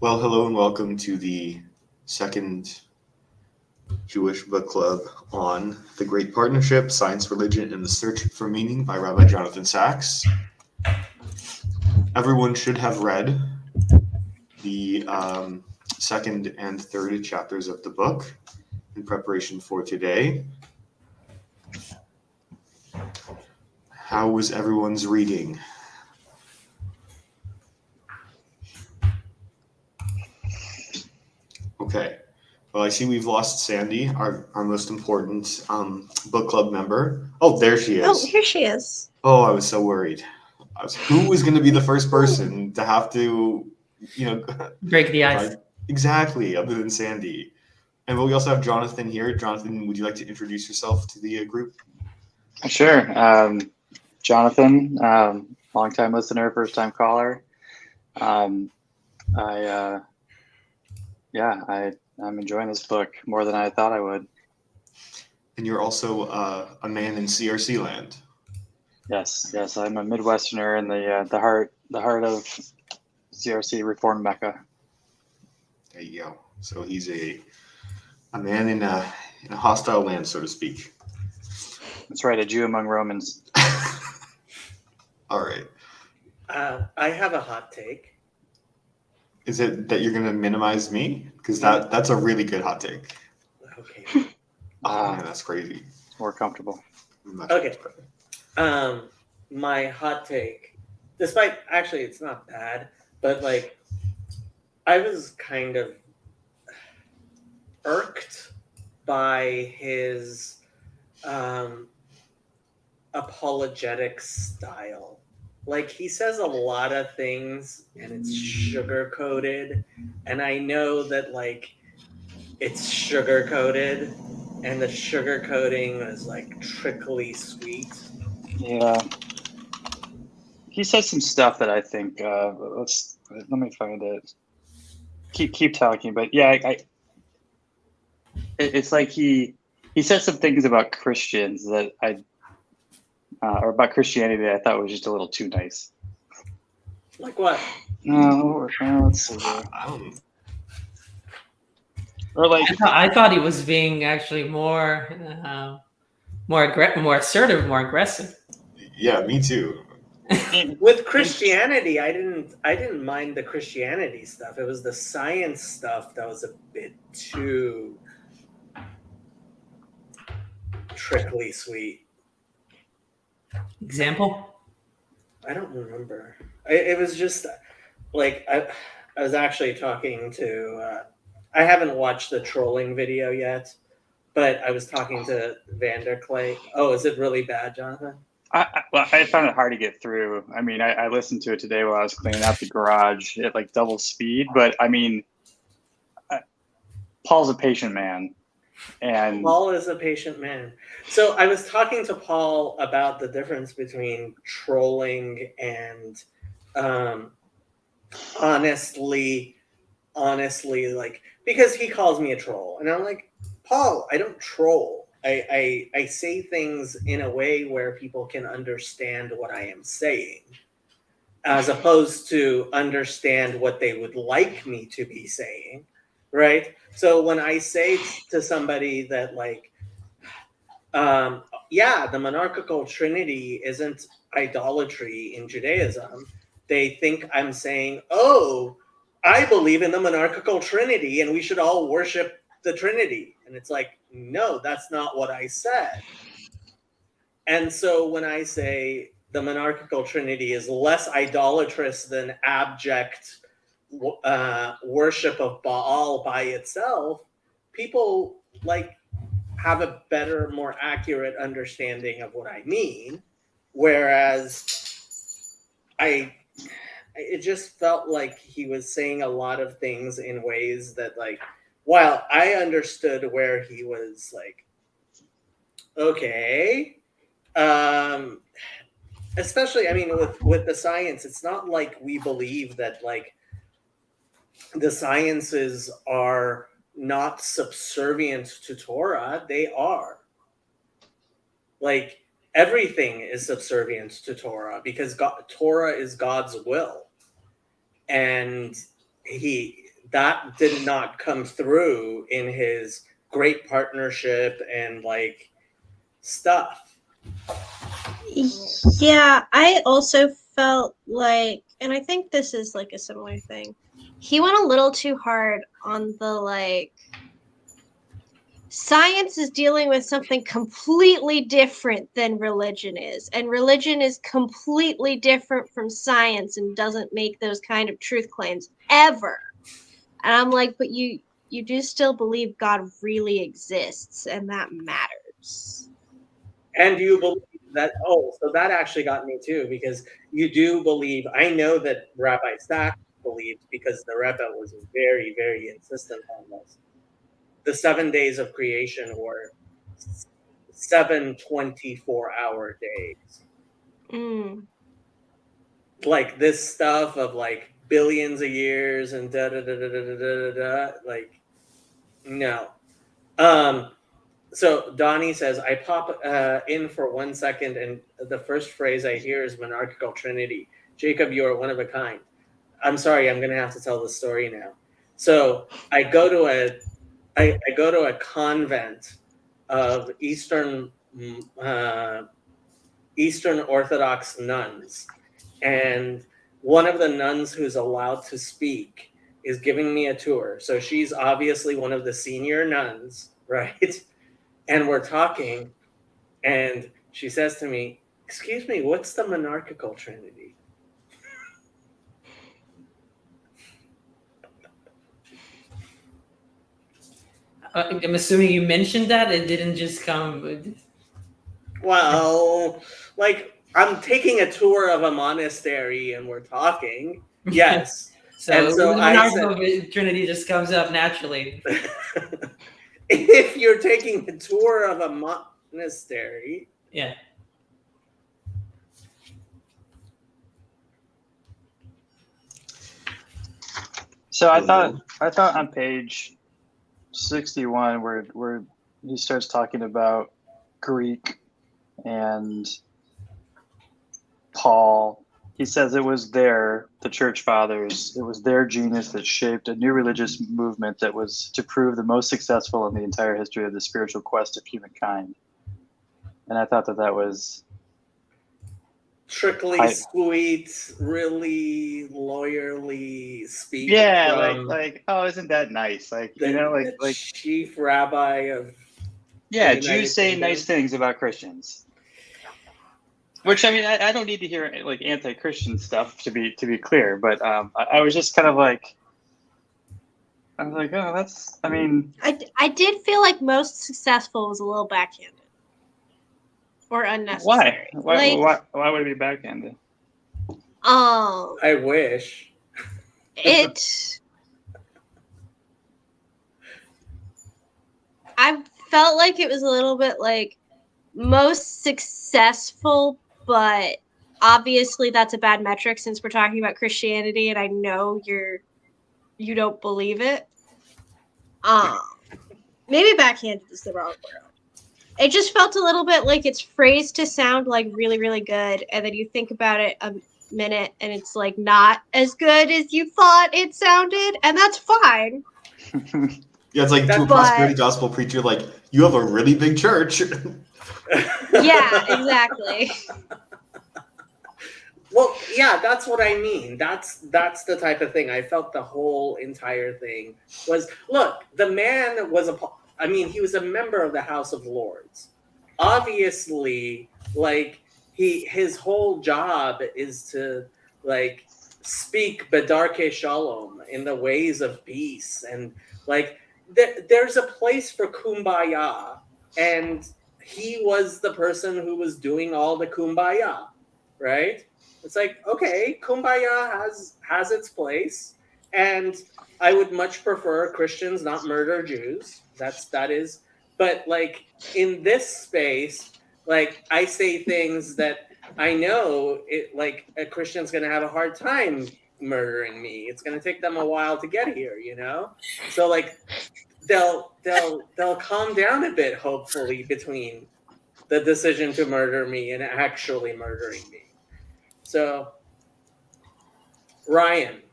Well, hello and welcome to the second Jewish book club on The Great Partnership, Science, Religion, and the Search for Meaning by Rabbi Jonathan Sachs. Everyone should have read the second and third chapters of the book in preparation for today. How was everyone's reading? Okay. Well, I see we've lost Sandy, our most important book club member. Oh, there she is. Oh, here she is. Oh, I was so worried. Who was going to be the first person to have to, break the ice? Exactly, other than Sandy. And we also have Jonathan here. Jonathan, would you like to introduce yourself to the group? Sure. Jonathan, long-time listener, first-time caller. I'm enjoying this book more than I thought I would. And you're also a man in CRC land. Yes, I'm a Midwesterner in the heart of CRC Reform Mecca. There you go. So he's a man in a hostile land, so to speak. That's right, a Jew among Romans. All right. I have a hot take. Is it that you're going to minimize me? Because that's a really good hot take. Okay. Oh, man, that's crazy. It's more comfortable. Okay. My hot take, despite actually it's not bad, but like I was kind of irked by his apologetic style. Like he says a lot of things and it's sugar coated, and I know that like it's sugar coated and the sugar coating is like trickly sweet. Yeah. He says some stuff that I think let me find it. Keep talking, but yeah, it's like he said some things about Christians that or about Christianity that I thought was just a little too nice. Like what? No, let's see. Or like I thought he was being actually more assertive, more aggressive. Yeah, me too. With Christianity, I didn't mind the Christianity stuff. It was the science stuff that was a bit too trickly sweet. Example? I don't remember. It was just like I was actually talking to. I haven't watched the trolling video yet, but I was talking to Vanderclay. Oh, is it really bad, Jonathan? I found it hard to get through. I mean, I listened to it today while I was cleaning out the garage at like double speed. But I mean, Paul's a patient man. And Paul is a patient man. So I was talking to Paul about the difference between trolling and honestly, like, because he calls me a troll. And I'm like, Paul, I don't troll. I say things in a way where people can understand what I am saying, as opposed to understand what they would like me to be saying, right? So when I say to somebody that like, the monarchical trinity isn't idolatry in Judaism, they think I'm saying, oh, I believe in the monarchical trinity and we should all worship the Trinity. And it's like, no, that's not what I said. And so when I say the monarchical trinity is less idolatrous than abject worship of Baal by itself, people like have a better, more accurate understanding of what I mean. Whereas it just felt like he was saying a lot of things in ways that, like, while I understood where he was like, okay, especially, I mean, with the science, it's not like we believe that like the sciences are not subservient to Torah. They are. Like, everything is subservient to Torah because Torah is God's will. And that did not come through in his great partnership and like stuff. Yeah, I also felt like, and I think this is like a similar thing. He went a little too hard on the like, science is dealing with something completely different than religion is, and religion is completely different from science and doesn't make those kind of truth claims ever. And I'm like, but you do still believe God really exists, and that matters. And do you believe that? Oh, so that actually got me too, because you do believe. I know that Rabbi Stack believed, because the Rebbe was very, very insistent on this. The 7 days of creation were 7 24-hour days. Mm. Like this stuff of like billions of years and da da da da da da da da. Like, no. So Donnie says, I pop in for 1 second, and the first phrase I hear is monarchical trinity. Jacob, you are one of a kind. I'm sorry, I'm going to have to tell the story now. So I go to a convent of Eastern Orthodox nuns, and one of the nuns who's allowed to speak is giving me a tour. So she's obviously one of the senior nuns, right? And we're talking, and she says to me, "Excuse me, what's the monarchical trinity?" I'm assuming you mentioned that it didn't just come. Well, like, I'm taking a tour of a monastery and we're talking. Yes. So, And so the I monarchical trinity just comes up naturally. If you're taking a tour of a monastery, Yeah. So I thought on page 61 where he starts talking about Greek and Paul, he says it was the church fathers, it was their genius that shaped a new religious movement that was to prove the most successful in the entire history of the spiritual quest of humankind. And I thought that was strictly sweet, really lawyerly speak. Yeah, like oh, isn't that nice? Like the chief rabbi of Jews say nice things about Christians. Which I mean, I don't need to hear like anti-Christian stuff to be clear, but I was just kind of like, I was like, oh, that's. I mean, I did feel like most successful was a little backhanded or unnecessary. Why would it be backhanded? I wish I felt like it was a little bit like most successful, but obviously that's a bad metric since we're talking about Christianity, and I know you don't believe it. Maybe backhanded is the wrong word. It just felt a little bit like it's phrased to sound like really, really good, and then you think about it a minute and it's like not as good as you thought it sounded, and that's fine. Yeah, it's like to a prosperity gospel preacher, like, you have a really big church. Yeah, exactly. Well, yeah, that's what I mean. That's the type of thing. I felt the whole entire thing was, look, the man was he was a member of the House of Lords. Obviously, like his whole job is to like speak Bedarke Shalom in the ways of peace, and like there's a place for kumbaya, and he was the person who was doing all the kumbaya, right? It's like, okay, kumbaya has its place, and I would much prefer Christians not murder Jews. That is, but like in this space, like I say things that I know it like a Christian's gonna have a hard time murdering me. It's gonna take them a while to get here, you know? So like they'll calm down a bit, hopefully, between the decision to murder me and actually murdering me. So, Ryan.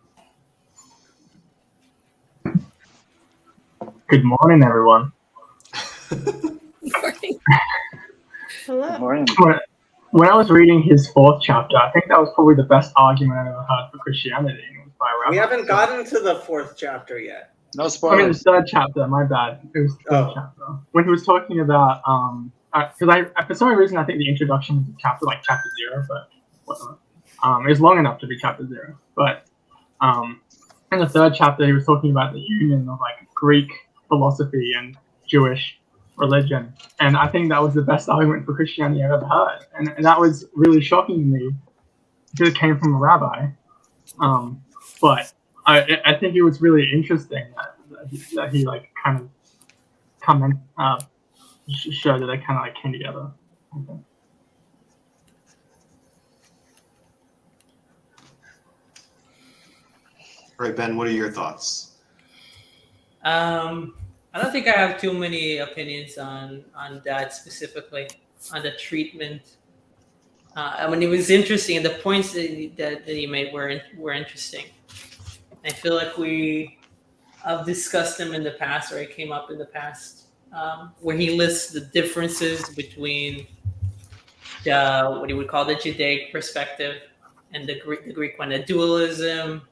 Good morning, everyone. Hello. Good morning. When I was reading his fourth chapter, I think that was probably the best argument I've ever heard for Christianity. It was by Rabbi. We haven't gotten to the fourth chapter yet. No I mean, the spoilers. third chapter. My bad. It was the third chapter when he was talking about because I for some reason I think the introduction was chapter 0, but whatever. It was long enough to be chapter 0, but in the third chapter he was talking about the union of like Greek philosophy and Jewish religion, and I think that was the best argument for Christianity I've ever heard, and that was really shocking to me because it came from a rabbi. But I think it was really interesting that he like kind of showed that they kind of like came together. Okay. Right, Ben, what are your thoughts? I don't think I have too many opinions on that specifically, on the treatment. I mean, it was interesting, and the points that he made were interesting. I feel like I've discussed them in the past, or it came up in the past, where he lists the differences between what he would call the Judaic perspective and the Greek one, the dualism.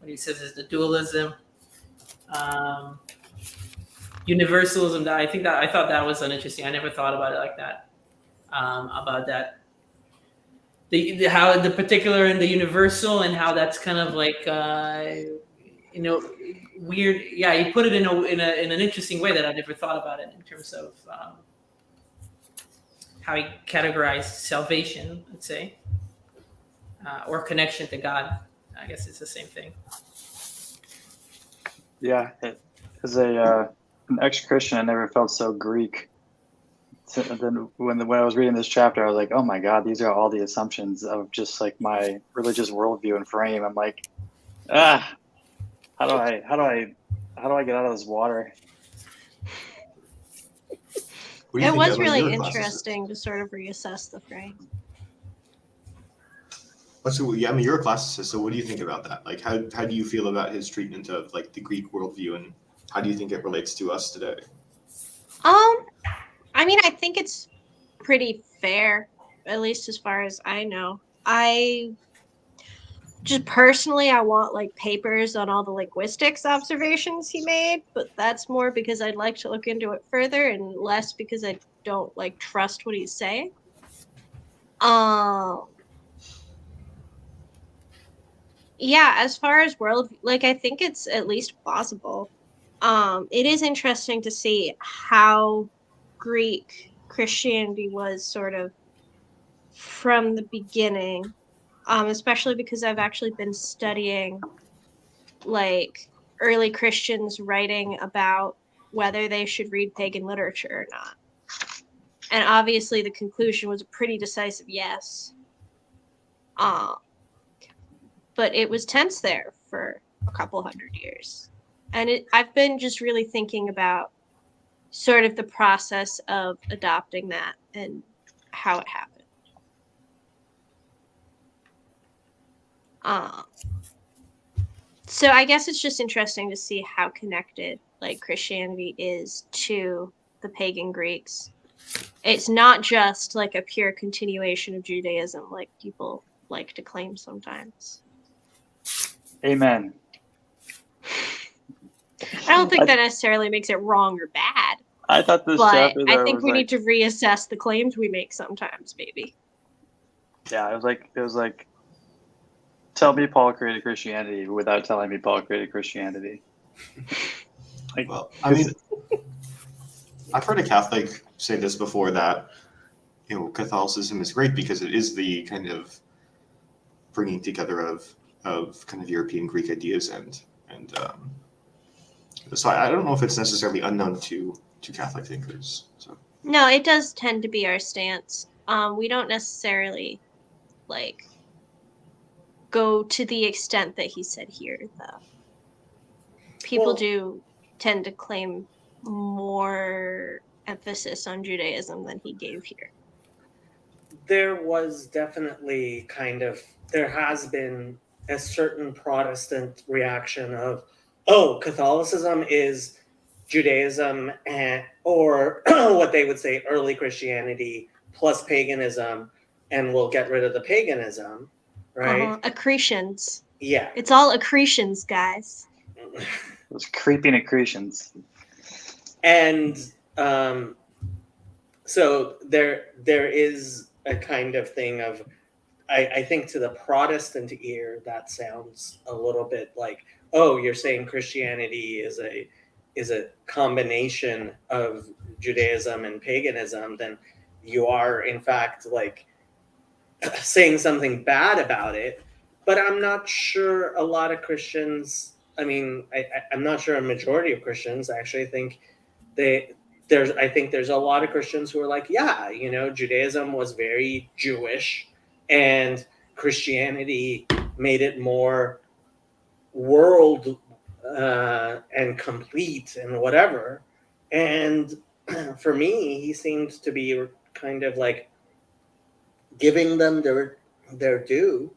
What he says is the dualism. Universalism. I thought that was uninteresting. I never thought about it like that. About that, how the particular and the universal, and how that's kind of like weird. Yeah, he put it in an interesting way that I never thought about it in terms of how he categorized salvation, let's say, or connection to God. I guess it's the same thing. Yeah, as an ex-Christian, I never felt so Greek. So then when I was reading this chapter, I was like, oh my God, these are all the assumptions of just like my religious worldview and frame. I'm like, how do I get out of this water? What do you It think was about really your classes? interesting to sort of reassess the frame. You're a classicist, so what do you think about that? Like, how do you feel about his treatment of like the Greek worldview, and how do you think it relates to us today? I mean, I think it's pretty fair, at least as far as I know. I just personally, I want like papers on all the linguistics observations he made, but that's more because I'd like to look into it further and less because I don't like trust what he's saying. Yeah, as far as world, like I think it's at least plausible. It is interesting to see how Greek Christianity was sort of from the beginning, especially because I've actually been studying like early Christians writing about whether they should read pagan literature or not. And obviously the conclusion was a pretty decisive yes. But it was tense there for a couple hundred years. And I've been just really thinking about sort of the process of adopting that and how it happened. So I guess it's just interesting to see how connected like Christianity is to the pagan Greeks. It's not just like a pure continuation of Judaism like people like to claim sometimes. Amen. I don't think that necessarily makes it wrong or bad. I thought this but chapter I think we need to reassess the claims we make sometimes, maybe. Yeah, it was like tell me Paul created Christianity without telling me Paul created Christianity. Like, well, I mean, I've heard a Catholic say this before, that Catholicism is great because it is the kind of bringing together of kind of European Greek ideas, and so I don't know if it's necessarily unknown to Catholic thinkers. So no, it does tend to be our stance. We don't necessarily like go to the extent that he said here, though. People do tend to claim more emphasis on Judaism than he gave here. There was definitely there has been a certain Protestant reaction of, oh, Catholicism is Judaism or what they would say early Christianity plus paganism, and we'll get rid of the paganism, right? Accretions. Yeah. It's all accretions, guys. Those creeping accretions. And so there is a kind of thing of, I think to the Protestant ear that sounds a little bit like, oh, you're saying Christianity is a combination of Judaism and paganism, then you are in fact like saying something bad about it. But I'm not sure a lot of Christians, I'm not sure a majority of Christians actually think I think there's a lot of Christians who are like, yeah, Judaism was very Jewish and Christianity made it more world and complete and whatever. And for me, he seemed to be kind of like giving them their due.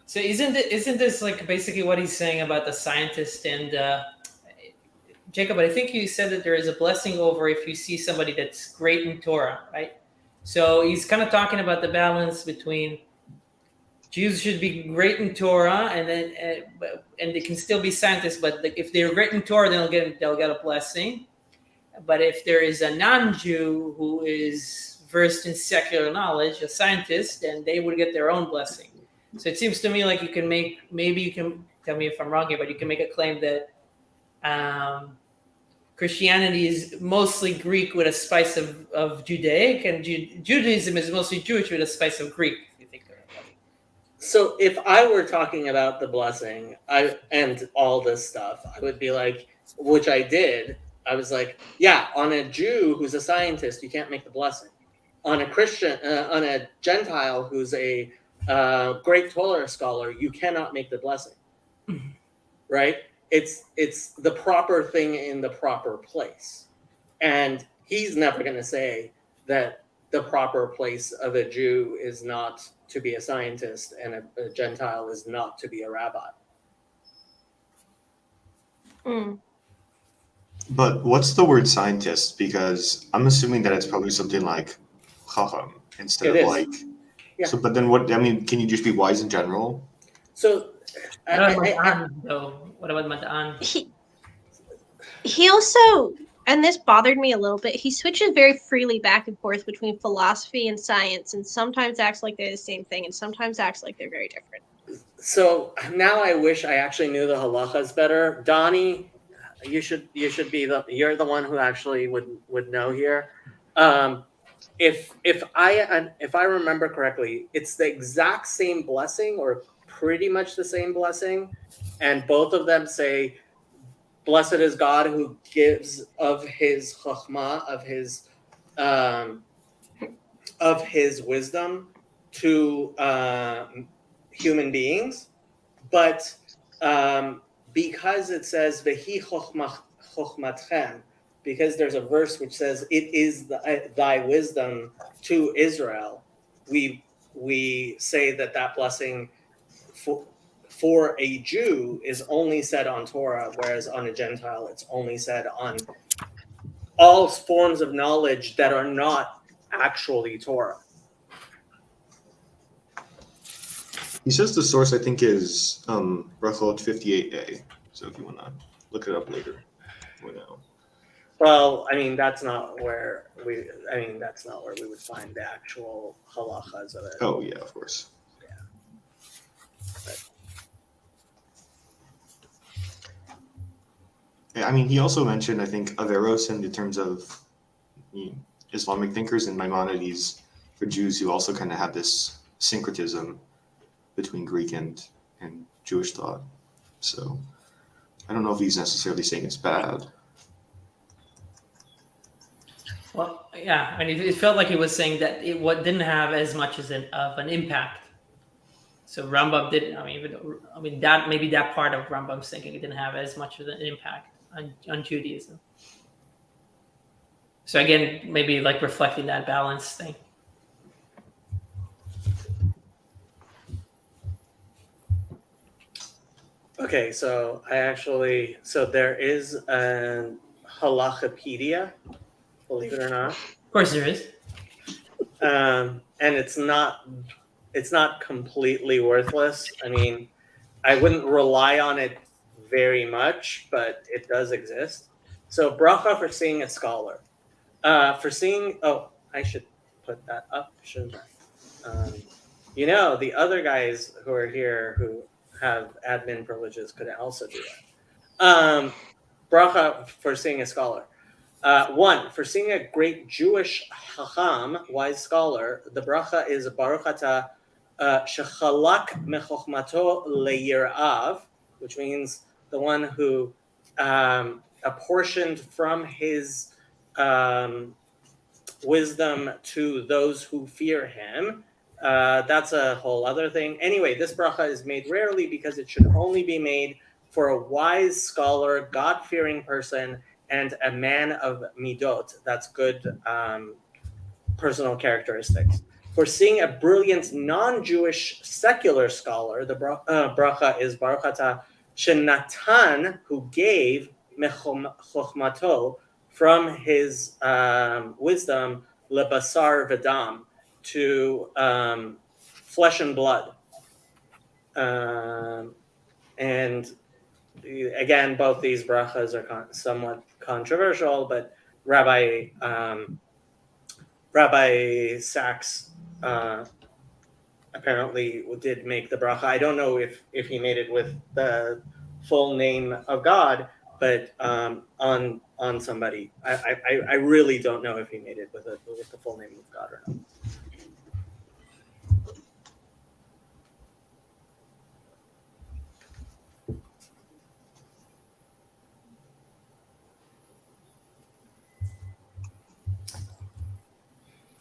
So isn't this like basically what he's saying about the scientist and Jacob? I think you said that there is a blessing over if you see somebody that's great in Torah, right? So he's kind of talking about the balance between Jews should be great in Torah, and then and they can still be scientists. But if they're great in Torah, then they'll get a blessing. But if there is a non-Jew who is versed in secular knowledge, a scientist, then they would get their own blessing. So it seems to me like you can maybe you can tell me if I'm wrong here, but you can make a claim that Christianity is mostly Greek with a spice of Judaic, and Judaism is mostly Jewish with a spice of Greek. If you think of it. So if I were talking about the blessing and all this stuff, I would be like, which I did. I was like, yeah, on a Jew who's a scientist, you can't make the blessing. On a Christian, on a Gentile who's a great Torah scholar, you cannot make the blessing. Right? It's the proper thing in the proper place. And he's never going to say that the proper place of a Jew is not to be a scientist and a Gentile is not to be a rabbi. But what's the word scientist? Because I'm assuming that it's probably something like chacham instead It of is. like. Yeah. So, but then what? I mean, can you just be wise in general? So, What about Mad'an? He also, and this bothered me a little bit, he switches very freely back and forth between philosophy and science, and sometimes acts like they're the same thing, and sometimes acts like they're very different. So now I wish I actually knew the halachas better. Donnie, you should be you're the one who actually would know here. If I remember correctly, it's the exact same blessing or pretty much the same blessing, and both of them say, "Blessed is God who gives of his chachma, of his wisdom to human beings," but because it says "Vehi chochmatchem," because there's a verse which says "It is thy wisdom to Israel," we say that blessing for a Jew is only said on Torah, whereas on a Gentile it's only said on all forms of knowledge that are not actually Torah. He says the source I think is Brachot 58a. So if you want to look it up later, or now. Well, that's not where we would find the actual halachas of it. Oh yeah, of course. Yeah, he also mentioned, I think, Averroes in terms of Islamic thinkers and Maimonides for Jews who also kind of have this syncretism between Greek and Jewish thought. So I don't know if he's necessarily saying it's bad. Well, yeah, it felt like he was saying that it didn't have as much of an impact. So Rambam didn't. That maybe that part of Rambam's thinking it didn't have as much of an impact on Judaism. So again, maybe like reflecting that balance thing. Okay, so there is halachapedia, believe it or not. Of course there is. And it's not completely worthless. I mean, I wouldn't rely on it very much, but it does exist. So bracha for seeing a scholar. For seeing, I should put that up, shouldn't I? The other guys who are here who have admin privileges could also do that. Bracha for seeing a scholar. One, for seeing a great Jewish Chacham, wise scholar, the bracha is Baruch Atah Shechalak Mechochmato Le'yirav, which means the one who apportioned from his wisdom to those who fear him. That's a whole other thing. Anyway, this bracha is made rarely because it should only be made for a wise scholar, God-fearing person, and a man of midot. That's good personal characteristics. For seeing a brilliant non-Jewish secular scholar, the bracha is Baruch Atah Shenatan, who gave Mechochmato from his wisdom lebasar v'dam, to flesh and blood. And again, both these brachas are somewhat controversial, but Rabbi Sachs apparently did make the bracha. I don't know if he made it with the full name of God, but on somebody. I really don't know if he made it with the full name of God or not.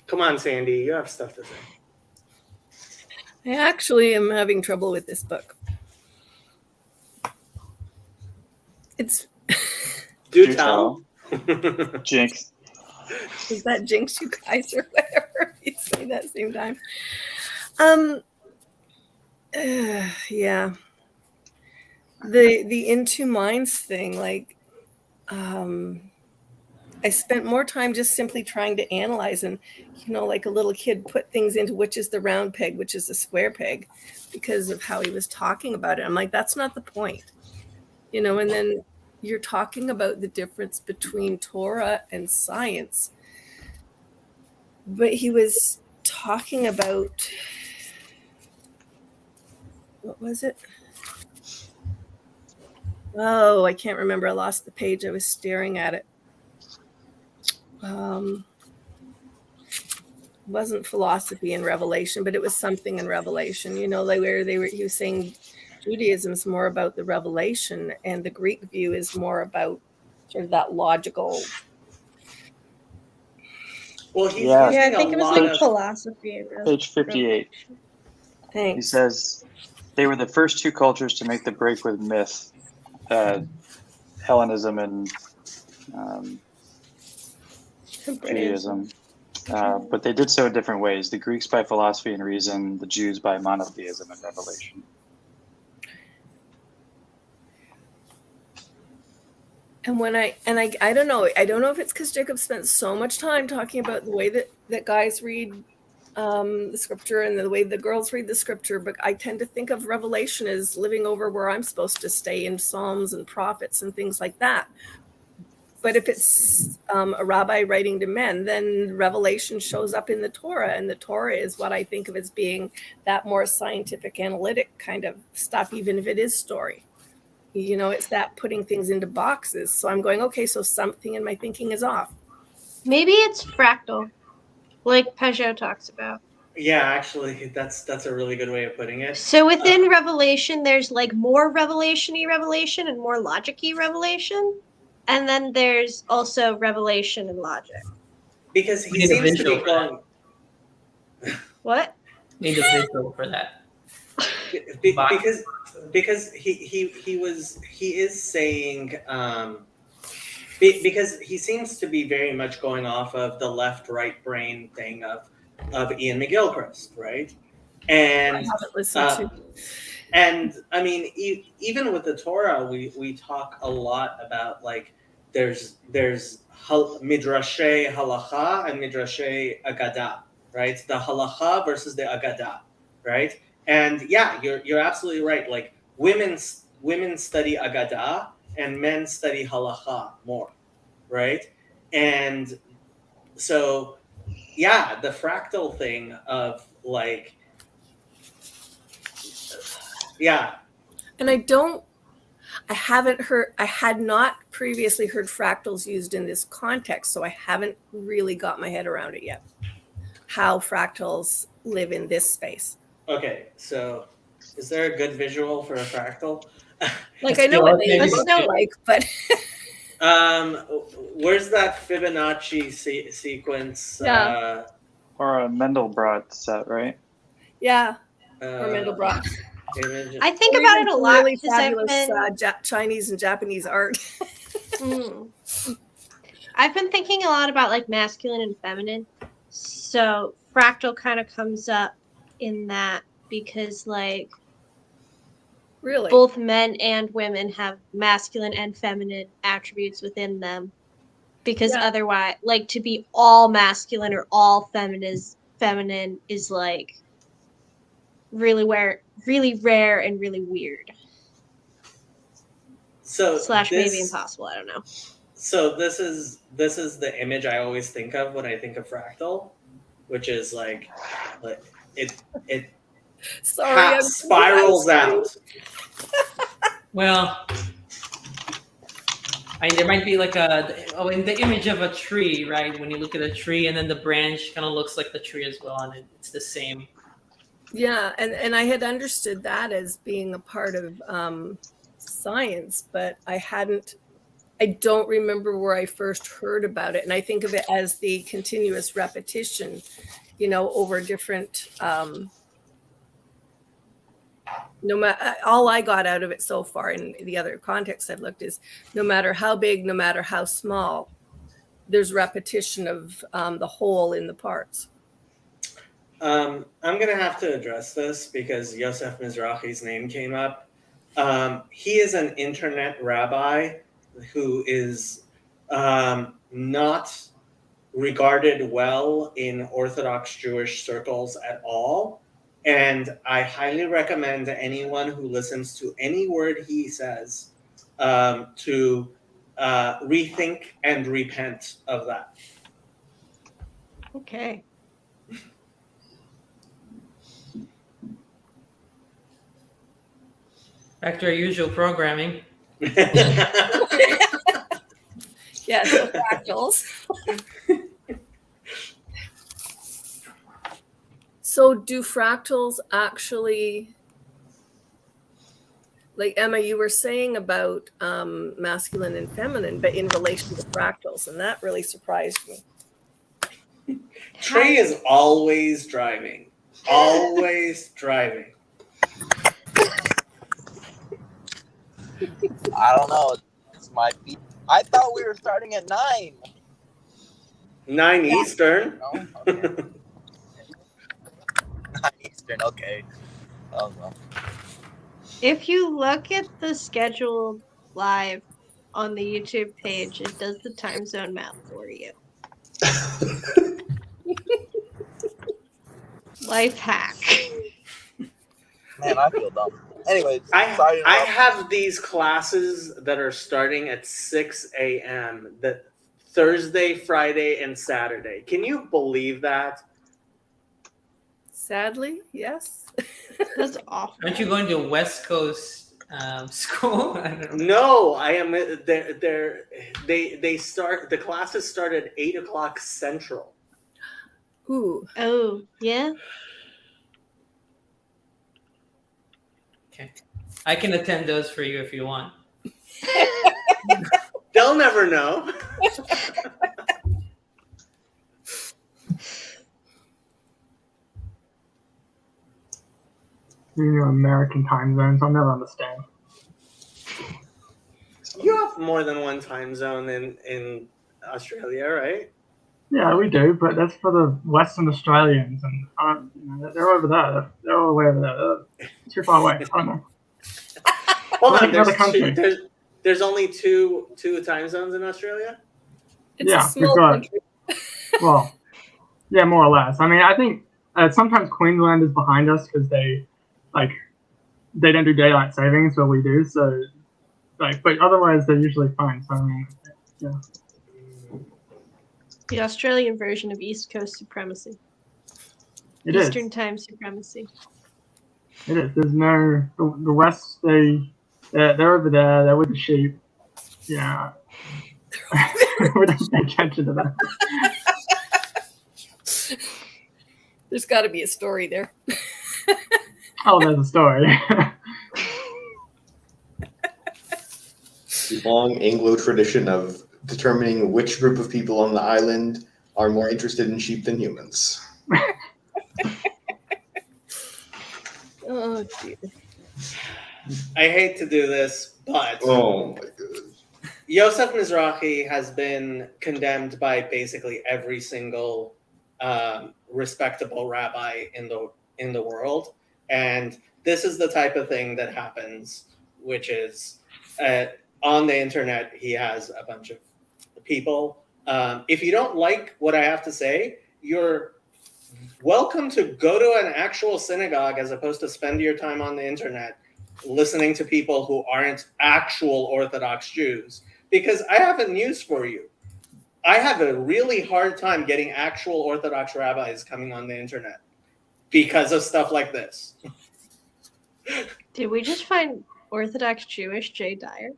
Come on, Sandy, you have stuff to say. I actually am having trouble with this book. It's Do tell. Jinx. Is that jinx, you guys, or whatever you say that same time? Yeah. The into minds thing, like, I spent more time just simply trying to analyze and, like a little kid, put things into which is the round peg, which is the square peg, because of how he was talking about it. I'm like, that's not the point, and then you're talking about the difference between Torah and science. But he was talking about, what was it? Oh, I can't remember. I lost the page. I was staring at it. Wasn't philosophy in Revelation, but it was something in Revelation, like where he was saying Judaism is more about the revelation and the Greek view is more about sort of that logical. Well, he's I think it was like philosophy. Page 58. Thanks. He says they were the first two cultures to make the break with myth, Hellenism and Judaism. But they did so in different ways. The Greeks by philosophy and reason, the Jews by monotheism and revelation. And I don't know if it's because Jacob spent so much time talking about the way that guys read the scripture and the way the girls read the scripture, but I tend to think of Revelation as living over where I'm supposed to stay in Psalms and prophets and things like that. But if it's a rabbi writing to men, then Revelation shows up in the Torah, and the Torah is what I think of as being that more scientific, analytic kind of stuff, even if it is story. It's that putting things into boxes. So I'm going, okay, so something in my thinking is off. Maybe it's fractal, like Peugeot talks about. Yeah, actually, that's a really good way of putting it. So within Revelation, there's like more revelation-y revelation and more logic-y revelation. And then there's also revelation and logic. Because he seems to be going... What? Need a visual for that. Because he is saying because he seems to be very much going off of the left-right brain thing of Ian McGilchrist, right? And I haven't listened to. And I mean, even with the Torah, we talk a lot about like there's midrashay halacha and midrashay agadah, right? The halacha versus the agadah, right? And yeah, you're absolutely right. Like women study agadah and men study halacha more, right? And so yeah, the fractal thing of like, yeah. And I had not previously heard fractals used in this context, so I haven't really got my head around it yet. How fractals live in this space. Okay, so is there a good visual for a fractal? Like I know what they Let's look know. like, but where's that Fibonacci sequence? Yeah. Or a Mandelbrot set, right? yeah, or Mandelbrot. Images. I think Or about even it a lot really because I've fabulous been Chinese and Japanese art. I've been thinking a lot about like masculine and feminine. So fractal kind of comes up in that because like Really? both men and women have masculine and feminine attributes within them. Because Yeah. otherwise, like to be all masculine or all feminine is like really rare and really weird. So / maybe this- impossible. I don't know. So this is the image I always think of when I think of fractal, which is like it Sorry, I'm spirals out. Well, I mean, there might be like in the image of a tree, right? When you look at a tree and then the branch kind of looks like the tree as well, and it's the same. Yeah, and I had understood that as being a part of science, but I don't remember where I first heard about it. And I think of it as the continuous repetition, over different, no matter, all I got out of it so far in the other contexts I've looked is no matter how big, no matter how small, there's repetition of the whole in the parts. I'm going to have to address this because Yosef Mizrahi's name came up. He is an internet rabbi who is not regarded well in Orthodox Jewish circles at all. And I highly recommend anyone who listens to any word he says to rethink and repent of that. Okay. Back to our usual programming. Yeah, so fractals. So do fractals actually, like Emma, you were saying about masculine and feminine, but in relation to fractals, and that really surprised me. Trey is always driving. Always driving. I don't know. This might be. I thought we were starting at 9. 9 Eastern. No? Okay. 9 Eastern. Okay. Oh well. If you look at the scheduled live on the YouTube page, it does the time zone math for you. Life hack. Man, I feel dumb. Anyways, I have these classes that are starting at 6 a.m. that Thursday, Friday, and Saturday. Can you believe that? Sadly, yes. That's awful. Aren't you going to West Coast school? I don't know. No, I am. They start. The classes start at 8 o'clock Central. Ooh. Oh, yeah? Okay. I can attend those for you if you want. They'll never know. American time zones, I'll never understand. You have more than one time zone in Australia, right? Yeah, we do, but that's for the Western Australians, and they're over there. They're all the way over there. They're too far away. I don't know. Hold Like on, another country. There's only two time zones in Australia? It's Yeah, a small we've got- country. Well, yeah, more or less. I mean, I think sometimes Queensland is behind us because they don't do daylight savings, but we do. So, but otherwise they're usually fine. So I mean, yeah. The Australian version of East Coast supremacy. It Eastern is. time supremacy. It is. There's no the West. They're over there. They're with the sheep. Yeah. We don't pay attention to that. There's got to be a story there. Oh, there's a story. The long Anglo tradition of determining which group of people on the island are more interested in sheep than humans. Oh dear. I hate to do this, but Oh my goodness. Yosef Mizrahi has been condemned by basically every single respectable rabbi in the world, and this is the type of thing that happens, which is on the internet he has a bunch of people. If you don't like what I have to say, you're welcome to go to an actual synagogue as opposed to spend your time on the internet listening to people who aren't actual Orthodox Jews. Because I have a news for you. I have a really hard time getting actual Orthodox rabbis coming on the internet because of stuff like this. Did we just find Orthodox Jewish Jay Dyer?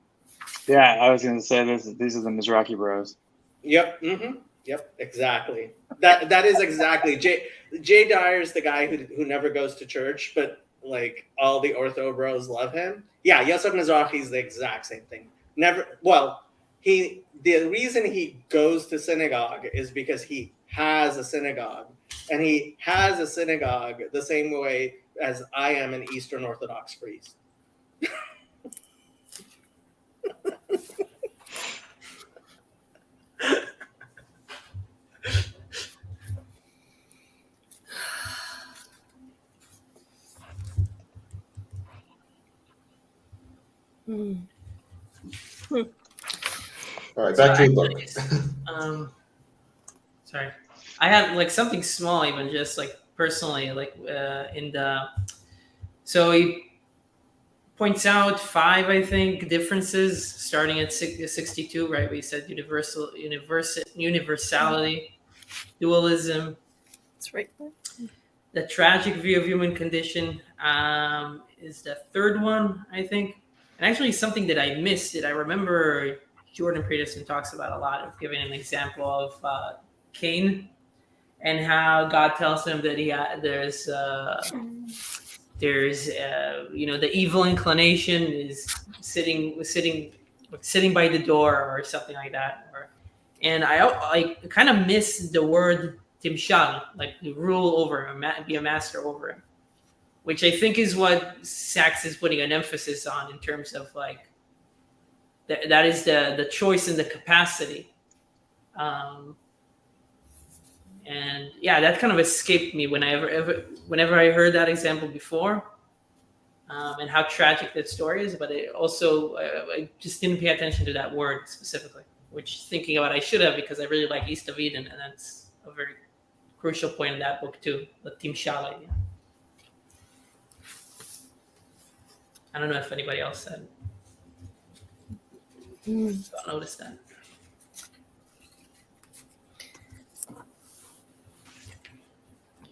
Yeah, I was going to say these are the Mizrahi bros. Yep. Mm-hmm. Yep. Exactly. That is exactly Jay Dyer's the guy who never goes to church, but like all the Ortho bros love him. Yeah, Yosef Mizrahi is the exact same thing. Never. Well, the reason he goes to synagogue is because he has a synagogue, and he has a synagogue the same way as I am an Eastern Orthodox priest. All right, back to the book. Sorry, I had like something small, even just like personally, like in the. So he points out 5, I think, differences starting at 62. Right, we said universality, dualism. That's right. The tragic view of human condition is the third one, I think. And actually, something that I missed that I remember Jordan Peterson talks about a lot, of giving an example of Cain and how God tells him that there's the evil inclination is sitting by the door or something like that. And I kind of miss the word timshal, like to rule over him, be a master over him, which I think is what Sachs is putting an emphasis on in terms of like that is the choice and the capacity. And yeah, that kind of escaped me whenever I heard that example before, and how tragic that story is. But it also, I just didn't pay attention to that word specifically, which thinking about I should have, because I really like East of Eden, and that's a very crucial point in that book too, the timshal idea. I don't know if anybody else said. I noticed that.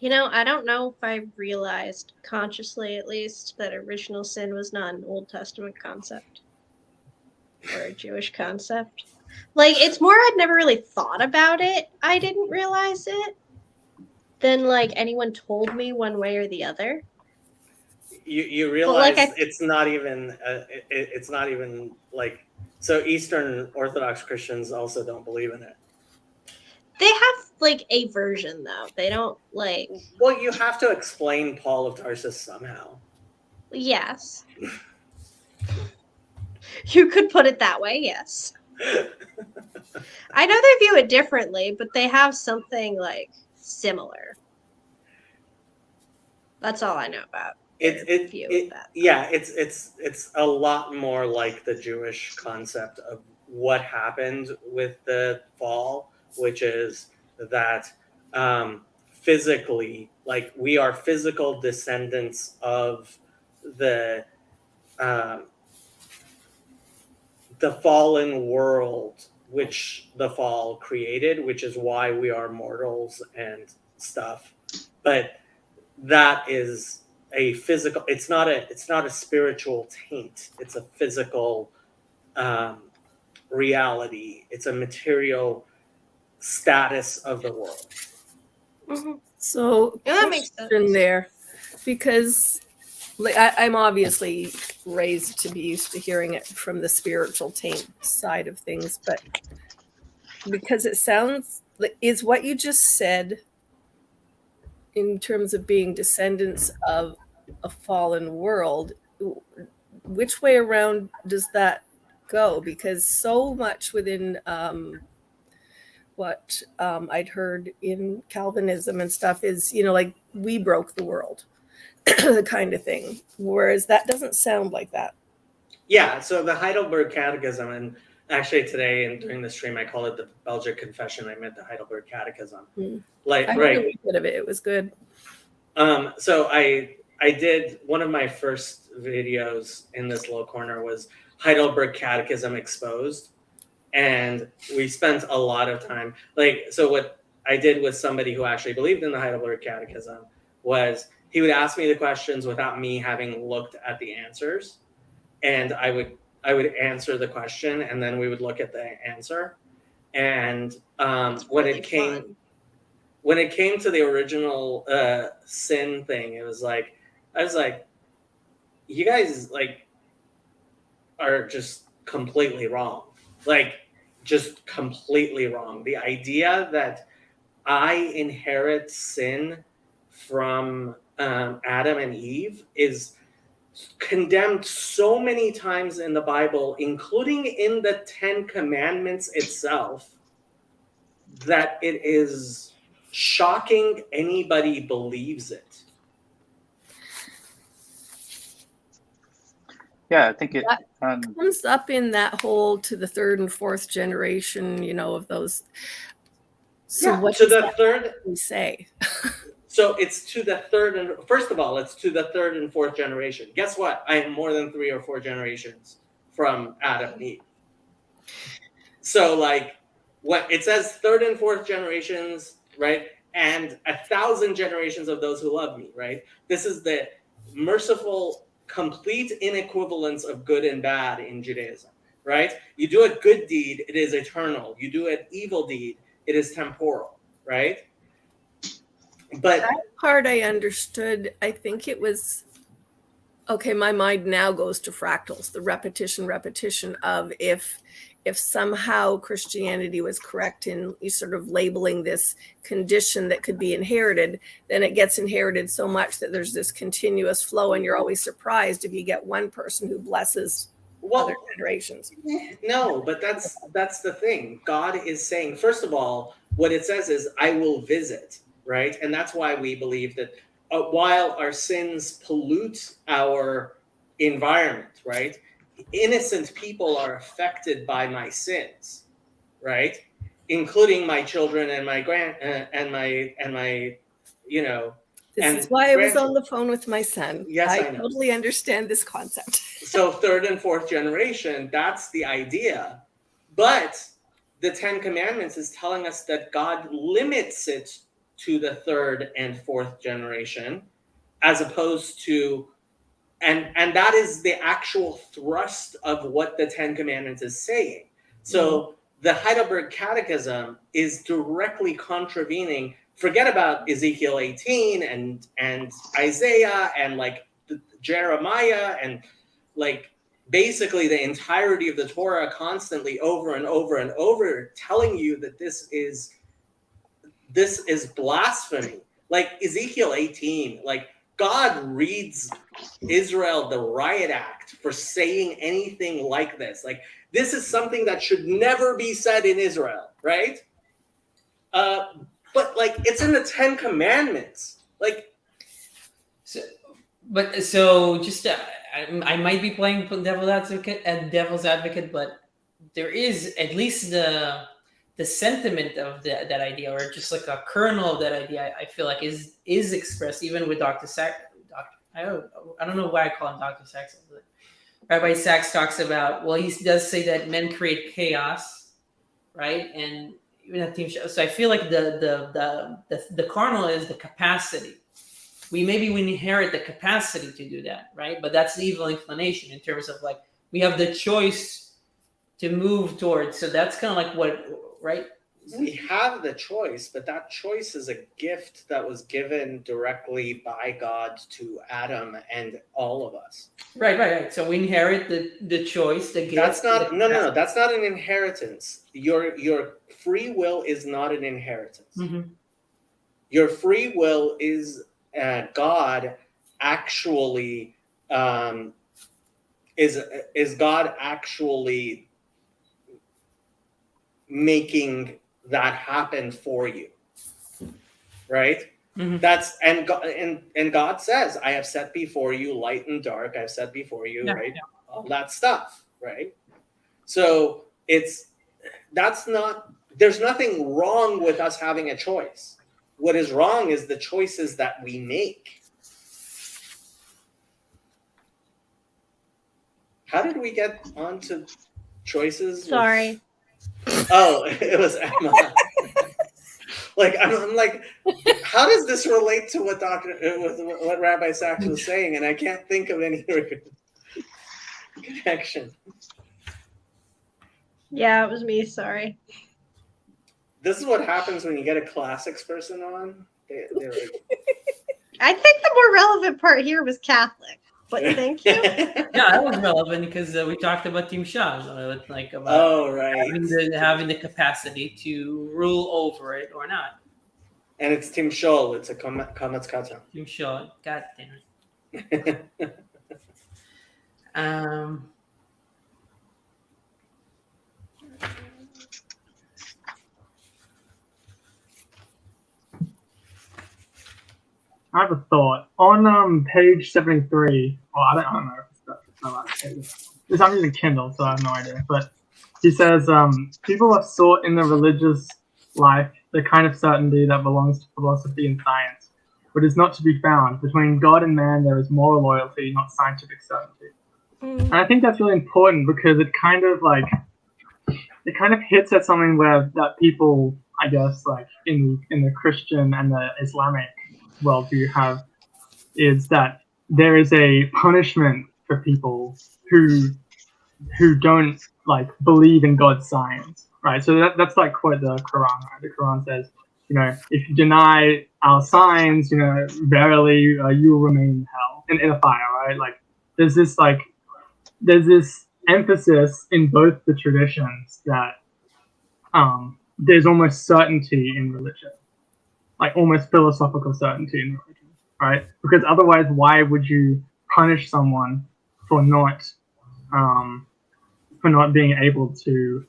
You know, I don't know if I realized, consciously at least, that original sin was not an Old Testament concept or a Jewish concept. Like, it's more I'd never really thought about it. I didn't realize it. Than, like, anyone told me one way or the other. You realize it's not even like, so Eastern Orthodox Christians also don't believe in it. They have like a version though. They don't like. Well, you have to explain Paul of Tarsus somehow. Yes. You could put it that way, yes. I know they view it differently, but they have something like similar. That's all I know about. It's a lot more like the Jewish concept of what happened with the fall, which is that physically, like we are physical descendants of the fallen world which the fall created, which is why we are mortals and stuff. But that is a physical, it's not a spiritual taint, it's a physical reality, it's a material status of the world. So Yeah, that makes question there, because like I'm obviously raised to be used to hearing it from the spiritual taint side of things, but because it sounds like, is what you just said in terms of being descendants of a fallen world, which way around does that go? Because so much within what I'd heard in Calvinism and stuff is, like we broke the world kind of thing, whereas that doesn't sound like that. Yeah, so the Heidelberg Catechism, and actually today and during the stream I call it the Belgic Confession, I meant the Heidelberg Catechism. Like, I heard a bit of it, it was good. So I did, one of my first videos in this little corner was Heidelberg Catechism Exposed, and we spent a lot of time, like, so what I did with somebody who actually believed in the Heidelberg Catechism was he would ask me the questions without me having looked at the answers, and I would answer the question, and then we would look at the answer. And when it came to the original sin thing, it was like, I was like, you guys like are just completely wrong. Like, just completely wrong. The idea that I inherit sin from Adam and Eve is condemned so many times in the Bible, including in the Ten Commandments itself, that it is shocking anybody believes it. Yeah, I think it comes up in that whole to the third and fourth generation, of those. So yeah, what to the third we say? So it's to the third and first of all, it's to the third and fourth generation. Guess what? I am more than 3 or 4 generations from Adam and Eve. So like, what it says, third and fourth generations, right? And 1,000 generations of those who love me, right? This is the merciful, complete inequivalence of good and bad in Judaism, right? You do a good deed, it is eternal. You do an evil deed, it is temporal, right? But that part I understood. I think it was okay. My mind now goes to fractals, the repetition of if somehow Christianity was correct in sort of labeling this condition that could be inherited, then it gets inherited so much that there's this continuous flow, and you're always surprised if you get one person who blesses other generations. No, but that's the thing. God is saying, first of all, what it says is, I will visit, right? And that's why we believe that while our sins pollute our environment, right? Innocent people are affected by my sins, right? Including my children and my This is why I was on the phone with my son. Yes, I know. Totally understand this concept. So third and fourth generation, that's the idea. But the Ten Commandments is telling us that God limits it to the third and fourth generation, as opposed to, and that is the actual thrust of what the Ten Commandments is saying. So the Heidelberg Catechism is directly contravening. Forget about Ezekiel 18 and Isaiah and like Jeremiah and like basically the entirety of the Torah constantly over and over and over, telling you that this is blasphemy. Like Ezekiel 18, like God reads Israel the riot act for saying anything like this. Like this is something that should never be said in Israel, right? But like it's in the Ten Commandments. Like, so But so just I might be playing devil's advocate, but there is at least the sentiment of that idea, or just like a kernel of that idea. I feel like is expressed even with Dr. Sachs. I don't know why I call him Dr. Sachs. Rabbi Sachs talks about, well, he does say that men create chaos, right? And even a team show. So I feel like the carnal is the capacity. We inherit the capacity to do that, right? But that's the evil inclination in terms of like we have the choice to move towards. So that's kind of like what, right? We have the choice, but that choice is a gift that was given directly by God to Adam and all of us. Right. So we inherit the choice, the gift. That's not no. That's not an inheritance. Your free will is not an inheritance. Mm-hmm. Your free will is God actually is God actually making that happen for you, right? Mm-hmm. That's and God says, I have set before you light and dark. I've set before you, right? Yeah. All that stuff, right? So there's nothing wrong with us having a choice. What is wrong is the choices that we make. How did we get onto choices? Sorry. Oh, it was Emma. Like I'm like, how does this relate to what Rabbi Sachs was saying? And I can't think of any connection. Yeah, it was me. Sorry. This is what happens when you get a classics person on. They're like... I think the more relevant part here was Catholic. But thank you. Yeah, that was relevant because we talked about Tim Shaw, like about having the capacity to rule over it or not. And it's Tim Shaw. It's a Kamatz Kata. Tim Shaw. God damn it. I have a thought. On page 73, well, I don't know if it's my last page. I'm using Kindle, so I have no idea. But he says, people have sought in the religious life the kind of certainty that belongs to philosophy and science, but is not to be found. Between God and man, there is moral loyalty, not scientific certainty. And I think that's really important because it kind of hits at something where that people, I guess, like in the Christian and the Islamic worldview have, is that there is a punishment for people who don't like believe in God's science, right? So that's like quote the Quran, right? The Quran says, if you deny our signs, verily you will remain in hell, in a fire, right? Like there's this emphasis in both the traditions that there's almost certainty in religion, like almost philosophical certainty in religion, right? Because otherwise, why would you punish someone for not being able to,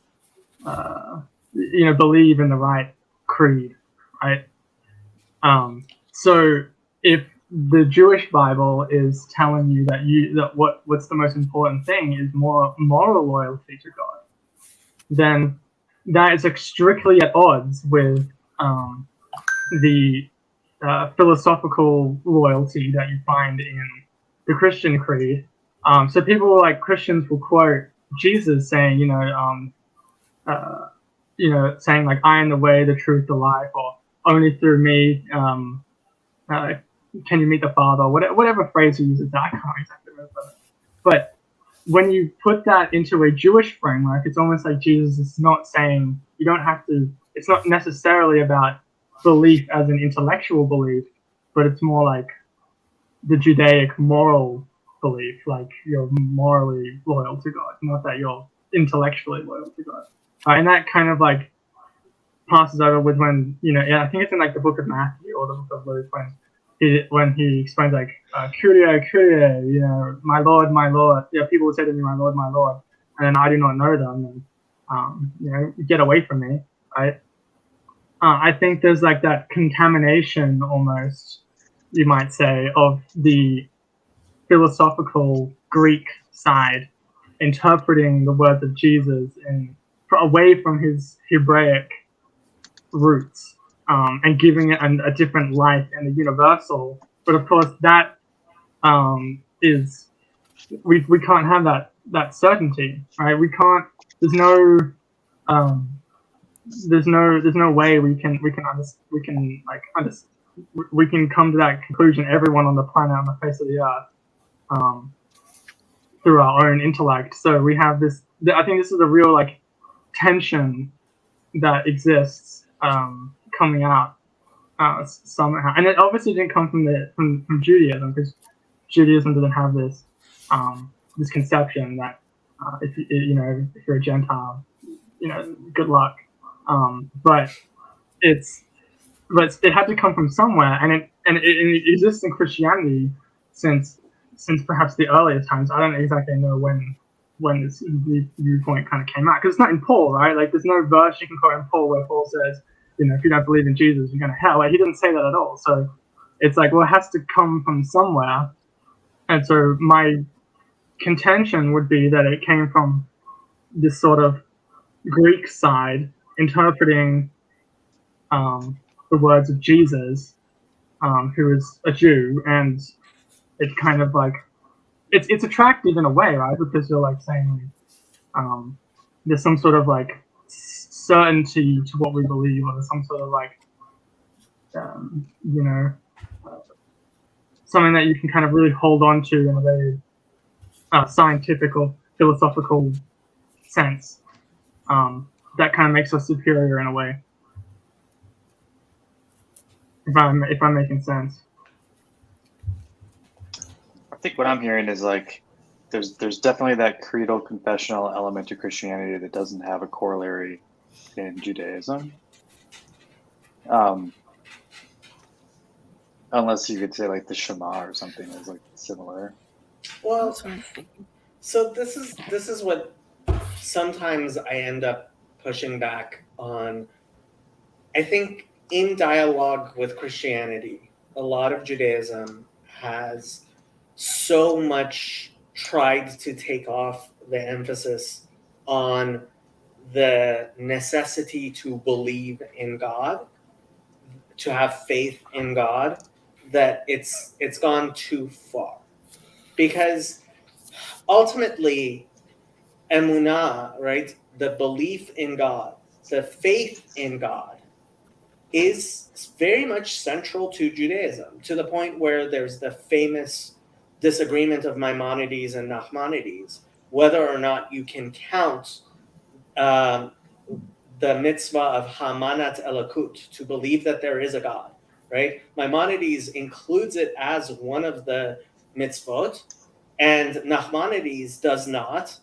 believe in the right creed, right? So if the Jewish Bible is telling you that what's the most important thing is moral loyalty to God, then that is strictly at odds with the philosophical loyalty that you find in the Christian creed. So people like Christians will quote Jesus saying, saying like, I am the way, the truth, the life, or only through me can you meet the Father, or whatever phrase he uses. I can't exactly remember. But when you put that into a Jewish framework, it's almost like Jesus is not saying you don't have to. It's not necessarily about belief as an intellectual belief, but it's more like the Judaic moral belief, like you're morally loyal to God, not that you're intellectually loyal to God. And that kind of like passes over with when, I think it's in like the book of Matthew or the book of Luke when he explains like, Kyrie, Kyrie, my Lord, people would say to me, my Lord, and then I do not know them, and, get away from me, right? I think there's like that contamination almost, you might say, of the philosophical Greek side, interpreting the words of Jesus away from his Hebraic roots, and giving it a different life and a universal. But of course, that is we can't have that certainty, right? We can't. There's no way we can come to that conclusion. Everyone on the planet, on the face of the earth, through our own intellect. So we have this. I think this is a real like tension that exists coming out somehow, and it obviously didn't come from Judaism, because Judaism doesn't have this this conception that if you're a Gentile, good luck. But it had to come from somewhere, and it exists in Christianity since perhaps the earliest times. I don't exactly know when this viewpoint kind of came out, because it's not in Paul, right? Like, there's no verse you can quote in Paul where Paul says, if you don't believe in Jesus, you're going to hell. Like, he didn't say that at all. So it's like, well, it has to come from somewhere. And so my contention would be that it came from this sort of Greek side interpreting the words of Jesus, who is a Jew, and it's kind of like it's attractive in a way, right? Because you're like saying there's some sort of like certainty to what we believe, or there's some sort of like something that you can kind of really hold on to in a very scientific or philosophical sense, that kind of makes us superior in a way. If I'm making sense. I think what I'm hearing is like there's definitely that creedal confessional element to Christianity that doesn't have a corollary in Judaism. Unless you could say like the Shema or something is like similar. Well, so this is what sometimes I end up pushing back on. I think in dialogue with Christianity, a lot of Judaism has so much tried to take off the emphasis on the necessity to believe in God, to have faith in God, that it's gone too far. Because ultimately, emunah, right, the belief in God, the faith in God, is very much central to Judaism, to the point where there's the famous disagreement of Maimonides and Nachmanides, whether or not you can count the mitzvah of Hamanat Elokut, to believe that there is a God, right? Maimonides includes it as one of the mitzvot, and Nachmanides does not.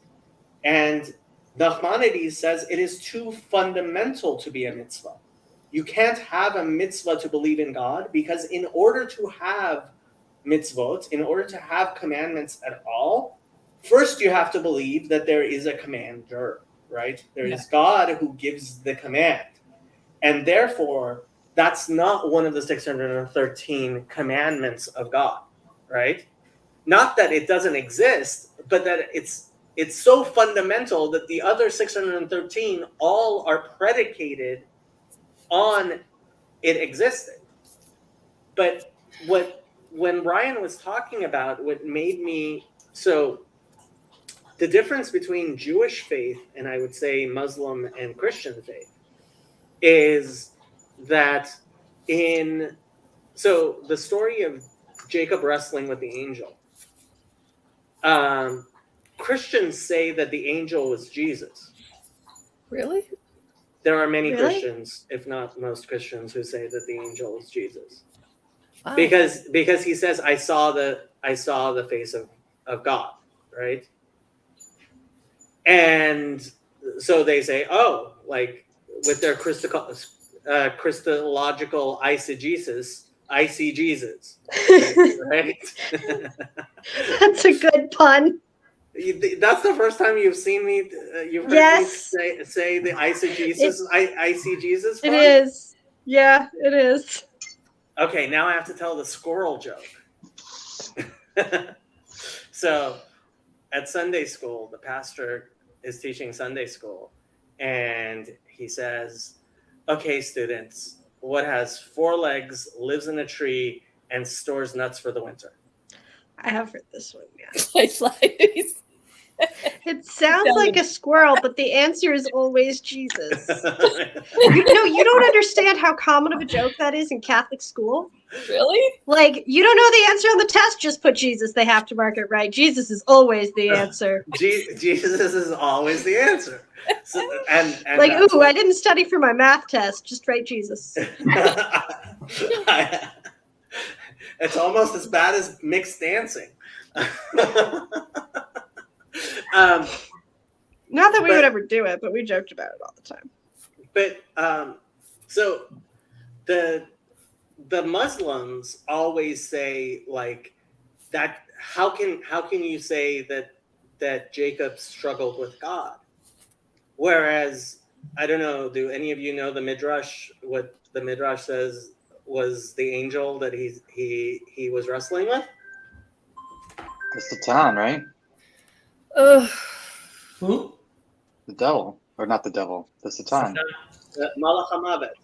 And Nachmanides says it is too fundamental to be a mitzvah. You can't have a mitzvah to believe in God, because in order to have mitzvot, in order to have commandments at all, first you have to believe that there is a commander, right? There is God who gives the command. And therefore, that's not one of the 613 commandments of God, right? Not that it doesn't exist, but that it's so fundamental that the other 613 all are predicated on it existing. But when Ryan was talking about what made me, so the difference between Jewish faith and I would say Muslim and Christian faith is that so the story of Jacob wrestling with the angel, Christians say that the angel was Jesus. Really? There are many Really? Christians, if not most Christians, who say that the angel is Jesus. Wow. Because he says, I saw the face of God, right? And so they say, oh, like with their Christological eisegesis, I see Jesus, right? That's a good pun. That's the first time you've seen me. You've heard Yes. me say the eisegesis. I see Jesus. It is. Yeah, it is. Okay, now I have to tell the squirrel joke. So at Sunday school, the pastor is teaching Sunday school, and he says, okay, students, what has 4 legs, lives in a tree, and stores nuts for the winter? I have heard this one, yeah. It sounds like a squirrel, but the answer is always Jesus. You don't understand how common of a joke that is in Catholic school. Really? Like, you don't know the answer on the test, just put Jesus. They have to mark it right. Jesus is always the answer. Jesus is always the answer. So, and like, ooh, I didn't study for my math test. Just write Jesus. It's almost as bad as mixed dancing. Not that we would ever do it, but we joked about it all the time. But so the Muslims always say like that. How can you say that Jacob struggled with God? Whereas I don't know. Do any of you know the Midrash? What the Midrash says was the angel that he was wrestling with? The Satan, right? Who? The devil, or not the devil? The Satan. Malach HaMavet.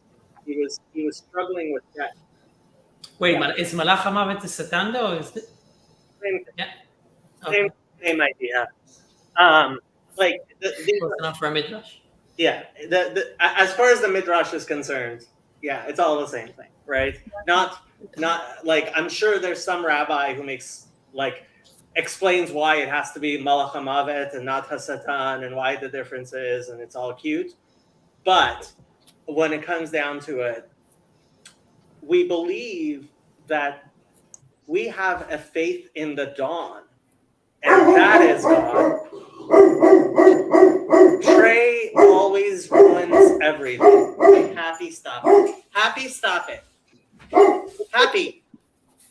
He was struggling with that. Wait, is Malach HaMavet the Satan though? Is it? Same idea. Like Close enough for a midrash. Yeah. As far as the midrash is concerned, yeah, it's all the same thing, right? Not like I'm sure there's some rabbi who explains why it has to be Malach HaMavet and not Hasatan and why the difference is, and it's all cute. But when it comes down to it, we believe that we have a faith in the dawn, and that is God. Trey always ruins everything. Happy, stop it. Happy, stop it. Happy,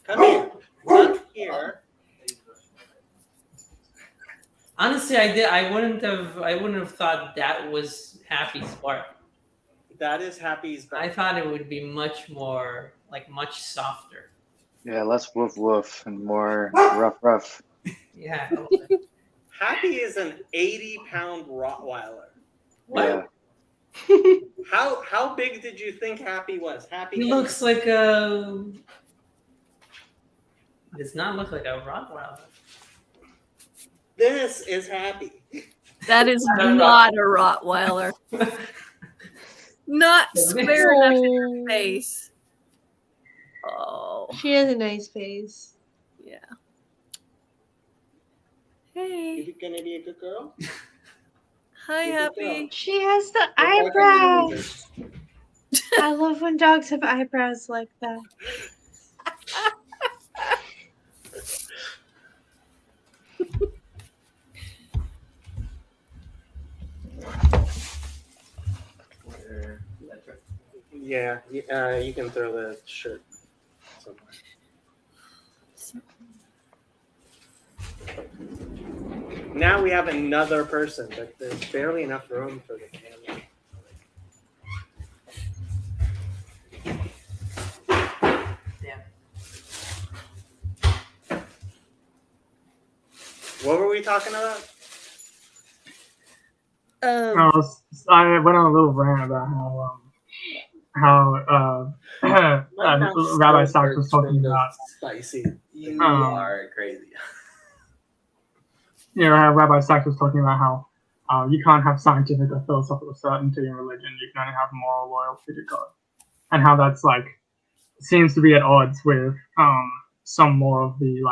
come here. Come here. Honestly, I wouldn't have thought that was Happy's part. That is Happy's part. I thought it would be much more, much softer. Yeah, less woof woof and more rough. Yeah. Happy is an 80-pound Rottweiler. What? Yeah. How big did you think Happy was? He looks like a. Does not look like a Rottweiler. This is Happy. That is not a Rottweiler. Not square enough in her face. Oh. She has a nice face. Yeah. Hey. You gonna be a good girl? Hi, Happy. She has the eyebrows. I love when dogs have eyebrows like that. Yeah, you can throw the shirt somewhere. Now we have another person, but there's barely enough room for the camera. Damn. What were we talking about? I went on a little rant about how Rabbi Sachs was talking about. Spicy. You are crazy. How Rabbi Sachs was talking about how you can't have scientific or philosophical certainty in religion. You can only have moral loyalty to God, and how that's seems to be at odds with some more of the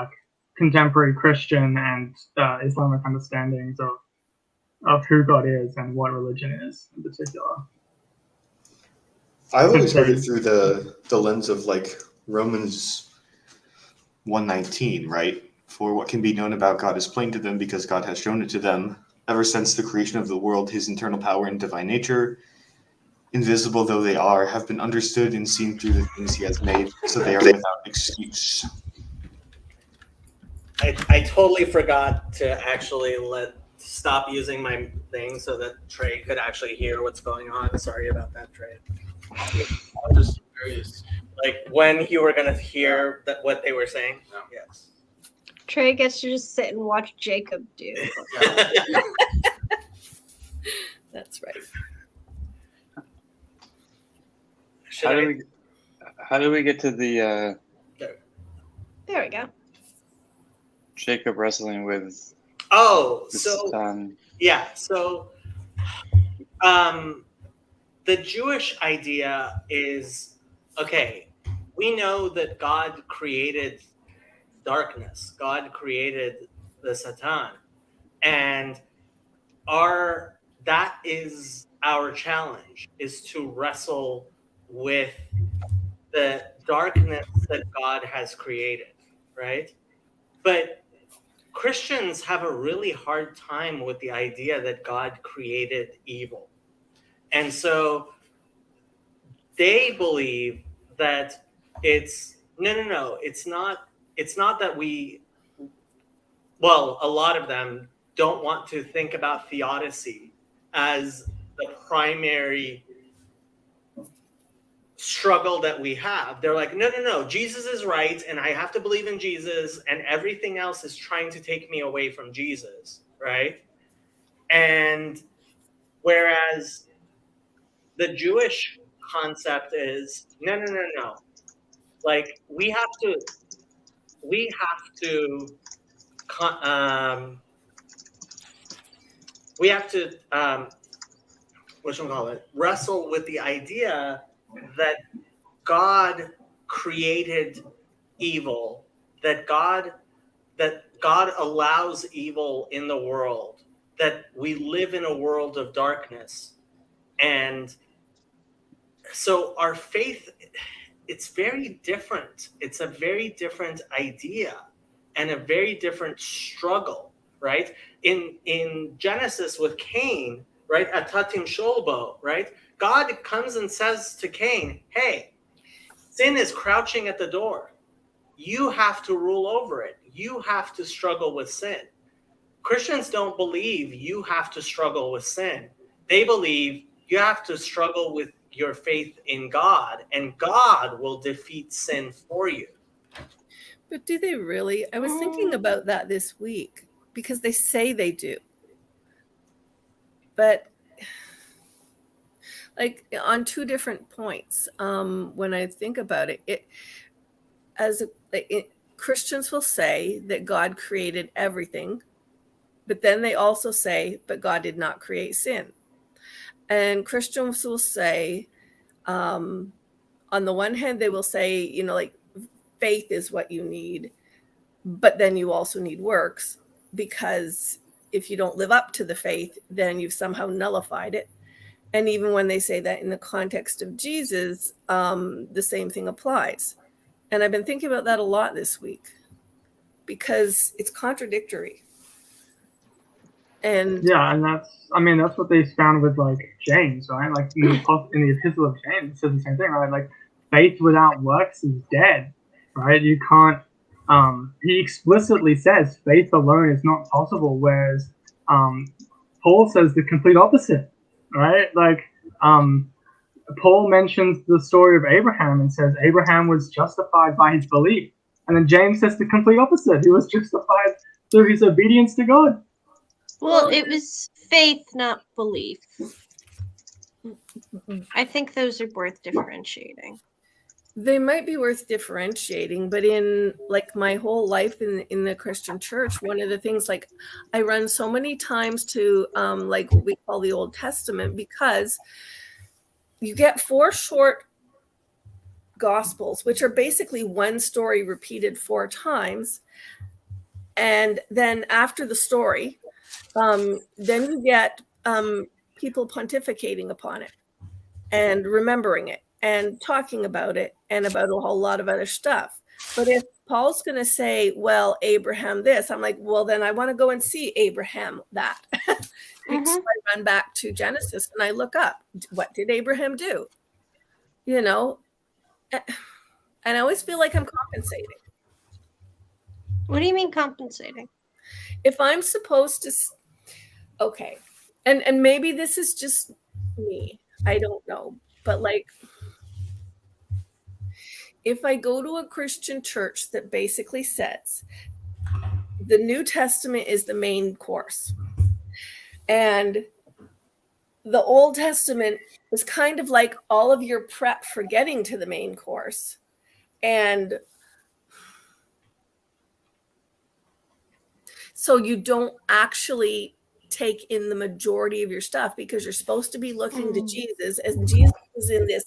contemporary Christian and Islamic understandings of who God is and what religion is in particular. I've always heard it through the lens of Romans 1:19, right? For what can be known about God is plain to them because God has shown it to them. Ever since the creation of the world, his internal power and divine nature, invisible though they are, have been understood and seen through the things he has made, so they are without excuse. I totally forgot to actually stop using my thing so that Trey could actually hear what's going on. Sorry about that, Trey. I'm just curious. When you were gonna hear what they were saying. No. Yes. Trey gets to just sit and watch Jacob do. That's right. How do we get to the There we go. Jacob wrestling with? Oh, the so Satan? yeah, so the Jewish idea is, okay, we know that God created darkness. God created the Satan, and that is our challenge, is to wrestle with the darkness that God has created, right? But Christians have a really hard time with the idea that God created evil. And so they believe that it's no, it's not that a lot of them don't want to think about theodicy as the primary struggle that we have. They're like, no, Jesus is right, and I have to believe in Jesus, and everything else is trying to take me away from Jesus, right? And whereas the Jewish concept is no. Like we have to wrestle with the idea that God created evil, that God allows evil in the world, that we live in a world of darkness. And so our faith, it's very different. It's a very different idea and a very different struggle, right? In Genesis with Cain, right? Atatim Sholbo, right? God comes and says to Cain, hey, sin is crouching at the door. You have to rule over it. You have to struggle with sin. Christians don't believe you have to struggle with sin. They believe you have to struggle with your faith in God, and God will defeat sin for you. But do they really? I was thinking about that this week because they say they do. But like on two different points, when I think about it, Christians will say that God created everything, but then they also say, but God did not create sin. And Christians will say, on the one hand, they will say, like faith is what you need, but then you also need works, because if you don't live up to the faith, then you've somehow nullified it. And even when they say that in the context of Jesus, the same thing applies. And I've been thinking about that a lot this week because it's contradictory. And that's what they found with like James, right? Like in the epistle of James, it says the same thing, right? Like faith without works is dead, right? You can't. He explicitly says faith alone is not possible, whereas Paul says the complete opposite, right? Like Paul mentions the story of Abraham and says Abraham was justified by his belief, and then James says the complete opposite. He was justified through his obedience to God. Well, it was faith, not belief. I think those are worth differentiating. They might be worth differentiating, but in like my whole life in the Christian church, one of the things, like I run so many times to like what we call the Old Testament, because you get 4 short gospels, which are basically one story repeated 4 times. And then after the story, then you get people pontificating upon it and remembering it and talking about it and about a whole lot of other stuff. But if Paul's going to say, well, Abraham this, I'm like, well, then I want to go and see Abraham that. So I run back to Genesis and I look up, what did Abraham do? And I always feel like I'm compensating. What do you mean compensating? If I'm supposed to, okay, and maybe this is just me, I don't know, but like, if I go to a Christian church that basically says the New Testament is the main course. And the Old Testament is kind of like all of your prep for getting to the main course. And so you don't actually take in the majority of your stuff because you're supposed to be looking to Jesus, and Jesus is in this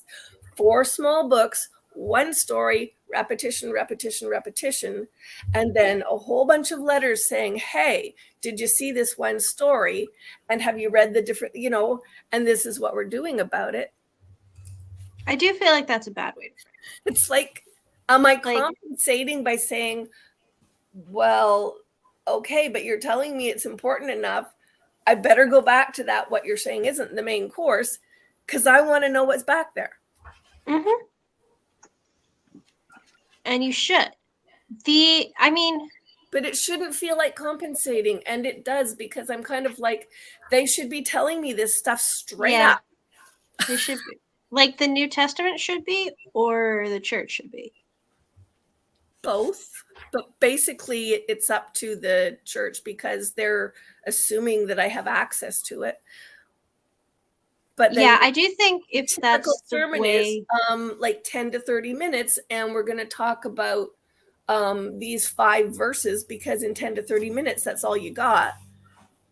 4 small books, one story, repetition, repetition, repetition, and then a whole bunch of letters saying, hey, did you see this one story? And have you read the different, and this is what we're doing about it. I do feel like that's a bad way to frame it. It's like, am I compensating by saying, well, okay, but you're telling me it's important enough. I better go back to that. What you're saying isn't the main course, because I want to know what's back there. Mm-hmm. And you should. But it shouldn't feel like compensating, and it does, because I'm kind of like, they should be telling me this stuff straight up. They should be. Like the New Testament should be, or the church should be? Both. But basically, it's up to the church because they're assuming that I have access to it. But then I do think if that's the sermon way, is like 10 to 30 minutes, and we're going to talk about these 5 verses because in 10 to 30 minutes, that's all you got.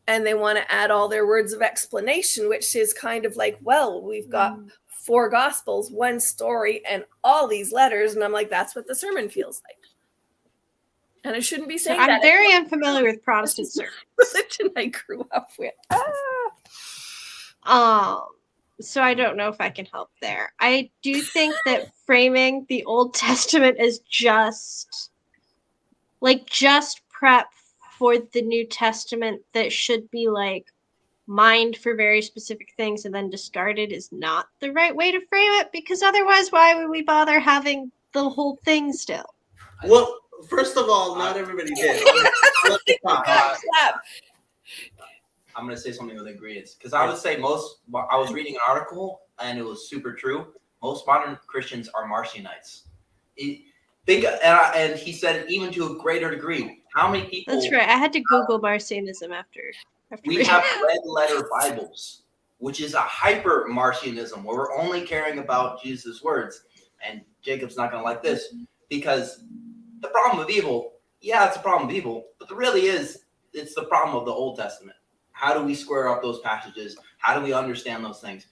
And they want to add all their words of explanation, which is kind of like, well, we've got 4 gospels, 1 story, and all these letters. And I'm like, that's what the sermon feels like. And I shouldn't be saying that. I'm very unfamiliar with Protestant sermons. Religion I grew up with. So I don't know if I can help there. I do think that framing the Old Testament as just prep for the New Testament that should be like mined for very specific things and then discarded is not the right way to frame it, because otherwise why would we bother having the whole thing still? Well, first of all, not everybody did. Let me talk. I'm going to say something with ingredients, because I would say I was reading an article and it was super true. Most modern Christians are Marcionites. And he said even to a greater degree. How many people? That's right. I had to Google Marcionism after we have red letter Bibles, which is a hyper Marcionism where we're only caring about Jesus' words. And Jacob's not going to like this, because the problem of evil, it's a problem of evil, but it's the problem of the Old Testament. How do we square up those passages? How do we understand those things?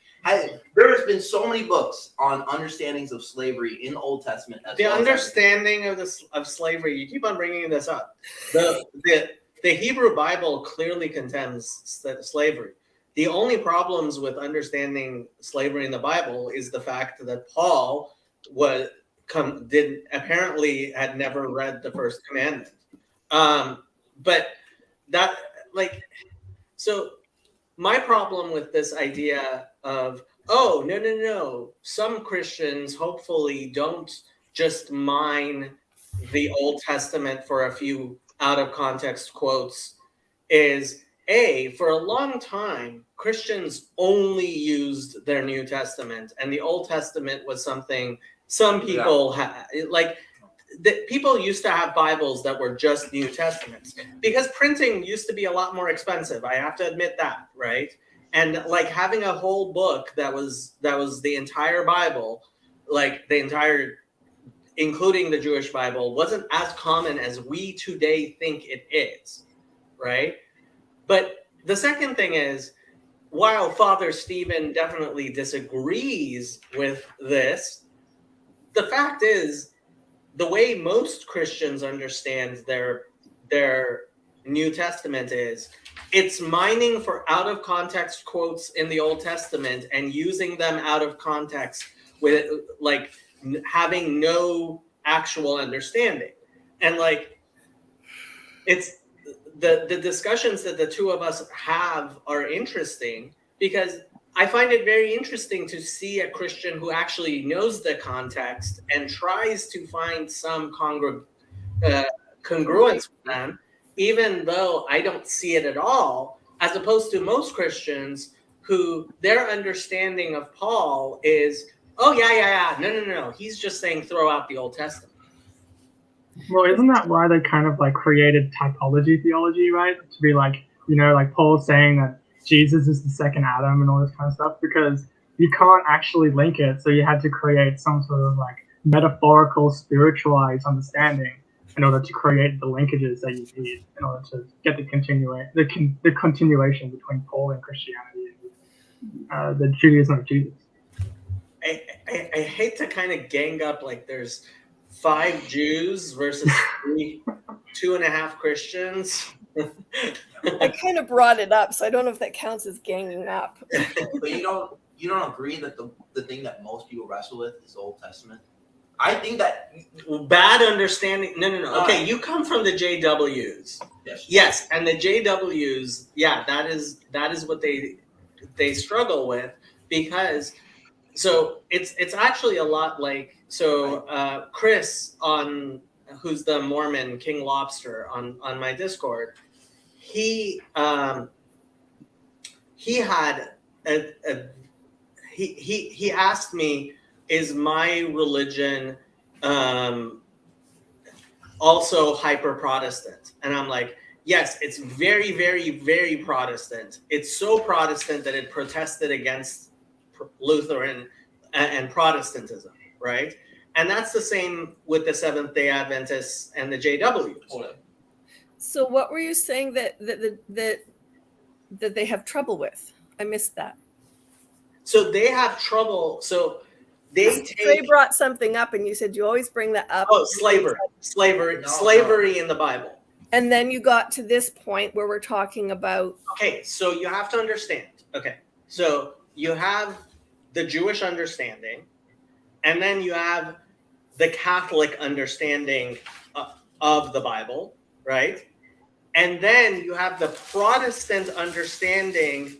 There has been so many books on understandings of slavery in the Old Testament. The understanding of slavery, you keep on bringing this up. The Hebrew Bible clearly condemns slavery. The only problems with understanding slavery in the Bible is the fact that Paul apparently had never read the first commandment. But that so my problem with this idea of, no, some Christians hopefully don't just mine the Old Testament for a few out of context quotes is for a long time, Christians only used their New Testament, and the Old Testament was something some people people used to have Bibles that were just New Testaments because printing used to be a lot more expensive. I have to admit that, right? And having a whole book that was the entire Bible, including the Jewish Bible, wasn't as common as we today think it is, right? But the second thing is, while Father Stephen definitely disagrees with this, the fact is, the way most Christians understand their New Testament is, it's mining for out of context quotes in the Old Testament and using them out of context with having no actual understanding. And it's the discussions that the two of us have are interesting because I find it very interesting to see a Christian who actually knows the context and tries to find some congruence with them, even though I don't see it at all, as opposed to most Christians who their understanding of Paul is, no, he's just saying throw out the Old Testament. Well, isn't that why they kind of like created typology theology, right? To be like, like Paul saying that Jesus is the second Adam and all this kind of stuff, because you can't actually link it. So you had to create some sort of like metaphorical, spiritualized understanding in order to create the linkages that you need in order to get the continuation between Paul and Christianity and the Judaism of Jesus. I hate to kind of gang up like there's 5 Jews versus 2.5 Christians. I kind of brought it up, so I don't know if that counts as ganging up. But you don't agree that the thing that most people wrestle with is the Old Testament? I think that bad understanding. No. Okay, you come from the JWs. Yes, and the JWs, yeah, that is what they struggle with, because so it's actually a lot like Chris who's the Mormon King Lobster on my Discord. He had he asked me, is my religion also hyper Protestant? And I'm like, yes, it's very, very, very Protestant. It's so Protestant that it protested against Lutheran and Protestantism, right? And that's the same with the Seventh-day Adventists and the JWs. So what were you saying that they have trouble with? I missed that. So they have trouble. So Trey brought something up, and you said you always bring that up. Oh, slavery in the Bible. And then you got to this point where we're talking about. Okay, so you have to understand. Okay, so you have the Jewish understanding, and then you have the Catholic understanding of the Bible, right? And then you have the Protestant understanding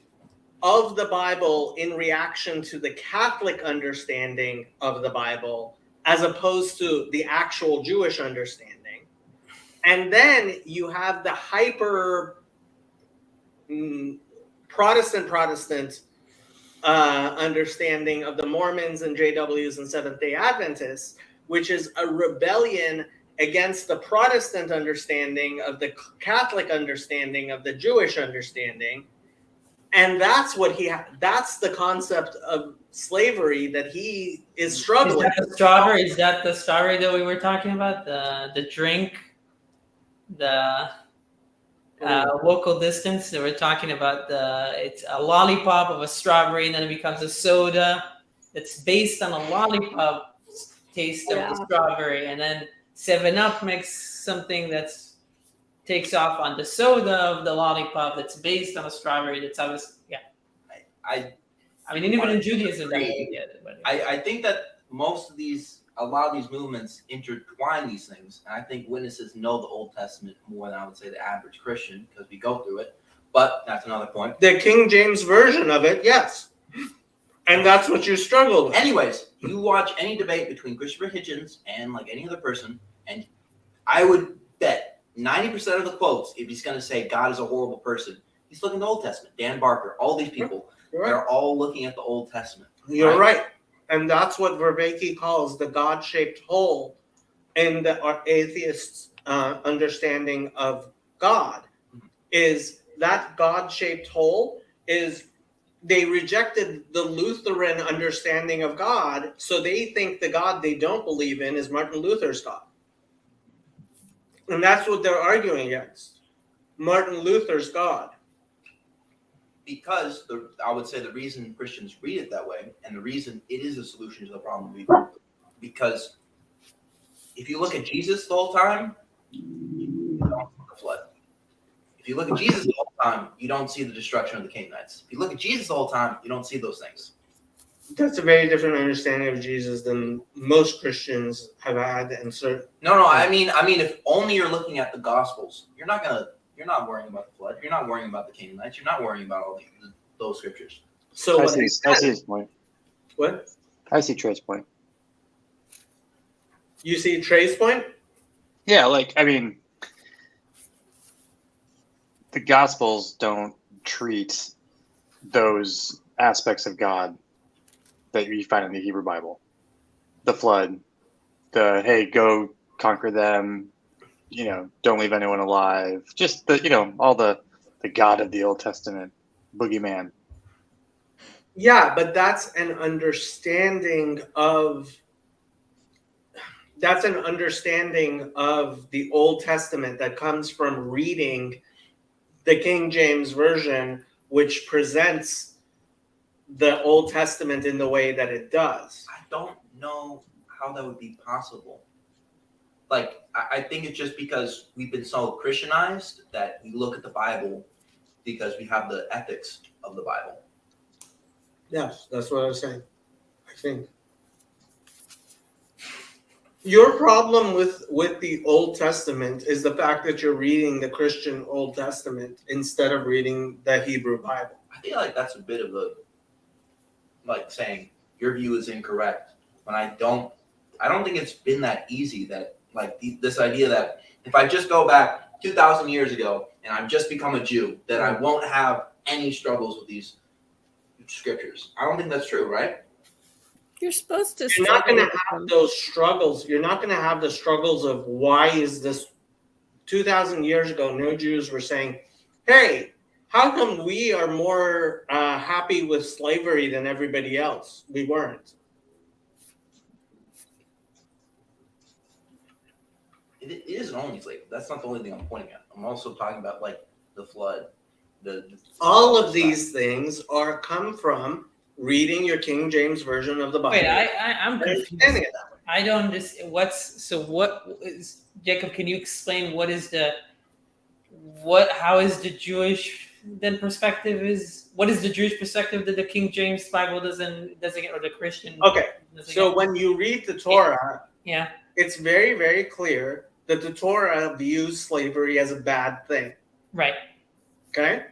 of the Bible in reaction to the Catholic understanding of the Bible, as opposed to the actual Jewish understanding. And then you have the hyper Protestant understanding of the Mormons and JWs and Seventh-day Adventists, which is a rebellion against the Protestant understanding of the Catholic understanding of the Jewish understanding. And that's what that's the concept of slavery that he is struggling. Is that the strawberry? Is that the strawberry that we were talking about? The drink, the local distance that we're talking about. It's a lollipop of a strawberry, and then it becomes a soda that's based on a lollipop taste of the strawberry, and then 7-Up makes something that's takes off on the soda of the lollipop that's based on a strawberry. That's obvious. Yeah. I mean, even in Judaism, that we get it. But I think that a lot of these movements intertwine these things. And I think witnesses know the Old Testament more than I would say the average Christian, because we go through it. But that's another point. The King James version of it, yes. And that's what you struggle with. Anyways, you watch any debate between Christopher Hitchens and like any other person, and I would bet 90% of the quotes, if he's going to say God is a horrible person, he's looking at the Old Testament. Dan Barker, all these people, they're all looking at the Old Testament. You're right. And that's what Verbeke calls the God-shaped hole in the atheists' understanding of God. Is that God-shaped hole is they rejected the Lutheran understanding of God, so they think the God they don't believe in is Martin Luther's God. And that's what they're arguing against. Martin Luther's God. Because I would say the reason Christians read it that way, and the reason it is a solution to the problem, because if you look at Jesus the whole time, you don't see the flood. If you look at Jesus the whole time, you don't see the destruction of the Canaanites. If you look at Jesus the whole time, you don't see those things. That's a very different understanding of Jesus than most Christians have had, and so. No. I mean, if only you're looking at the Gospels, you're not worrying about the flood. You're not worrying about the Canaanites. You're not worrying about all those scriptures. So I see his point. What? I see Trey's point. You see Trey's point? Yeah, the Gospels don't treat those aspects of God that you find in the Hebrew Bible. The flood, hey, go conquer them, don't leave anyone alive. Just all the God of the Old Testament, boogeyman. Yeah, but that's an understanding of the Old Testament that comes from reading the King James Version, which presents the Old Testament in the way that it does. I don't know how that would be possible. Like, I think it's just because we've been so Christianized that we look at the Bible because we have the ethics of the Bible. Yes, that's what I was saying. I think your problem with the Old Testament is the fact that you're reading the Christian Old Testament instead of reading the Hebrew Bible. I feel like that's a bit of saying your view is incorrect when I don't think it's been that easy that this idea that if I just go back 2,000 years ago and I've just become a Jew, that I won't have any struggles with these scriptures. I don't think that's true, right? You're supposed to. You're not going to have those struggles. You're not going to have the struggles of why is this 2,000 years ago, no Jews were saying, hey, how come we are more happy with slavery than everybody else? We weren't. It isn't only slavery. That's not the only thing I'm pointing at. I'm also talking about the flood. All of these things come from reading your King James Version of the Bible. Wait, I'm confused. I don't understand. What is Jacob? Can you explain how is the Jewish then perspective is? What is the Jewish perspective that the King James Bible doesn't get, or the Christian? Okay, so when you read the Torah, yeah, it's very, very clear that the Torah views slavery as a bad thing. Right. Okay.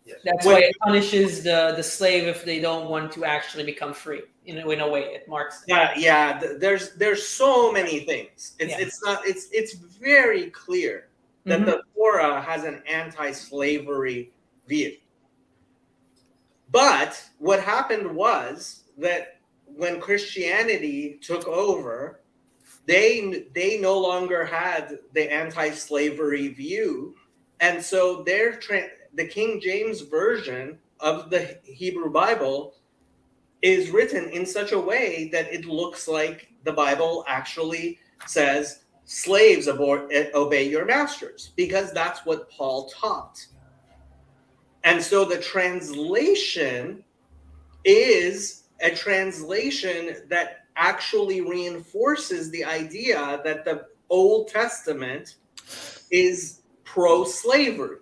Yes. That's why it punishes the slave if they don't want to actually become free. In a way, it marks. Yeah. There's so many things. It's very clear that the Torah has an anti-slavery view. But what happened was that when Christianity took over, they no longer had the anti-slavery view, and so the King James Version of the Hebrew Bible is written in such a way that it looks like the Bible actually says slaves obey your masters, because that's what Paul taught. And so the translation is a translation that actually reinforces the idea that the Old Testament is pro-slavery.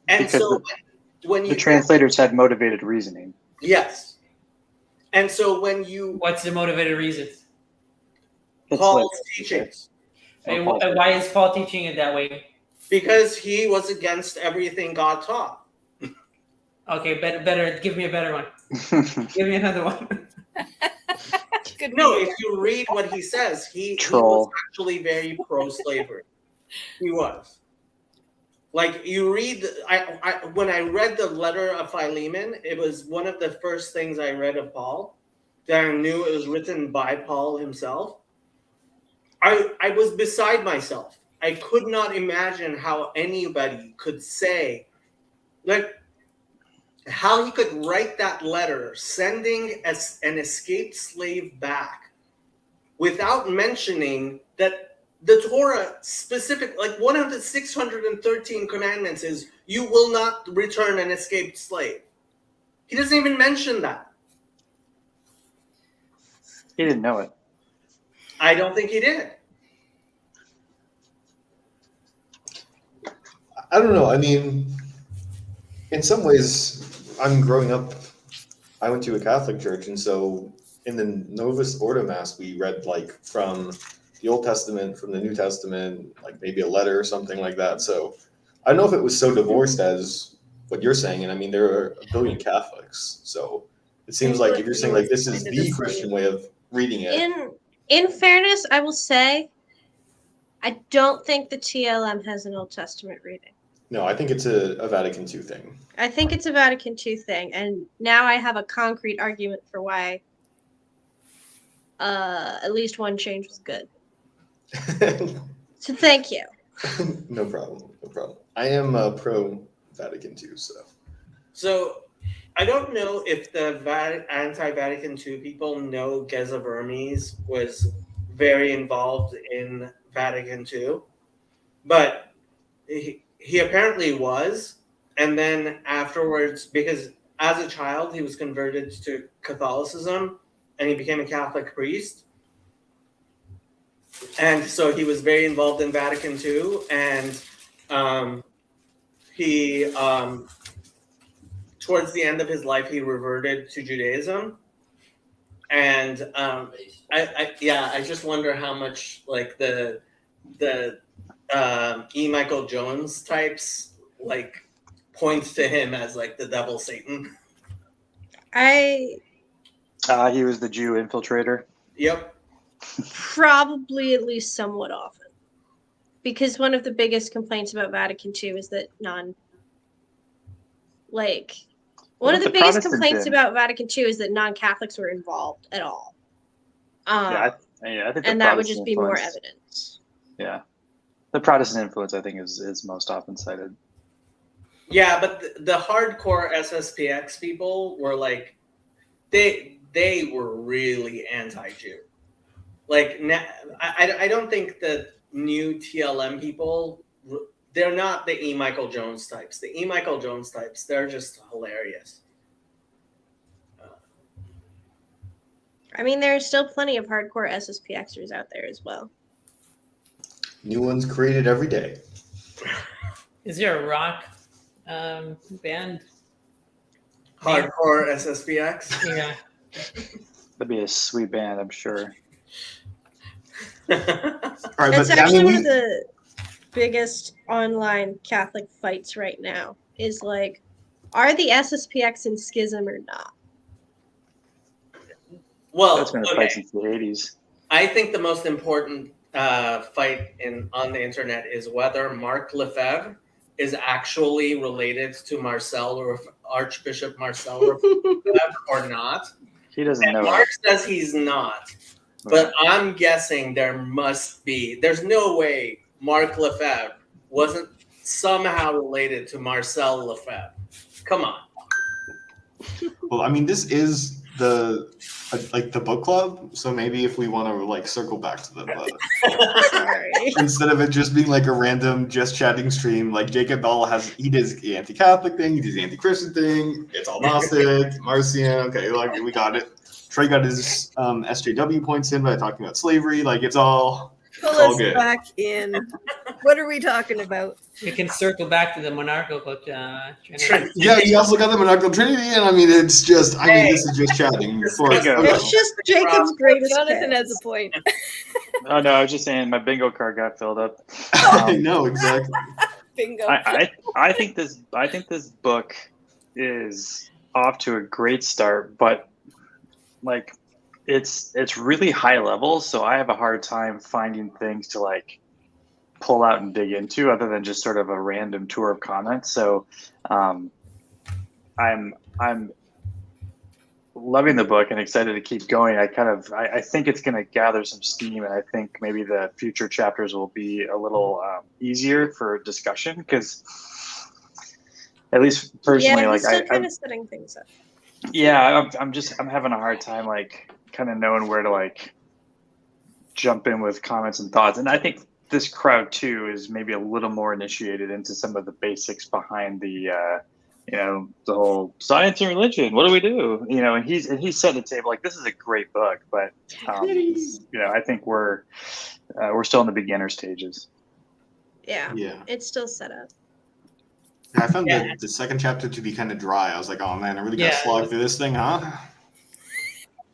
And because so when the translators had motivated reasoning. Yes. And so what's the motivated reasons? Paul's teachings. And why is Paul teaching it that way? Because he was against everything God taught. Okay, better. Give me a better one. Give me another one. No, if you read what he says, he was actually very pro-slavery. He was. Like, you read, when I read the letter of Philemon, it was one of the first things I read of Paul, that I knew it was written by Paul himself. I was beside myself. I could not imagine how anybody could say, how he could write that letter, sending an escaped slave back, without mentioning that the Torah specific, one of the 613 commandments is you will not return an escaped slave. He doesn't even mention that. He didn't know it. I don't think he did. I don't know. I mean, in some ways, I'm growing up. I went to a Catholic church, and so in the Novus Ordo Mass, we read from the Old Testament, from the New Testament, maybe a letter or something like that. So I don't know if it was so divorced as what you're saying. And I mean, there are a billion Catholics. So it seems like if you're saying this is the Christian way of reading it. In fairness, I will say, I don't think the TLM has an Old Testament reading. No, I think it's a Vatican II thing. I think it's a Vatican II thing. And now I have a concrete argument for why at least one change was good. So thank you. No problem. No problem. I am pro Vatican II, so. So I don't know if the anti-Vatican II people know Geza Vermes was very involved in Vatican II, but he apparently was. And then afterwards, because as a child he was converted to Catholicism and he became a Catholic priest. And so he was very involved in Vatican II, and he towards the end of his life he reverted to Judaism. And I just wonder how much like the E. Michael Jones types like points to him as like the devil Satan. I He was the Jew infiltrator. Yep. probably at least somewhat often. Because one of the biggest complaints about Vatican II is that one of the biggest complaints about Vatican II is that non-Catholics were involved at all. I think and that would just be more evidence. Yeah. The Protestant influence, I think, is most often cited. Yeah, but the hardcore SSPX people were like, they were really anti-Jew. Like, I don't think the new TLM people, they're not the E. Michael Jones types. The E. Michael Jones types, they're just hilarious. I mean, there are still plenty of hardcore SSPXers out there as well. New ones created every day. Is there a rock band? Hardcore SSPX? Yeah. That'd be a sweet band, I'm sure. All right, That's but actually I mean, one of the biggest online Catholic fights right now is like, are the SSPX in schism or not? Well, That's been a fight since the 80s. I think the most important fight on the internet is whether Mark Lefebvre is actually related to Archbishop Marcel Lefebvre or not. He doesn't know. Mark says he's not, but I'm guessing there must be. There's no way Mark Lefebvre wasn't somehow related to Marcel Lefebvre. Come on. well, I mean, this is the book club, so maybe if we want to circle back to the Sorry. instead of it just being like a random just chatting stream, like Jacob Ball he does the anti-Catholic thing, he does the anti-Christian thing, it's all Gnostic, Marcion, okay, we got it. Trey got his SJW points in by talking about slavery, it's all Pull all us good. back in. What are we talking about? We can circle back to the monarchical Trinity. Yeah, you also got the monarchical Trinity, and this is just chatting. It's just Jacob's greatest Jonathan hits. has a point. Oh no, I was just saying my bingo card got filled up. I know exactly. Bingo. I think this book is off to a great start, but it's really high level, so I have a hard time finding things to pull out and dig into other than just sort of a random tour of comments. So I'm loving the book and excited to keep going. I think it's going to gather some steam, and I think maybe the future chapters will be a little easier for discussion, because at least personally, yeah, he's still kind of setting things up. Yeah, I'm having a hard time kind of knowing where to jump in with comments and thoughts. And I think this crowd too is maybe a little more initiated into some of the basics behind the the whole science and religion. What do we do? And he's set the table. This is a great book, but I think we're still in the beginner stages. Yeah. It's still set up. I found the second chapter to be kind of dry. I was like, oh man, I really got to slog through this thing, huh?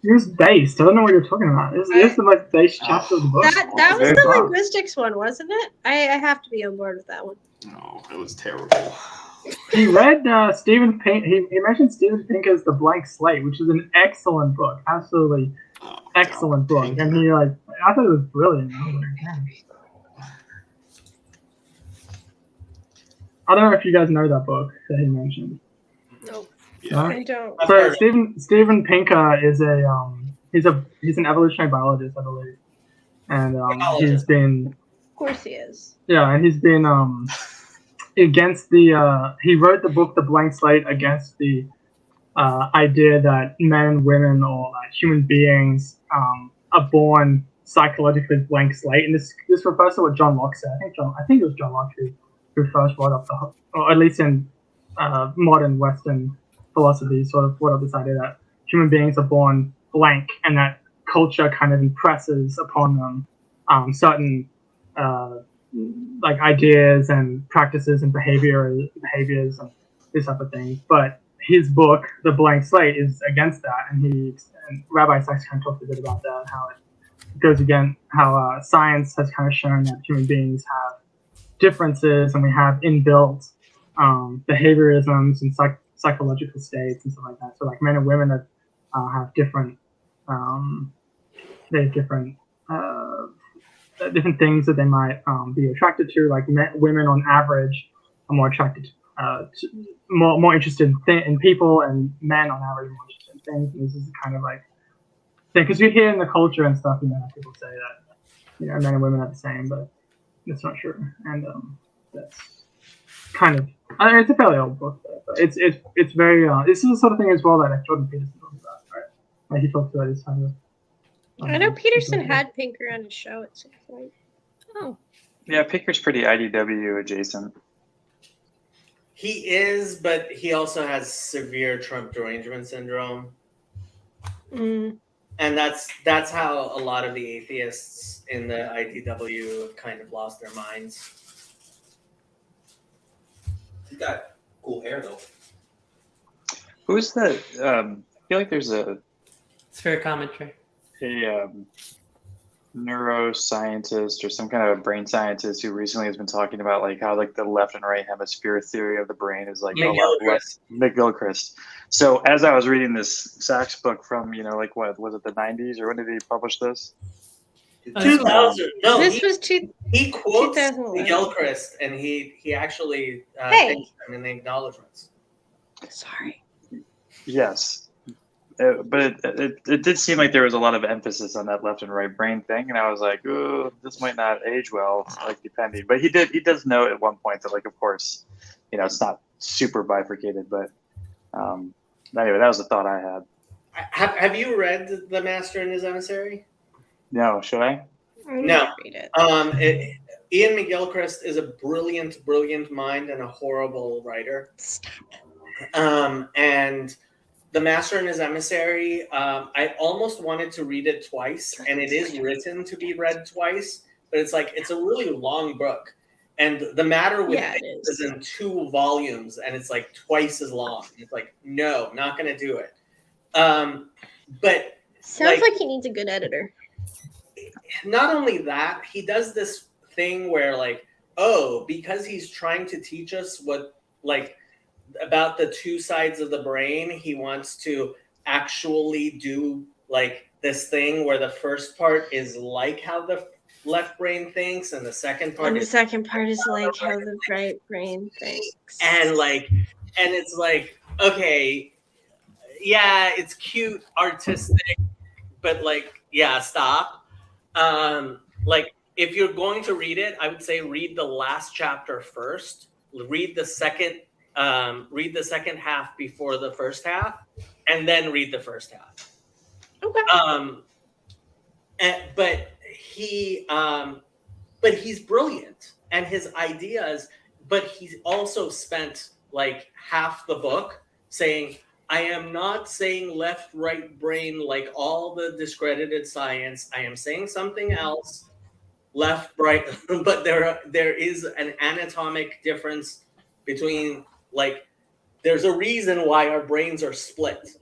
Yours based. I don't know what you're talking about. This is the most based chapter of the book. That was the linguistics one, wasn't it? I have to be on board with that one. No, it was terrible. He read Stephen Pink. He mentioned Stephen Pink as The Blank Slate, which is an excellent book. Absolutely excellent book. Pink. And he I thought it was brilliant. I don't know if you guys know that book that he mentioned. Nope. Yeah. I don't. So Stephen Pinker is he's an evolutionary biologist, I believe, and he's been, Of course he is. yeah, and he's been against the. He wrote the book The Blank Slate against the idea that men and women or human beings are born psychologically blank slate. And this refers to what John Locke said. I think it was John Locke who first brought up or at least in modern Western philosophy, sort of brought up this idea that human beings are born blank and that culture kind of impresses upon them certain like ideas and practices and behaviors and this type of thing. But his book, The Blank Slate, is against that, and Rabbi Sachs kind of talked a bit about that, how it goes again, how science has kind of shown that human beings have differences, and we have inbuilt behaviorisms and psychological states and stuff like that. So like men and women that have different, they have different things that they might be attracted to. Like women on average are more attracted more interested in people, and men on average are more interested in things. And this is kind of like thing, because you hear in the culture and stuff, people say that men and women are the same, but that's not true. And that's kind of it's a fairly old book, but it's very this is the sort of thing as well that Jordan Peterson talks about, right? Like he talks about this kind of. I know Peterson had Pinker on his show at some point. Oh, Yeah, Pinker's pretty IDW adjacent. He is, but he also has severe Trump derangement syndrome. Mm. And that's how a lot of the atheists in the IDW have kind of lost their minds. He's got cool hair though. Who's the? I feel like there's It's fair commentary. a neuroscientist or some kind of a brain scientist who recently has been talking about like how like the left and right hemisphere theory of the brain is like a lot less. McGilchrist. So as I was reading this Sachs book from like what was it, the 90s, or when did he publish this? 2000. No, This was he quotes 2011. Gilchrist, and he actually Hey. thanks him in the acknowledgments. Sorry. Yes. But it did seem like there was a lot of emphasis on that left and right brain thing, and I was like, oh, this might not age well, like depending. But he does note at one point that, like, of course, it's not super bifurcated, but anyway, that was the thought I had. Have you read The Master and His Emissary? No, should I? No. Read it. Ian McGilchrist is a brilliant mind and a horrible writer. And The Master and His Emissary, I almost wanted to read it twice, and it is written to be read twice, but it's a really long book. And The Matter with Things is in 2 volumes, and it's like twice as long. It's like, no, not going to do it. But sounds like he needs a good editor. Not only that, he does this thing where because he's trying to teach us about the 2 sides of the brain, he wants to actually do this thing where the first part is like how the left brain thinks, and the second part is like how the right brain thinks. And it's like, okay, yeah, it's cute, artistic, but stop. If you're going to read it, I would say read the last chapter first. Read the second half before the first half, and then read the first half. Okay. But he's brilliant, and his ideas. But he's also spent half the book saying, I am not saying left, right brain like all the discredited science. I am saying something else, left, right. But there is an anatomic difference between there's a reason why our brains are split,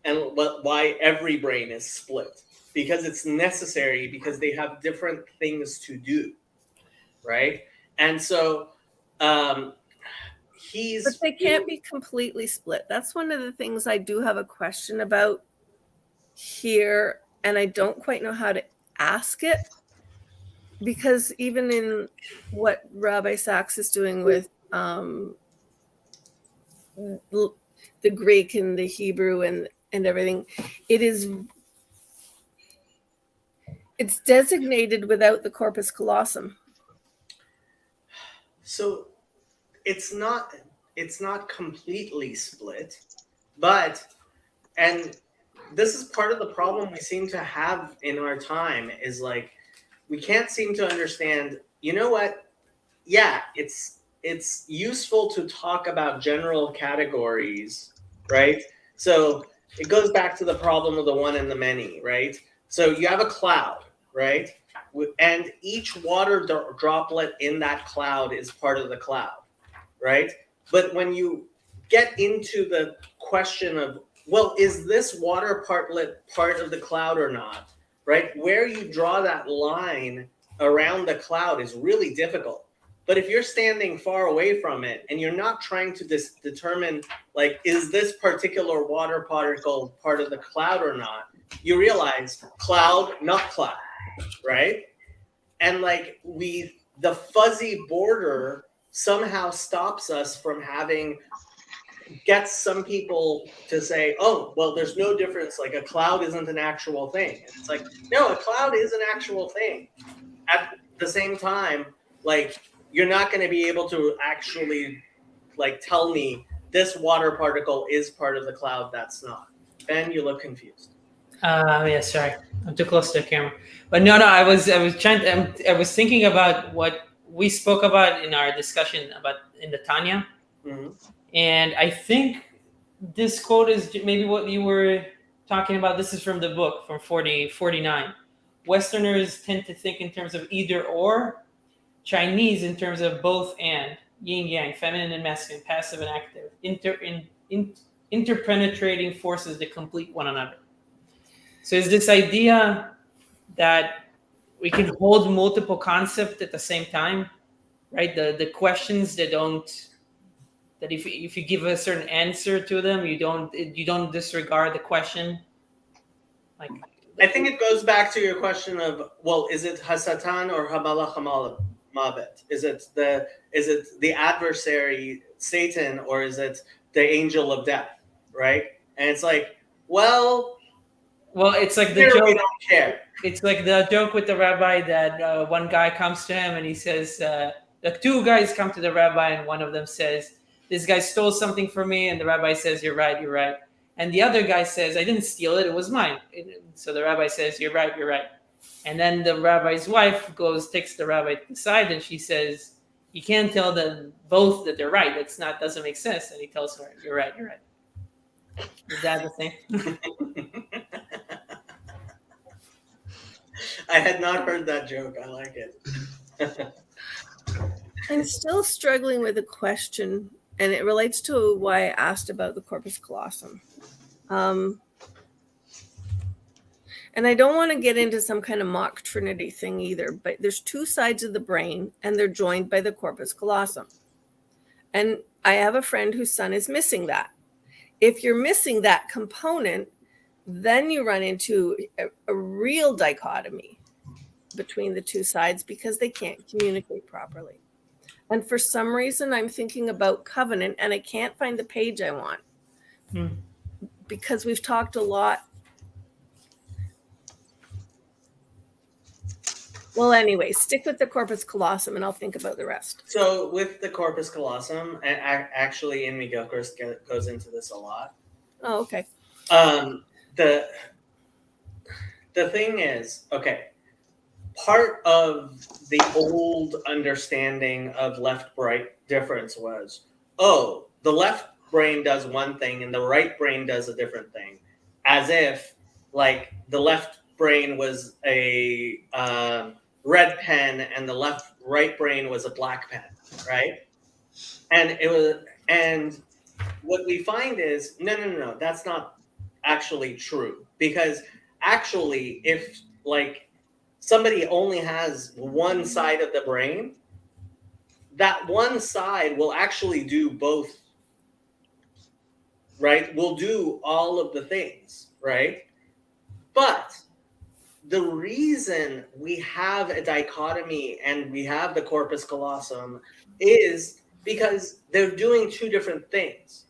and why every brain is split, because it's necessary, because they have different things to do, right? And so but they can't be completely split. That's one of the things I do have a question about here, and I don't quite know how to ask it, because even in what Rabbi Sachs is doing with the Greek and the Hebrew and everything, it It's designated without the corpus callosum. So it's not completely split, but and this is part of the problem we seem to have in our time is like we can't seem to understand, you know what? Yeah, it's useful to talk about general categories, right? So it goes back to the problem of the one and the many, right? So you have a cloud, right? And each water droplet in that cloud is part of the cloud, right? But when you get into the question of, well, is this water partlet part of the cloud or not, right? Where you draw that line around the cloud is really difficult. But if you're standing far away from it and you're not trying to determine, like, is this particular water particle part of the cloud or not, you realize cloud, not cloud, right? And like the fuzzy border somehow stops us from gets some people to say, oh, well, there's no difference. Like a cloud isn't an actual thing. And it's like, no, a cloud is an actual thing. At the same time, like, you're not going to be able to actually like tell me this water particle is part of the cloud. That's not. Ben, you look confused. Yeah, sorry, I'm too close to the camera. But no, I was thinking about what we spoke about in our discussion about in the Tanya, and I think this quote is maybe what you were talking about. This is from the book from 49. Westerners tend to think in terms of either or. Chinese in terms of both and, yin yang, feminine and masculine, passive and active, interpenetrating forces that complete one another. So it's this idea that we can hold multiple concepts at the same time, right? The questions that if you give a certain answer to them, you don't disregard the question. Like, I think it goes back to your question of, well, is it Hasatan or Hamalach Mabet? Is it the adversary Satan or is it the angel of death, right? And it's like, well, it's like the joke. We don't care. It's like the joke with the rabbi that one guy comes to him and he says, the two guys come to the rabbi and one of them says, this guy stole something from me, and the rabbi says, you're right. And the other guy says, I didn't steal it, it was mine. So the rabbi says, you're right. And then the rabbi's wife takes the rabbi to the side, and she says, you can't tell them both that they're right. Doesn't make sense. And he tells her, you're right. Is that the thing? I had not heard that joke. I like it. I'm still struggling with a question, and it relates to why I asked about the corpus callosum. And I don't want to get into some kind of mock trinity thing either, but there's two sides of the brain, and they're joined by the corpus callosum. And I have a friend whose son is missing that. If you're missing that component, then you run into a real dichotomy between the two sides because they can't communicate properly. And for some reason, I'm thinking about covenant, and I can't find the page I want because we've talked a lot. Well, anyway, stick with the corpus callosum, and I'll think about the rest. So with the corpus callosum, actually, in Migilkers goes into this a lot. Oh, okay. The thing is, okay, part of the old understanding of left-right difference was, oh, the left brain does one thing and the right brain does a different thing, as if like the left brain was a red pen and the right brain was a black pen, right? And what we find is no, that's not actually true, because actually if like somebody only has one side of the brain, that one side will actually do both, right? Will do all of the things, right? But the reason we have a dichotomy and we have the corpus callosum is because they're doing two different things,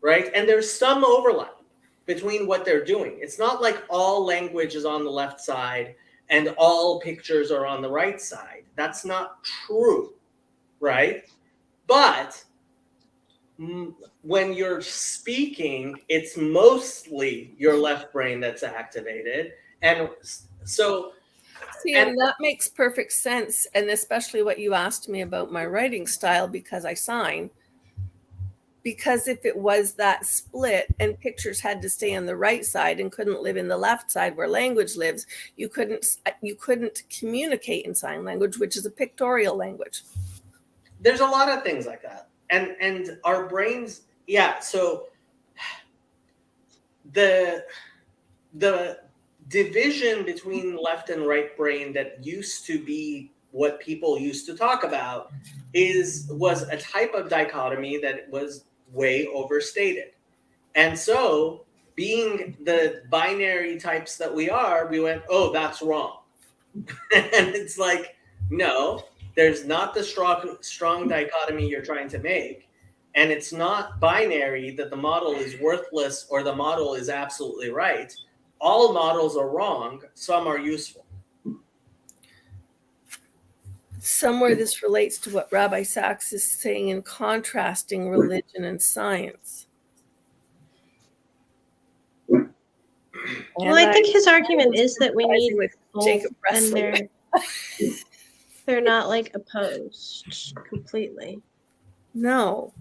right? And there's some overlap between what they're doing. It's not like all language is on the left side and all pictures are on the right side. That's not true, right? But when you're speaking, it's mostly your left brain that's activated. And so... See, and that makes perfect sense. And especially what you asked me about my writing style, because I sign. Because if it was that split and pictures had to stay on the right side and couldn't live in the left side where language lives, you couldn't communicate in sign language, which is a pictorial language. There's a lot of things like that. And our brains, yeah, so the division between left and right brain that used to be what people used to talk about was a type of dichotomy that was way overstated. And so, being the binary types that we are, we went, oh, that's wrong. And it's like, no, there's not the strong dichotomy you're trying to make. And it's not binary that the model is worthless or the model is absolutely right. All models are wrong. Some are useful. Somewhere this relates to what Rabbi Sachs is saying in contrasting religion and science. Well, I think his argument is that we need both, Jacob and they're not like opposed completely. No.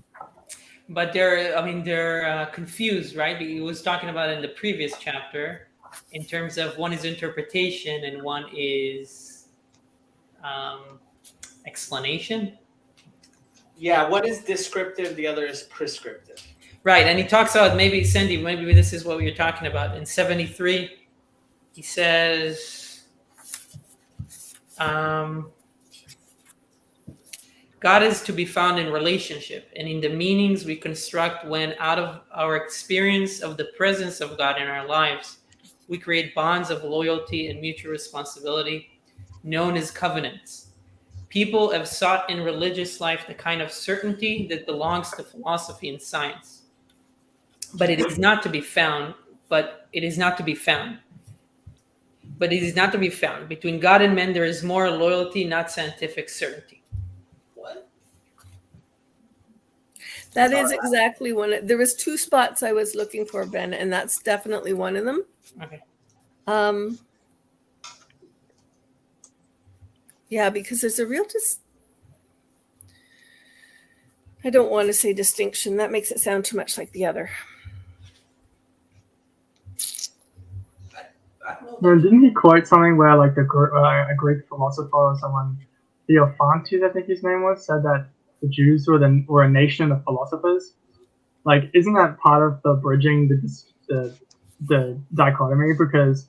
But they're confused, right? He was talking about in the previous chapter in terms of one is interpretation and one is explanation. Yeah, one is descriptive, the other is prescriptive. Right, and he talks about maybe this is what we were talking about. In 73, he says, God is to be found in relationship and in the meanings we construct when, out of our experience of the presence of God in our lives, we create bonds of loyalty and mutual responsibility known as covenants. People have sought in religious life the kind of certainty that belongs to philosophy and science. But it is not to be found. Between God and men, there is more loyalty, not scientific certainty. What? That is exactly one. There was two spots I was looking for, Ben, and that's definitely one of them. Okay. Yeah, because there's a real I don't want to say distinction. That makes it sound too much like the other. Didn't he quote something where like a Greek philosopher or someone, Theophantus, I think his name was, said that the Jews were a nation of philosophers? Like, isn't that part of the bridging the dichotomy? Because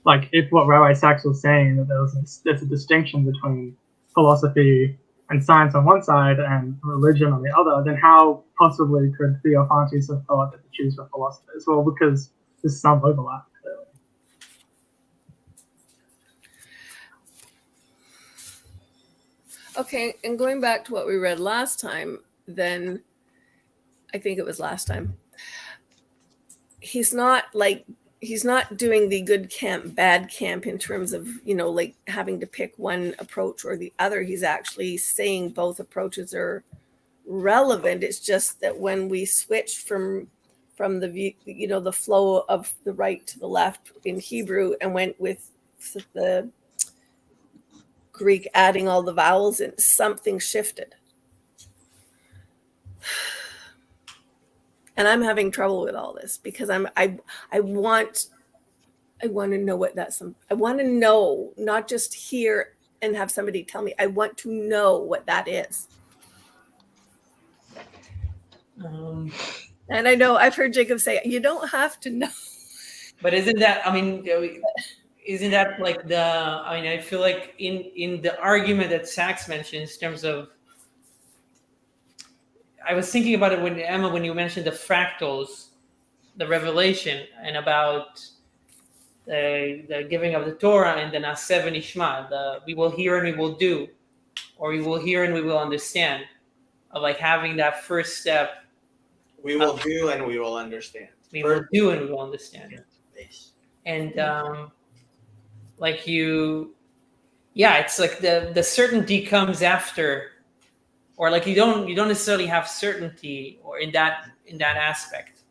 like if what Rabbi Sachs was saying that there's a distinction between philosophy and science on one side and religion on the other, then how possibly could Theophantus have thought that the Jews were philosophers? Well, because there's some overlap. Okay, and going back to what we read last time, then I think it was last time. He's not doing the good camp, bad camp in terms of, like having to pick one approach or the other. He's actually saying both approaches are relevant. It's just that when we switched from the view, the flow of the right to the left in Hebrew and went with the Greek adding all the vowels in, something shifted. And I'm having trouble with all this because I want to know what I want to know, not just hear and have somebody tell me. I want to know what that is. And I know I've heard Jacob say, you don't have to know. But isn't that like I feel like in the argument that Sachs mentions in terms of, I was thinking about it when you mentioned the fractals, the revelation, and about the giving of the Torah and the Naseh v'Nishma, we will hear and we will do, or we will hear and we will understand, of like having that first step. We will do and we will understand. We will do and we will understand. Yes. And Like it's like the certainty comes after, or like you don't necessarily have certainty or in that aspect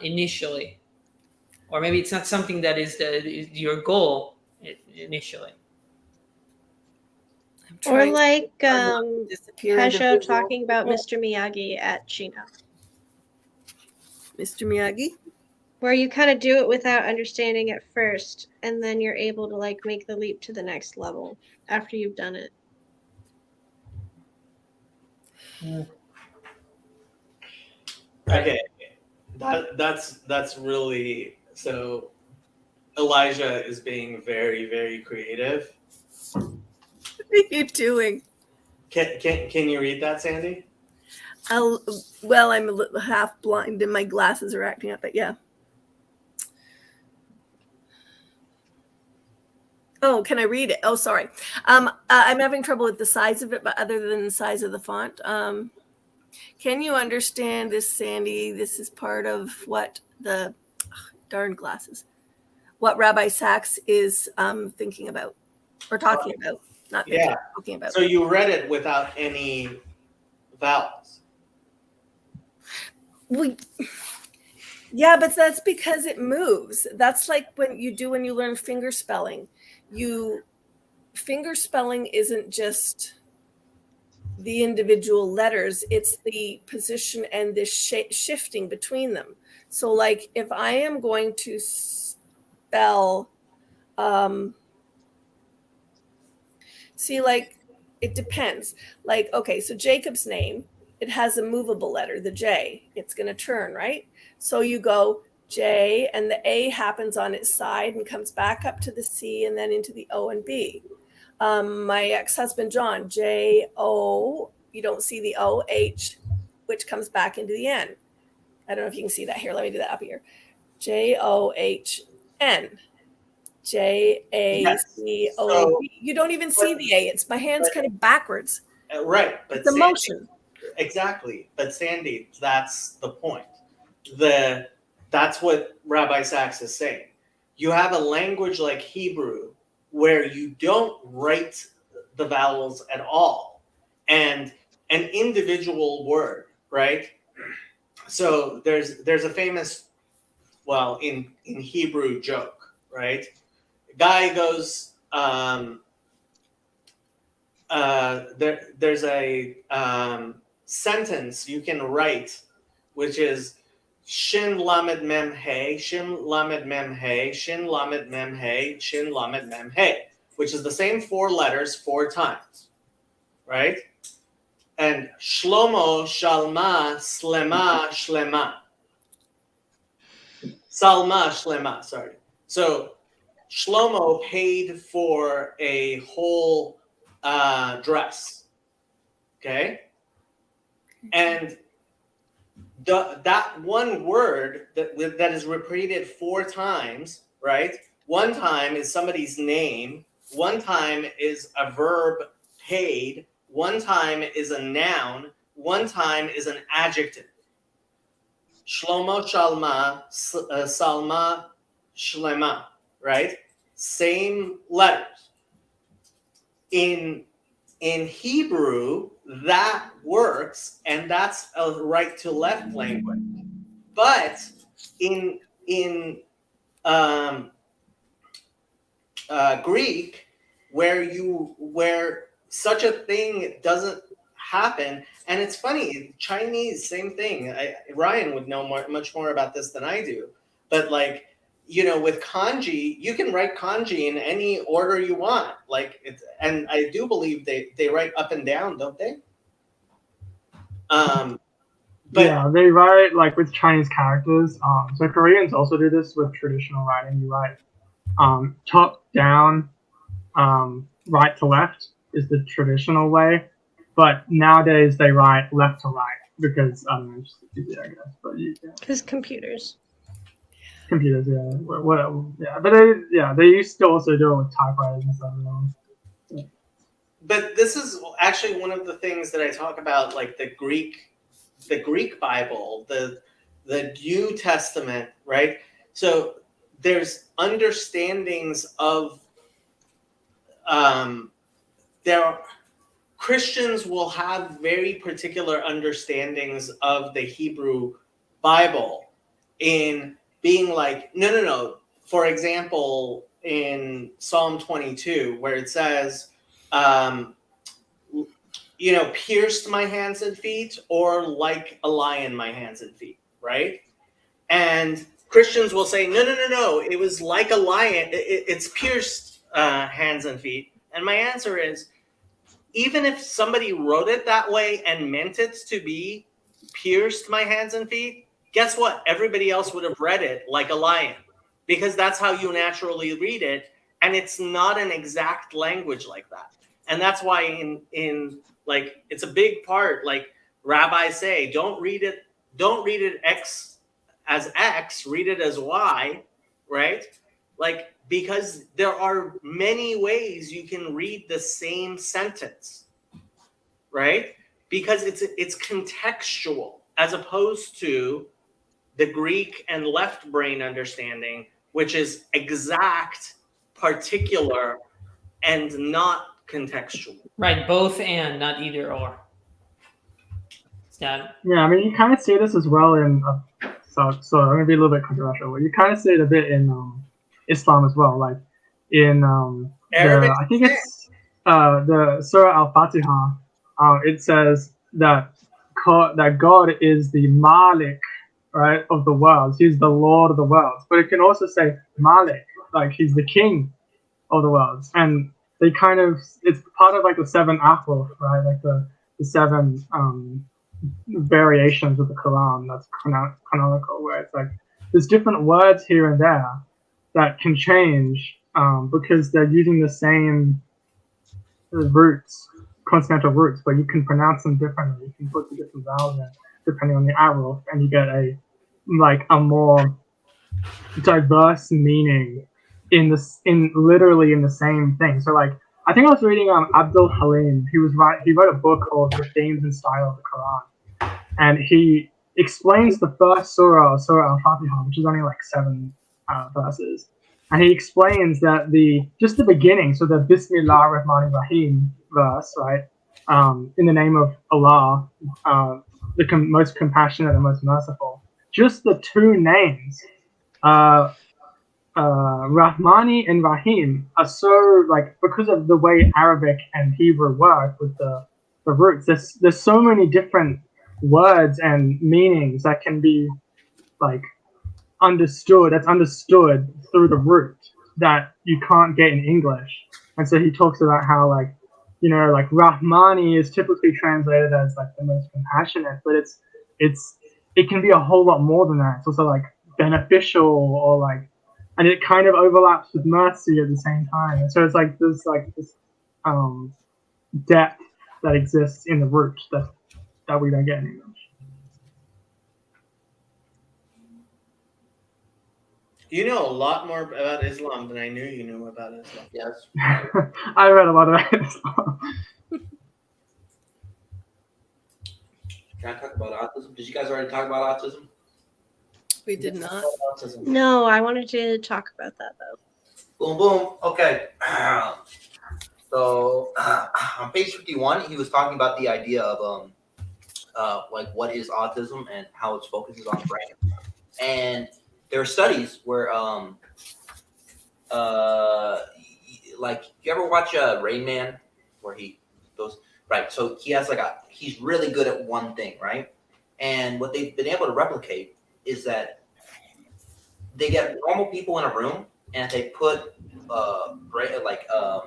initially, or maybe it's not something that is your goal initially. Or like disappear Pesho talking about Mr. Miyagi at Chino. Mr. Miyagi? Where you kind of do it without understanding at first, and then you're able to like make the leap to the next level after you've done it. Okay, that's really so. Elijah is being very, very creative. What are you doing? Can you read that, Sandy? Well, I'm a little half blind and my glasses are acting up, but yeah. Oh, can I read it? Oh, sorry. I'm having trouble with the size of it, but other than the size of the font. Can you understand this, Sandy? This is part of what darn glasses. What Rabbi Sachs is thinking about or talking about. Not thinking, talking about. So you read it without any vowels. Yeah, but that's because it moves. That's like when you learn finger spelling. Finger spelling isn't just the individual letters, it's the position and the shifting between them. So like if I am going to spell see, like it depends. Like, okay, so Jacob's name, it has a movable letter, the J. It's going to turn, right? So you go J and the A happens on its side and comes back up to the C and then into the O and B. My ex-husband, John, J-O, you don't see the O-H, which comes back into the N. I don't know if you can see that here. Let me do that up here. J-O-H-N. J-A-C-O-B. So, you don't even see the A. It's my hand's kind of backwards. Right. But it's a motion. Exactly. But Sandy, that's the point. That's what Rabbi Sachs is saying. You have a language like Hebrew where you don't write the vowels at all. And an individual word, right? So there's a famous, in Hebrew joke, right? Guy goes, there's a sentence you can write, which is Shin Lamed Mem Hey, Shin Lamed Mem Hey, Shin Lamed Mem Hey, Shin Lamed Mem Hey, which is the same 4 letters 4 times, right? And Shlomo Shalma Slema Shlema. Salma Shlema, sorry. So Shlomo paid for a whole dress, okay? And that one word that is repeated 4 times, right? One time is somebody's name. One time is a verb paid. One time is a noun. One time is an adjective. Shlomo Shalma, Salma Shlema, right? Same letters. In Hebrew, that works, and that's a right to left language. But in Greek, where such a thing doesn't happen, and it's funny, Chinese, same thing. Ryan would know much more about this than I do, but like, with kanji, you can write kanji in any order you want. And I do believe they write up and down, don't they? But yeah, they write like with Chinese characters. So Koreans also do this with traditional writing. You write top down, right to left is the traditional way. But nowadays they write left to right because I don't know, just easier, I guess. But because computers. Computers, yeah. Well, yeah, but they used to also do it with typewriters and stuff. Yeah. But this is actually one of the things that I talk about, like the Greek Bible, the New Testament, right? So there's understandings of Christians will have very particular understandings of the Hebrew Bible in being like, no. For example, in Psalm 22, where it says, pierced my hands and feet, or like a lion, my hands and feet, right? And Christians will say, no, it was like a lion. It's pierced hands and feet. And my answer is, even if somebody wrote it that way and meant it to be pierced my hands and feet, guess what? Everybody else would have read it like a lion, because that's how you naturally read it. And it's not an exact language like that. And that's why in like, it's a big part, like rabbis say, don't read it X as X, read it as Y, right? Like, because there are many ways you can read the same sentence, right? Because it's contextual, as opposed to the Greek and left brain understanding, which is exact, particular, and not contextual. Right, both and, not either or. Yeah, I mean, you kind of see this as well in, so I'm going to be a little bit controversial, but you kind of see it a bit in Islam as well. Like in I think it's the Surah Al-Fatiha, it says that God is the Malik, right, of the worlds. He's the Lord of the worlds. But it can also say Malik, like he's the King of the worlds. And they kind of, it's part of like the 7 Ahruf, right, like the 7 variations of the Quran that's canonical, where it's like there's different words here and there that can change because they're using the same roots, consonantal roots, but you can pronounce them differently. You can put the different vowels in depending on the Aruf, and you get a more diverse meaning in literally in the same thing. So like, I think I was reading Abdul Halim. He wrote a book called The Themes and Style of the Quran, and he explains the first surah Al-Fatiha, which is only like 7 verses, and he explains that the beginning, so the Bismillah ar-Rahman ar-Rahim verse, right, in the name of Allah, the most compassionate and most merciful. Just the 2 names, Rahmani and Rahim, are so, like, because of the way Arabic and Hebrew work with the roots, there's so many different words and meanings that can be like understood through the root that you can't get in English. And so he talks about how, like, like Rahmani is typically translated as like the most compassionate, but it can be a whole lot more than that. It's also like beneficial, or like, and it kind of overlaps with mercy at the same time. And so it's like there's like this depth that exists in the root that we don't get in English. You know a lot more about Islam than I knew you knew about Islam. Yes. I read a lot about Islam. Can I talk about autism? Did you guys already talk about autism? We did not. Autism. No, I wanted to talk about that though. Boom, boom. Okay. So on page 51, he was talking about the idea of like what is autism and how its focuses on the brain. And there are studies where like, you ever watch Rain Man, where he goes, right? So he has he's really good at one thing, right? And what they've been able to replicate is that they get normal people in a room and they put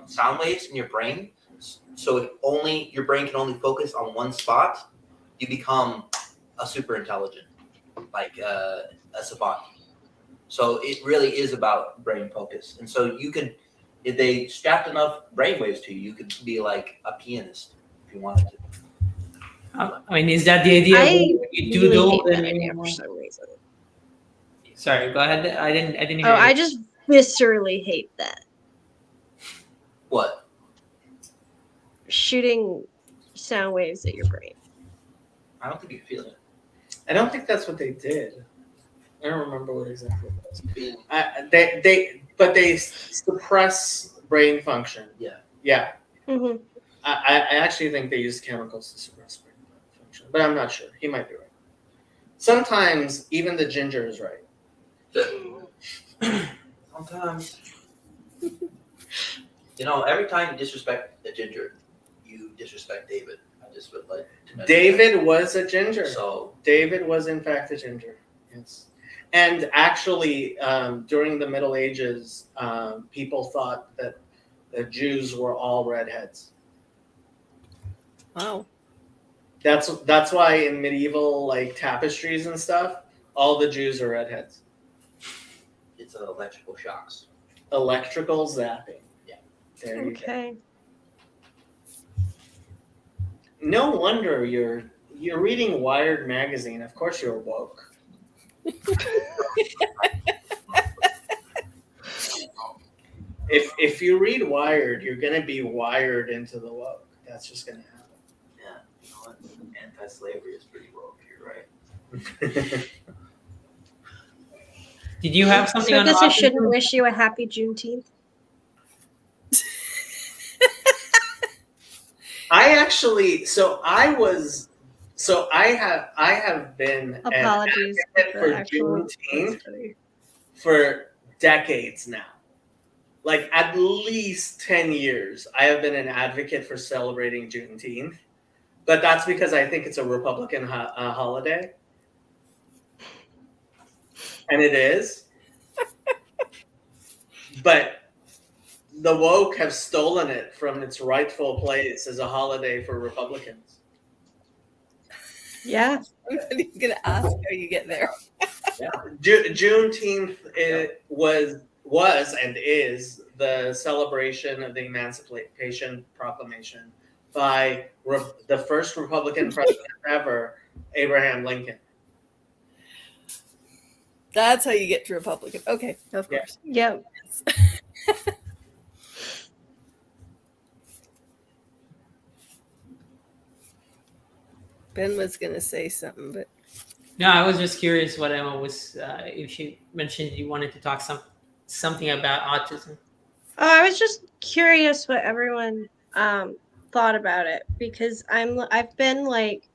sound waves in your brain, so if your brain can only focus on one spot, you become a super intelligent, like a savant. So it really is about brain focus. And so you could, if they strapped enough brain waves to you, you could be like a pianist if you wanted to. I mean, is that the idea? I really hate that idea for some reason. Sorry, go ahead. I didn't hear Oh, you. I just viscerally hate that. What? Shooting sound waves at your brain. I don't think you feel it. I don't think that's what they did. I don't remember what exactly it was. They suppress brain function. Yeah. Yeah. Mhm. I actually think they use chemicals to suppress brain function, but I'm not sure. He might be right. Sometimes even the ginger is right. Sometimes. You know, every time you disrespect the ginger, you disrespect David. I just would like to mention David was a ginger. So David was in fact a ginger. Yes. And actually, during the Middle Ages, people thought that the Jews were all redheads. Wow. That's why in medieval like tapestries and stuff, all the Jews are redheads. it's electrical shocks. Electrical zapping. Yeah. There you go. Okay. No wonder you're reading Wired magazine. Of course you're woke. If you read Wired, you're gonna be wired into the woke. That's just gonna happen. Yeah. You know what? Anti-slavery is pretty woke. You're right. Did you have something So I on guess I autism? shouldn't wish you a happy Juneteenth. I actually, I have been Apologies an advocate for for actual. Juneteenth for decades now. Like at least 10 years, I have been an advocate for celebrating Juneteenth, but that's because I think it's a Republican holiday, and it is. But the woke have stolen it from its rightful place as a holiday for Republicans. Yeah. I'm not even gonna ask how you get there. Juneteenth was and is the celebration of the Emancipation Proclamation by the first Republican president ever, Abraham Lincoln. That's how you get to Republican. Okay, of Yeah. course. Yep. Ben was gonna say something, but No, I was just curious what Emma was. If she mentioned you wanted to talk something about autism. Oh, I was just curious what everyone thought about it because I've been like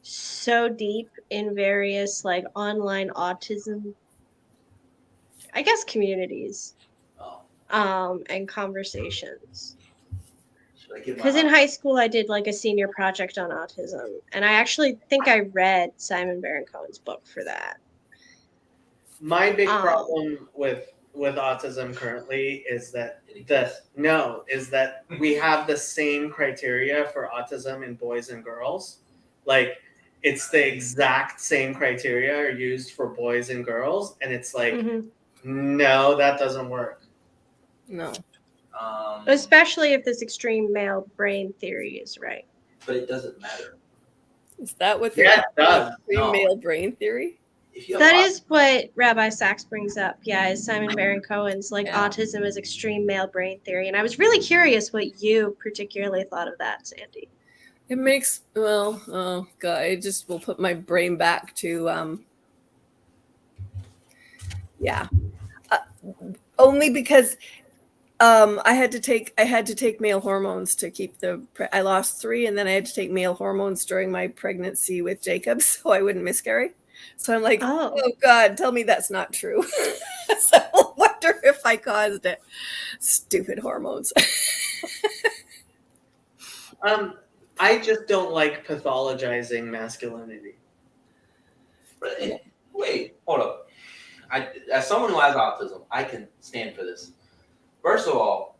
so deep in various like online autism, I guess, communities Oh, and conversations. should I give my Because in high school I did like a senior project on autism, and I actually think I read Simon Baron-Cohen's book for that. My big problem with autism currently is that we have the same criteria for autism in boys and girls. Like it's the exact same criteria are used for boys and girls, and it's like no, that doesn't work. no. Especially if this extreme male brain theory is right. But it doesn't matter. Is that what Yeah, it does. No. male brain theory? If you have That is what Rabbi Sachs brings up. Yeah, is Simon Baron-Cohen's like Yeah. autism is extreme male brain theory, and I was really curious what you particularly thought of that, Sandy. It makes oh god, I just will put my brain back to only because I had to take male hormones to keep I lost 3, and then I had to take male hormones during my pregnancy with Jacob so I wouldn't miscarry. So I'm like, oh god, tell me that's not true. So I wonder if I caused it. Stupid hormones. I just don't like pathologizing masculinity. Wait, hold up. As someone who has autism, I can stand for this. First of all,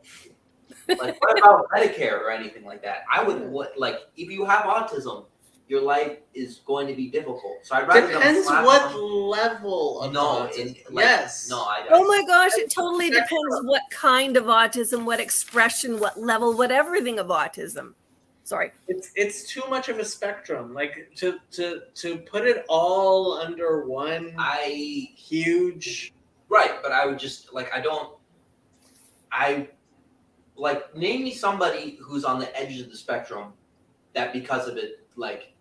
like what about Medicare or anything like that? I would like if you have autism, your life is going to be difficult. So I'd rather Depends what level of autism. Yes. No, I Oh my gosh, it totally depends what kind of autism, what expression, what level, what everything of autism. Sorry. It's too much of a spectrum. Like to put it all under one huge right, but I would just name me somebody who's on the edge of the spectrum that because of it, like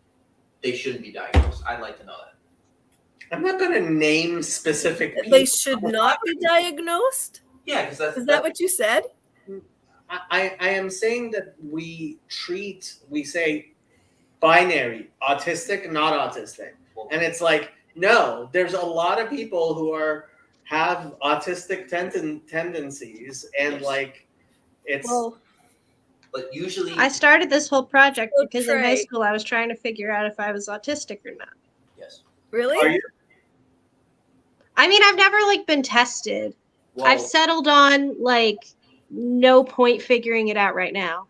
they shouldn't be diagnosed. I'd like to know that. I'm not gonna name specific people. They should not be diagnosed? Yeah, because Is that what you said? I am saying that we say binary, autistic, not autistic. And it's like, no, there's a lot of people who have autistic tendencies, and Yes. like it's Well, But usually, I started this whole project So, because in high Trey- school I was trying to figure out if I was autistic or not. yes. really? Are you? I mean, I've never like been tested. Well, I've settled on like no point figuring it out right now.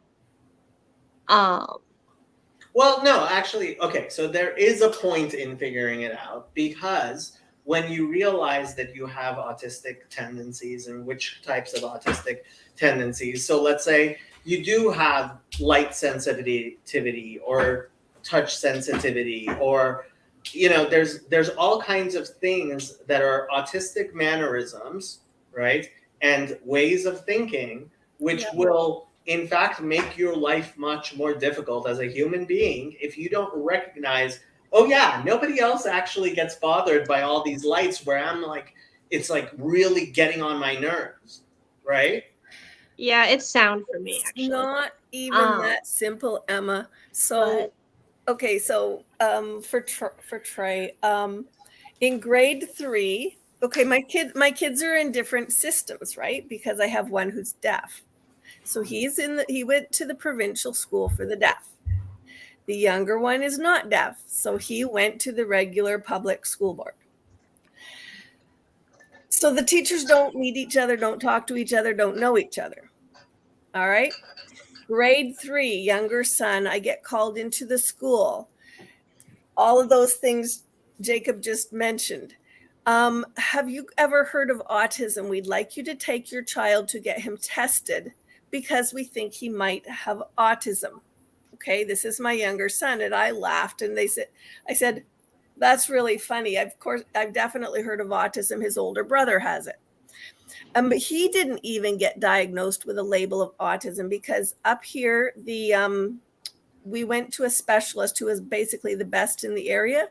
Well, no, actually, okay, so there is a point in figuring it out, because when you realize that you have autistic tendencies and which types of autistic tendencies, so let's say you do have light sensitivity or touch sensitivity, or there's all kinds of things that are autistic mannerisms, right? And ways of thinking which Yeah. will in fact make your life much more difficult as a human being if you don't recognize, oh yeah, nobody else actually gets bothered by all these lights where I'm like, it's like really getting on my nerves, right? Yeah, it's sound for me It's actually. not even that simple, Emma. So, okay, so for Trey, in grade 3, okay, my kids are in different systems, right? Because I have one who's deaf. So he went to the provincial school for the deaf. The younger one is not deaf, so he went to the regular public school board. So the teachers don't meet each other, don't talk to each other, don't know each other. All right. Grade 3, younger son, I get called into the school. All of those things Jacob just mentioned. Have you ever heard of autism? We'd like you to take your child to get him tested because we think he might have autism. Okay, this is my younger son. And I laughed and I said, that's really funny. Of course, I've definitely heard of autism. His older brother has it. But he didn't even get diagnosed with a label of autism because up here, we went to a specialist who was basically the best in the area.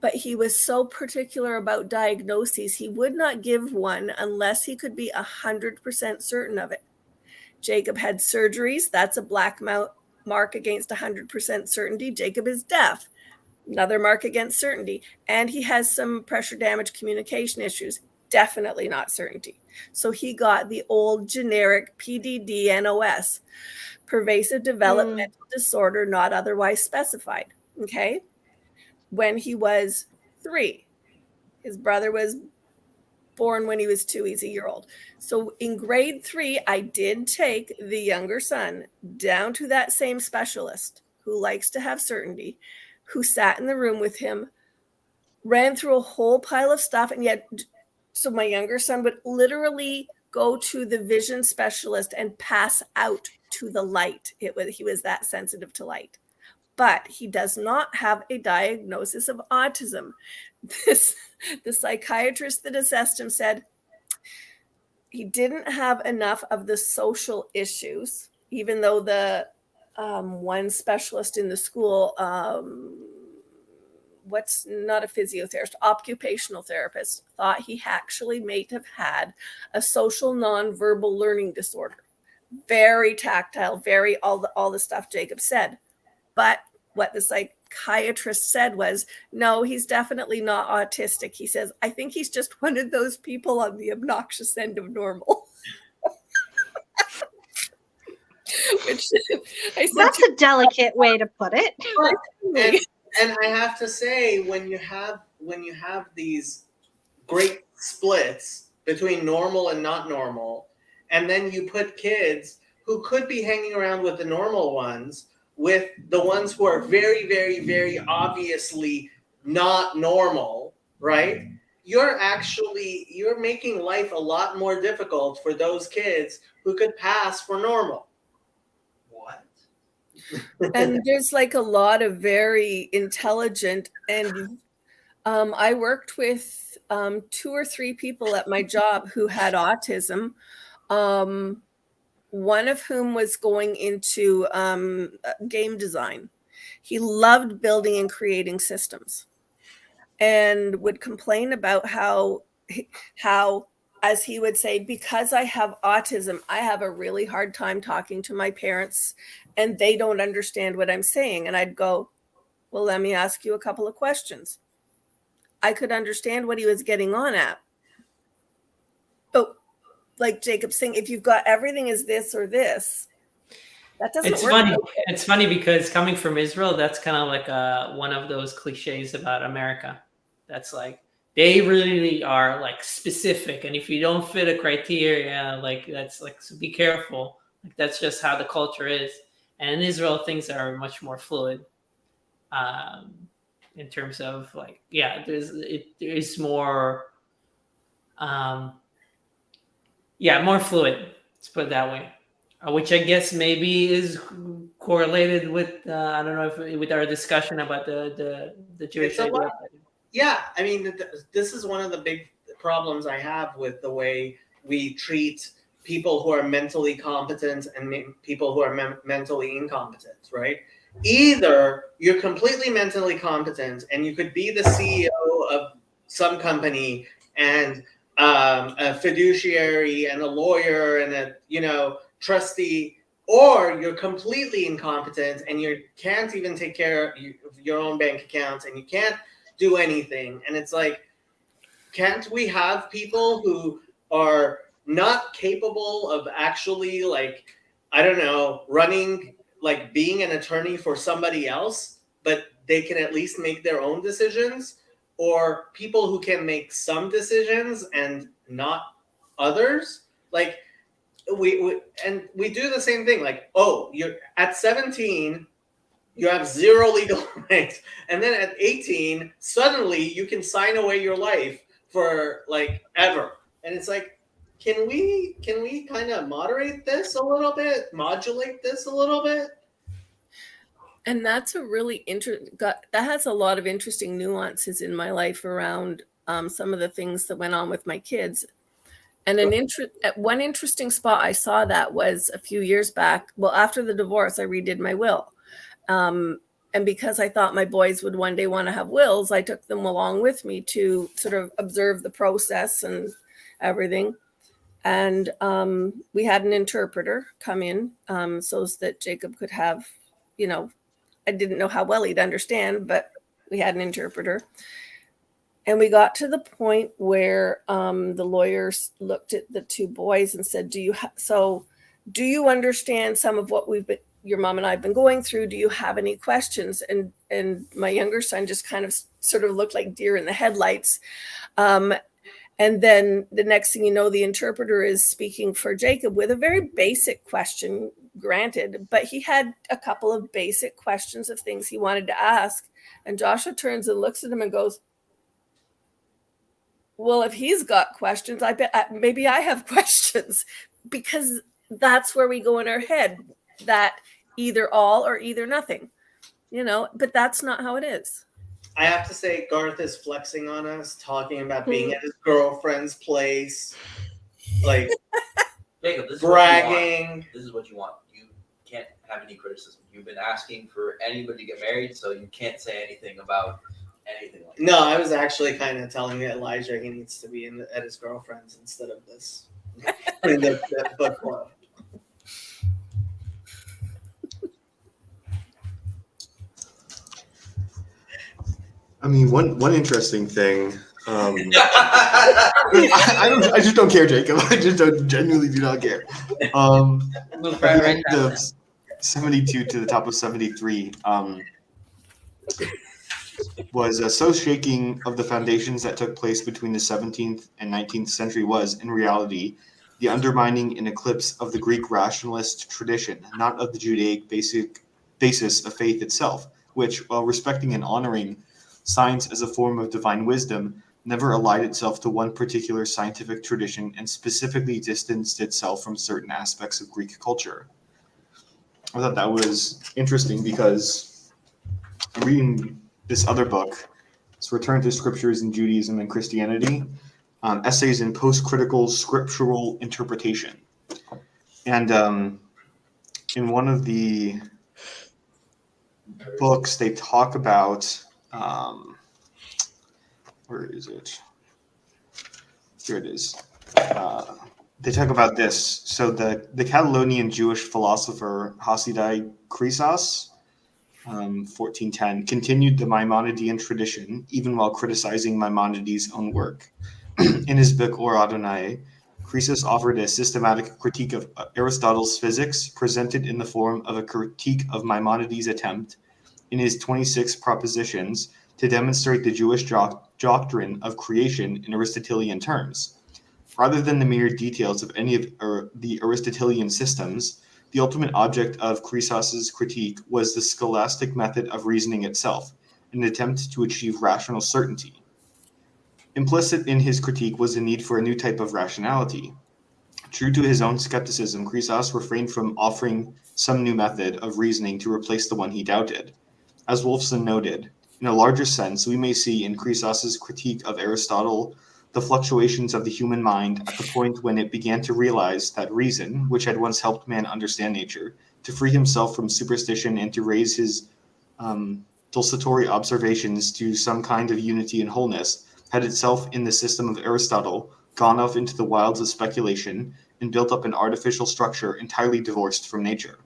But he was so particular about diagnoses, he would not give one unless he could be 100% certain of it. Jacob had surgeries. That's a black mark against 100% certainty. Jacob is deaf. Another mark against certainty. And he has some pressure damage communication issues. Definitely not certainty. So he got the old generic PDD-NOS, pervasive developmental disorder not otherwise specified. Okay. When he was 3, his brother was born when he was 2. He's a year old. So in grade 3, I did take the younger son down to that same specialist who likes to have certainty, who sat in the room with him, ran through a whole pile of stuff. And yet, so my younger son would literally go to the vision specialist and pass out to the light. He was that sensitive to light. But he does not have a diagnosis of autism. The psychiatrist that assessed him said he didn't have enough of the social issues, even though the one specialist in the school, what's not a physiotherapist, occupational therapist, thought he actually may have had a social nonverbal learning disorder. Very tactile, very all the stuff Jacob said. But what the psychiatrist said was, no, he's definitely not autistic. He says, I think he's just one of those people on the obnoxious end of normal. Which I said, that's a delicate way to put it. And I have to say, when you have these great splits between normal and not normal, and then you put kids who could be hanging around with the normal ones with the ones who are very, very, very obviously not normal, right? You're making life a lot more difficult for those kids who could pass for normal. What? And there's like a lot of very intelligent, and I worked with 2 or 3 people at my job who had autism. One of whom was going into game design. He loved building and creating systems and would complain about how as he would say, because I have autism, I have a really hard time talking to my parents and they don't understand what I'm saying. And I'd go, well, let me ask you a couple of questions. I could understand what he was getting on at. But like Jacob's saying, if you've got everything is this or this, that doesn't It's work. funny. It's funny because coming from Israel, that's kind of like one of those cliches about America. That's like, they really are like specific. And if you don't fit a criteria, like that's like, so be careful. Like that's just how the culture is. And in Israel, things are much more fluid. In terms of like, yeah, there's more, more fluid. Let's put it that way, which I guess maybe is correlated with I don't know if with our discussion about the Jewish idea. Yeah, I mean, this is one of the big problems I have with the way we treat people who are mentally competent and people who are mentally incompetent, right? Either you're completely mentally competent and you could be the CEO of some company and a fiduciary and a lawyer and a trustee, or you're completely incompetent and you can't even take care of your own bank account and you can't do anything. And it's like, can't we have people who are not capable of actually, like, I don't know, running, like being an attorney for somebody else, but they can at least make their own decisions? Or people who can make some decisions and not others? Like, we do the same thing. Like, oh, you're at 17, you have zero legal rights, and then at 18, suddenly you can sign away your life for like ever. And it's like, can we kind of moderate this a little bit, modulate this a little bit? And that's a really that has a lot of interesting nuances in my life around some of the things that went on with my kids. And one interesting spot I saw that was a few years back. Well, after the divorce, I redid my will. And because I thought my boys would one day want to have wills, I took them along with me to sort of observe the process and everything. And we had an interpreter come in so that Jacob could have, I didn't know how well he'd understand, but we had an interpreter. And we got to the point where the lawyers looked at the two boys and said, do you understand some of what your mom and I have been going through? Do you have any questions? And my younger son just kind of sort of looked like deer in the headlights. And then the next thing you know, the interpreter is speaking for Jacob with a very basic question, granted, but he had a couple of basic questions of things he wanted to ask. And Joshua turns and looks at him and goes, well, if he's got questions, I bet maybe I have questions, because that's where we go in our head, that either all or either nothing, but that's not how it is. I have to say, Garth is flexing on us, talking about being at his girlfriend's place, like Jacob, this bragging. This is what you want. You can't have any criticism. You've been asking for anybody to get married, so you can't say anything about anything like that. No, I was actually kind of telling Elijah he needs to be at his girlfriend's instead of this in the book club. I mean, one interesting thing. I just don't care, Jacob. I just genuinely do not care. The 72 to the top of 73 was so shaking of the foundations that took place between the 17th and 19th century was, in reality, the undermining and eclipse of the Greek rationalist tradition, not of the Judaic basis of faith itself, which, while respecting and honoring science as a form of divine wisdom, never allied itself to one particular scientific tradition and specifically distanced itself from certain aspects of Greek culture. I thought that was interesting because I'm reading this other book. It's Return to Scriptures in Judaism and Christianity, Essays in Post-Critical Scriptural Interpretation. And in one of the books, they talk about where is it? Here it is. they talk about this. So the Catalonian Jewish philosopher Hasidai Chrysos, 1410, continued the Maimonidean tradition even while criticizing Maimonides' own work. In his book Or Adonai, Chrysos offered a systematic critique of Aristotle's physics, presented in the form of a critique of Maimonides' attempt in his 26 propositions to demonstrate the Jewish doctrine of creation in Aristotelian terms. Rather than the mere details of any of the Aristotelian systems, the ultimate object of Chrysos' critique was the scholastic method of reasoning itself, an attempt to achieve rational certainty. Implicit in his critique was the need for a new type of rationality. True to his own skepticism, Chrysos refrained from offering some new method of reasoning to replace the one he doubted. As Wolfson noted, in a larger sense, we may see in Chrysos' critique of Aristotle the fluctuations of the human mind at the point when it began to realize that reason, which had once helped man understand nature, to free himself from superstition and to raise his desultory observations to some kind of unity and wholeness, had itself in the system of Aristotle gone off into the wilds of speculation and built up an artificial structure entirely divorced from nature.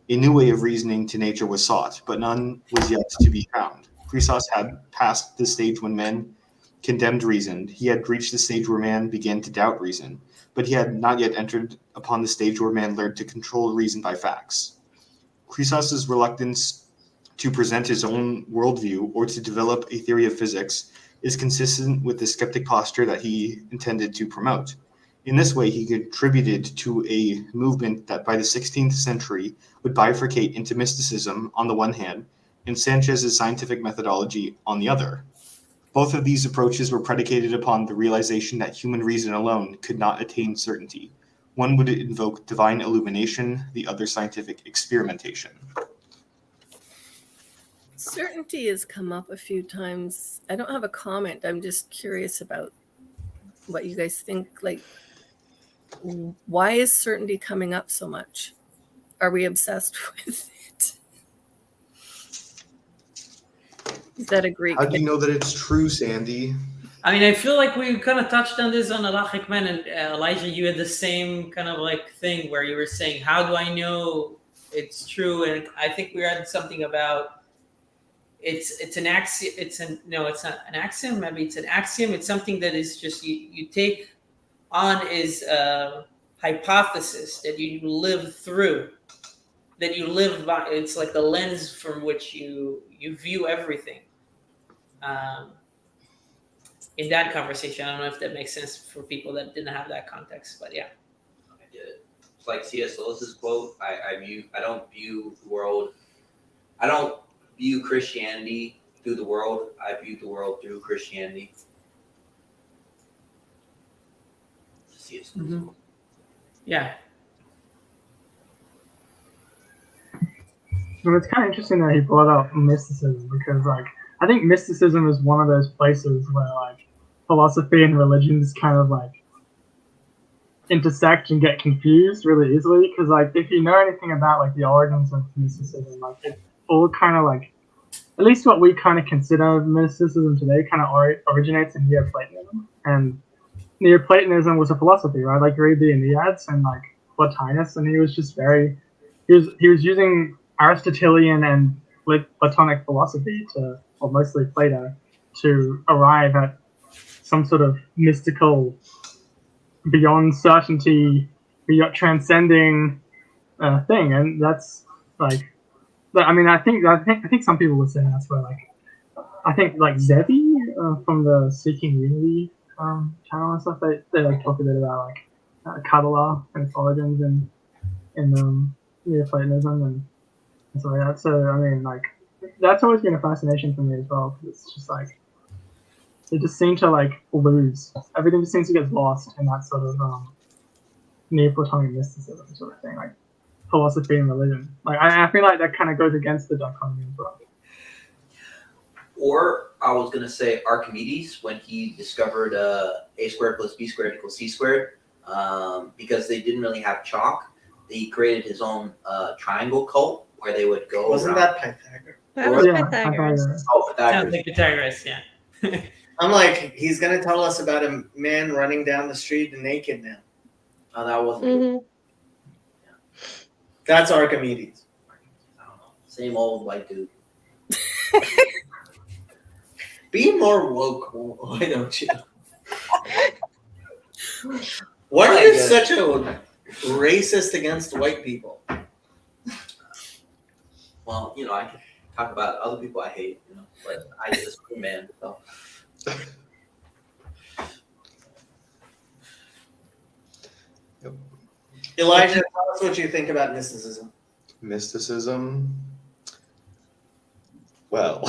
A new way of reasoning to nature was sought, but none was yet to be found. Chrysos had passed the stage when men condemned reason. He had reached the stage where man began to doubt reason, but he had not yet entered upon the stage where man learned to control reason by facts. Chrysos' reluctance to present his own worldview or to develop a theory of physics is consistent with the skeptic posture that he intended to promote. In this way, he contributed to a movement that by the 16th century would bifurcate into mysticism on the one hand and Sanchez's scientific methodology on the other. Both of these approaches were predicated upon the realization that human reason alone could not attain certainty. One would invoke divine illumination, the other scientific experimentation. Certainty has come up a few times. I don't have a comment. I'm just curious about what you guys think. Like, why is certainty coming up so much? Are we obsessed with it? Is that a Greek? How do you know that it's true, Sandy? I mean, I feel like we kind of touched on this on Halachic Men, and Elijah, you had the same kind of like thing where you were saying, how do I know it's true? And I think we had something about it's an axiom. It's not an axiom. Maybe it's an axiom. It's something that is just you take on is a hypothesis that you live through, that you live by. It's like the lens from which you view everything. In that conversation, I don't know if that makes sense for people that didn't have that context, but yeah. I did. It's like C.S. Lewis's quote. I don't view the world. I don't view Christianity through the world. I view the world through Christianity. C.S. Lewis. Mm-hmm. Yeah. Well, it's kind of interesting that he brought up mysticism because, like, I think mysticism is one of those places where, like, philosophy and religion just kind of, like, intersect and get confused really easily. Because, like, if you know anything about, like, the origins of mysticism, like, it all kind of, like, at least what we kind of consider mysticism today kind of originates in Neoplatonism. And Neoplatonism was a philosophy, right? Like, you read the Enneads and, like, Plotinus, and he was just very... He was using Aristotelian and Platonic philosophy to, or mostly Plato, to arrive at some sort of mystical, beyond certainty, beyond transcending thing, and that's like, I mean, I think some people would say that's where, like, I think like Zevi from the Seeking Unity channel and stuff, they like talk a bit about like Kabbalah and its origins in Neoplatonism and stuff like that. So I mean, like, that's always been a fascination for me as well, because it's just like they just seem to like lose everything. Just seems to get lost in that sort of Neoplatonic mysticism sort of thing, like philosophy and religion. Like I feel like that kind of goes against the dichotomy as well. Or I was gonna say Archimedes when he discovered a squared plus b squared equals c squared, because they didn't really have chalk. He created his own triangle cult where they would go. Wasn't around. that Pythagoras? That was Pythagoras. Oh, Pythagoras. Sounds like Pythagoras, yeah. I'm like, he's gonna tell us about a man running down the street naked now. Oh, that wasn't. Mhm. That's Archimedes. I don't know. Same old white dude. Be more woke, why don't you? Why are you such a racist against white people? Well, you know, I can talk about other people I hate, you know, but I just man. So. Elijah, tell us what you think about mysticism. Mysticism. Well,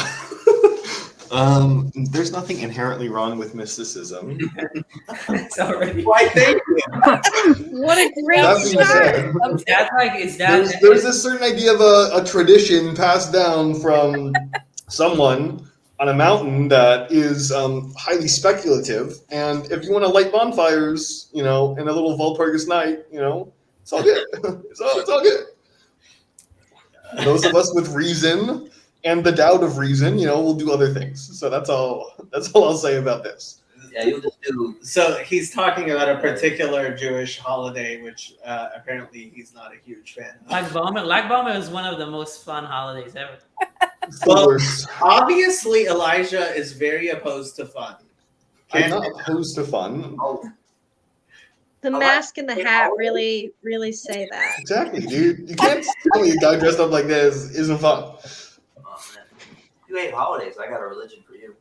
there's nothing inherently wrong with mysticism. It's already. Why, thank you. What a great That being start. said, Is that there's this certain idea of a tradition passed down from someone on a mountain that is highly speculative. And if you want to light bonfires, you know, in a little Walpurgis night, you know, it's all good. it's all good. Those of us with reason and the doubt of reason, you know, will do other things. So that's all I'll say about this. Yeah, you'll just do. So he's talking about a particular Jewish holiday, which apparently he's not a huge fan of. Lag Bama is one of the most fun holidays ever. Well, obviously Elijah is very opposed to fun. I'm not opposed to fun. The mask and the hat really, really say that. Exactly, dude. You can't tell me a guy dressed up like this isn't fun. Oh, man. You hate holidays. I got a religion for you.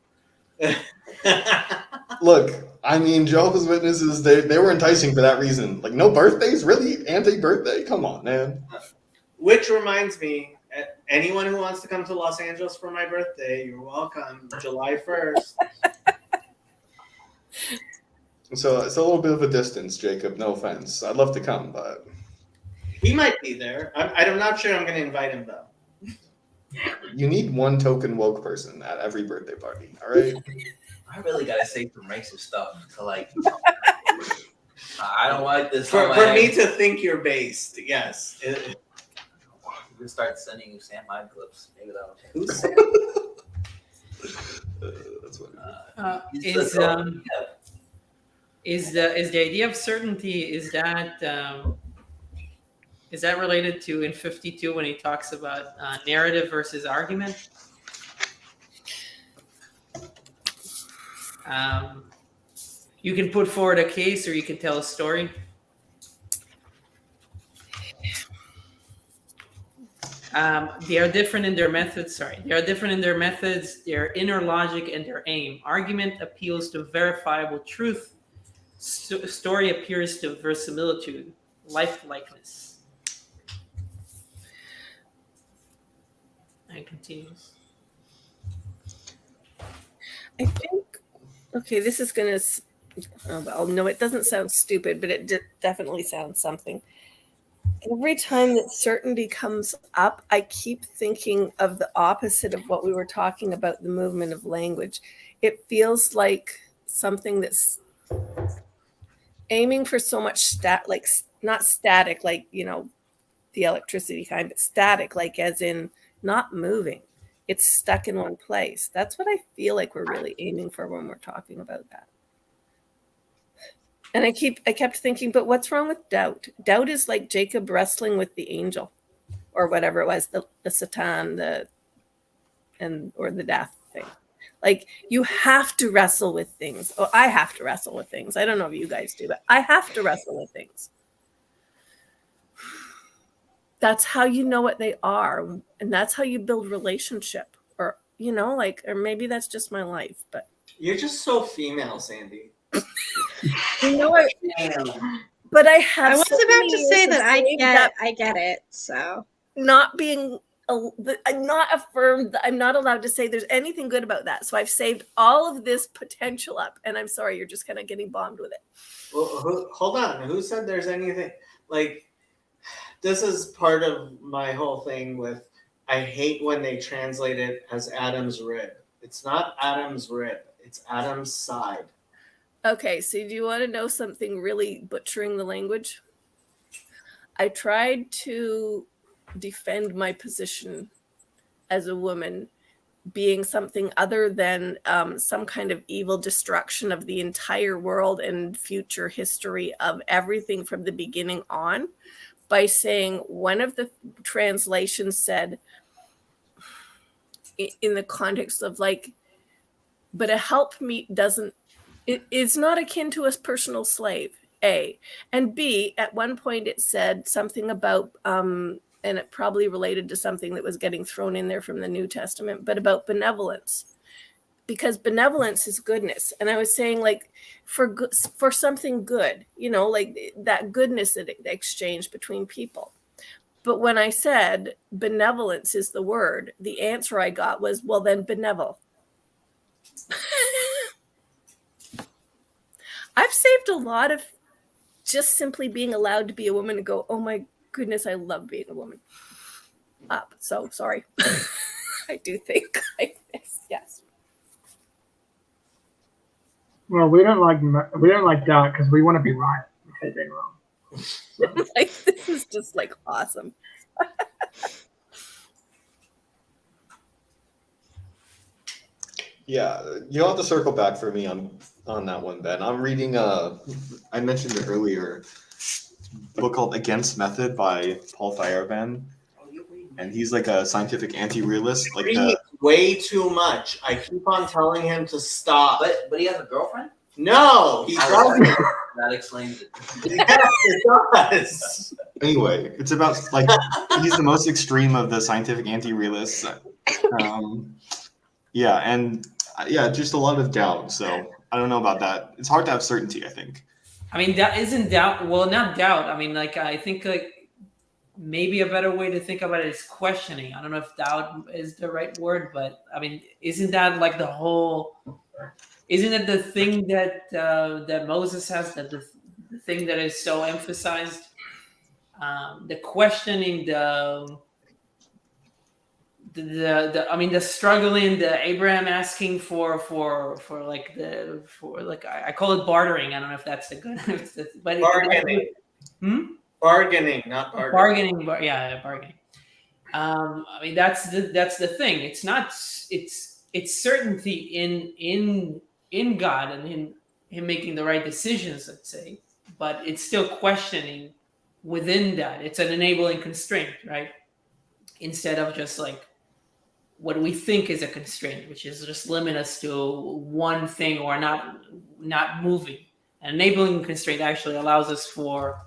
Look, I mean, Jehovah's Witnesses, they were enticing for that reason. Like, no birthdays? Really? Anti-birthday? Come on, man. Which reminds me, anyone who wants to come to Los Angeles for my birthday, you're welcome. July 1st. So it's a little bit of a distance, Jacob. No offense. I'd love to come, but He might be there. I'm not sure I'm going to invite him, though. you need one token woke person at every birthday party, all right? I really gotta say some racist stuff to like. I don't like this. For me to think you're based, yes. I'm gonna start sending you Sam Hyde clips. Maybe that'll change. Who's Sam? That's what Is the idea of certainty is that related to in 52 when he talks about narrative versus argument? You can put forward a case or you can tell a story. They are different in their methods. They are different in their methods, their inner logic, and their aim. Argument appeals to verifiable truth. Story appears to verisimilitude, lifelikeness. And continues. I think, okay, this is going to, well, no, it doesn't sound stupid, but it definitely sounds something. Every time that certainty comes up, I keep thinking of the opposite of what we were talking about, the movement of language. It feels like something that's aiming for so much like not static, like, you know, the electricity kind, but static, like as in not moving. It's stuck in one place. That's what I feel like we're really aiming for when we're talking about that. And I kept thinking, but what's wrong with doubt? Doubt is like Jacob wrestling with the angel or whatever it was, the Satan, or the death thing. Like, you have to wrestle with things. Oh, I have to wrestle with things. I don't know if you guys do, but I have to wrestle with things. That's how you know what they are. And that's how you build relationship. Or, you know, like, or maybe that's just my life, but. You're just so female, Sandy. You know what? But I have. I was about to say that I get it. So not being, I'm not affirmed. I'm not allowed to say there's anything good about that. So I've saved all of this potential up, and I'm sorry, you're just kind of getting bombed with it. Well, hold on. Who said there's anything like? This is part of my whole thing with. I hate when they translate it as Adam's rib. It's not Adam's rib. It's Adam's side. Okay, so do you want to know something really butchering the language? I tried to defend my position as a woman being something other than some kind of evil destruction of the entire world and future history of everything from the beginning on, by saying one of the translations said, in the context of like, but a helpmeet doesn't, it's not akin to a personal slave, A. And B, at one point it said something about, and it probably related to something that was getting thrown in there from the New Testament, but about benevolence. Because benevolence is goodness. And I was saying, like, for something good, you know, like that goodness that exchange between people. But when I said benevolence is the word, the answer I got was, well, then benevol. I've saved a lot of just simply being allowed to be a woman and go, oh my goodness, I love being a woman. So sorry. I do think yes. Well, we don't like that because we want to be right. Okay, being wrong. Like, this is just like awesome. Yeah, you'll have to circle back for me on that one, Ben. I'm reading I mentioned it earlier, a book called Against Method by Paul Feyerabend. And he's like a scientific anti-realist. Like way too much. I keep on telling him to stop. But he has a girlfriend? No, he doesn't. That explains it. Yes, it does. Anyway, it's about like he's the most extreme of the scientific anti-realists. Just a lot of doubt. So I don't know about that. It's hard to have certainty, I think. I mean, that isn't doubt. Well, not doubt. I mean, like, I think like maybe a better way to think about it is questioning. I don't know if doubt is the right word, but I mean, isn't that like the whole? Isn't it the thing that that Moses has, that the thing that is so emphasized? The questioning, the struggling, the Abraham asking for I call it bartering. I don't know if that's the good, but Bargaining. Bargaining, not bargaining. Bargaining. I mean, that's the thing. It's not. It's certainty in God and in him making the right decisions, let's say, but it's still questioning within that. It's an enabling constraint, right? Instead of just like what we think is a constraint, which is just limit us to one thing or not moving. An enabling constraint actually allows us for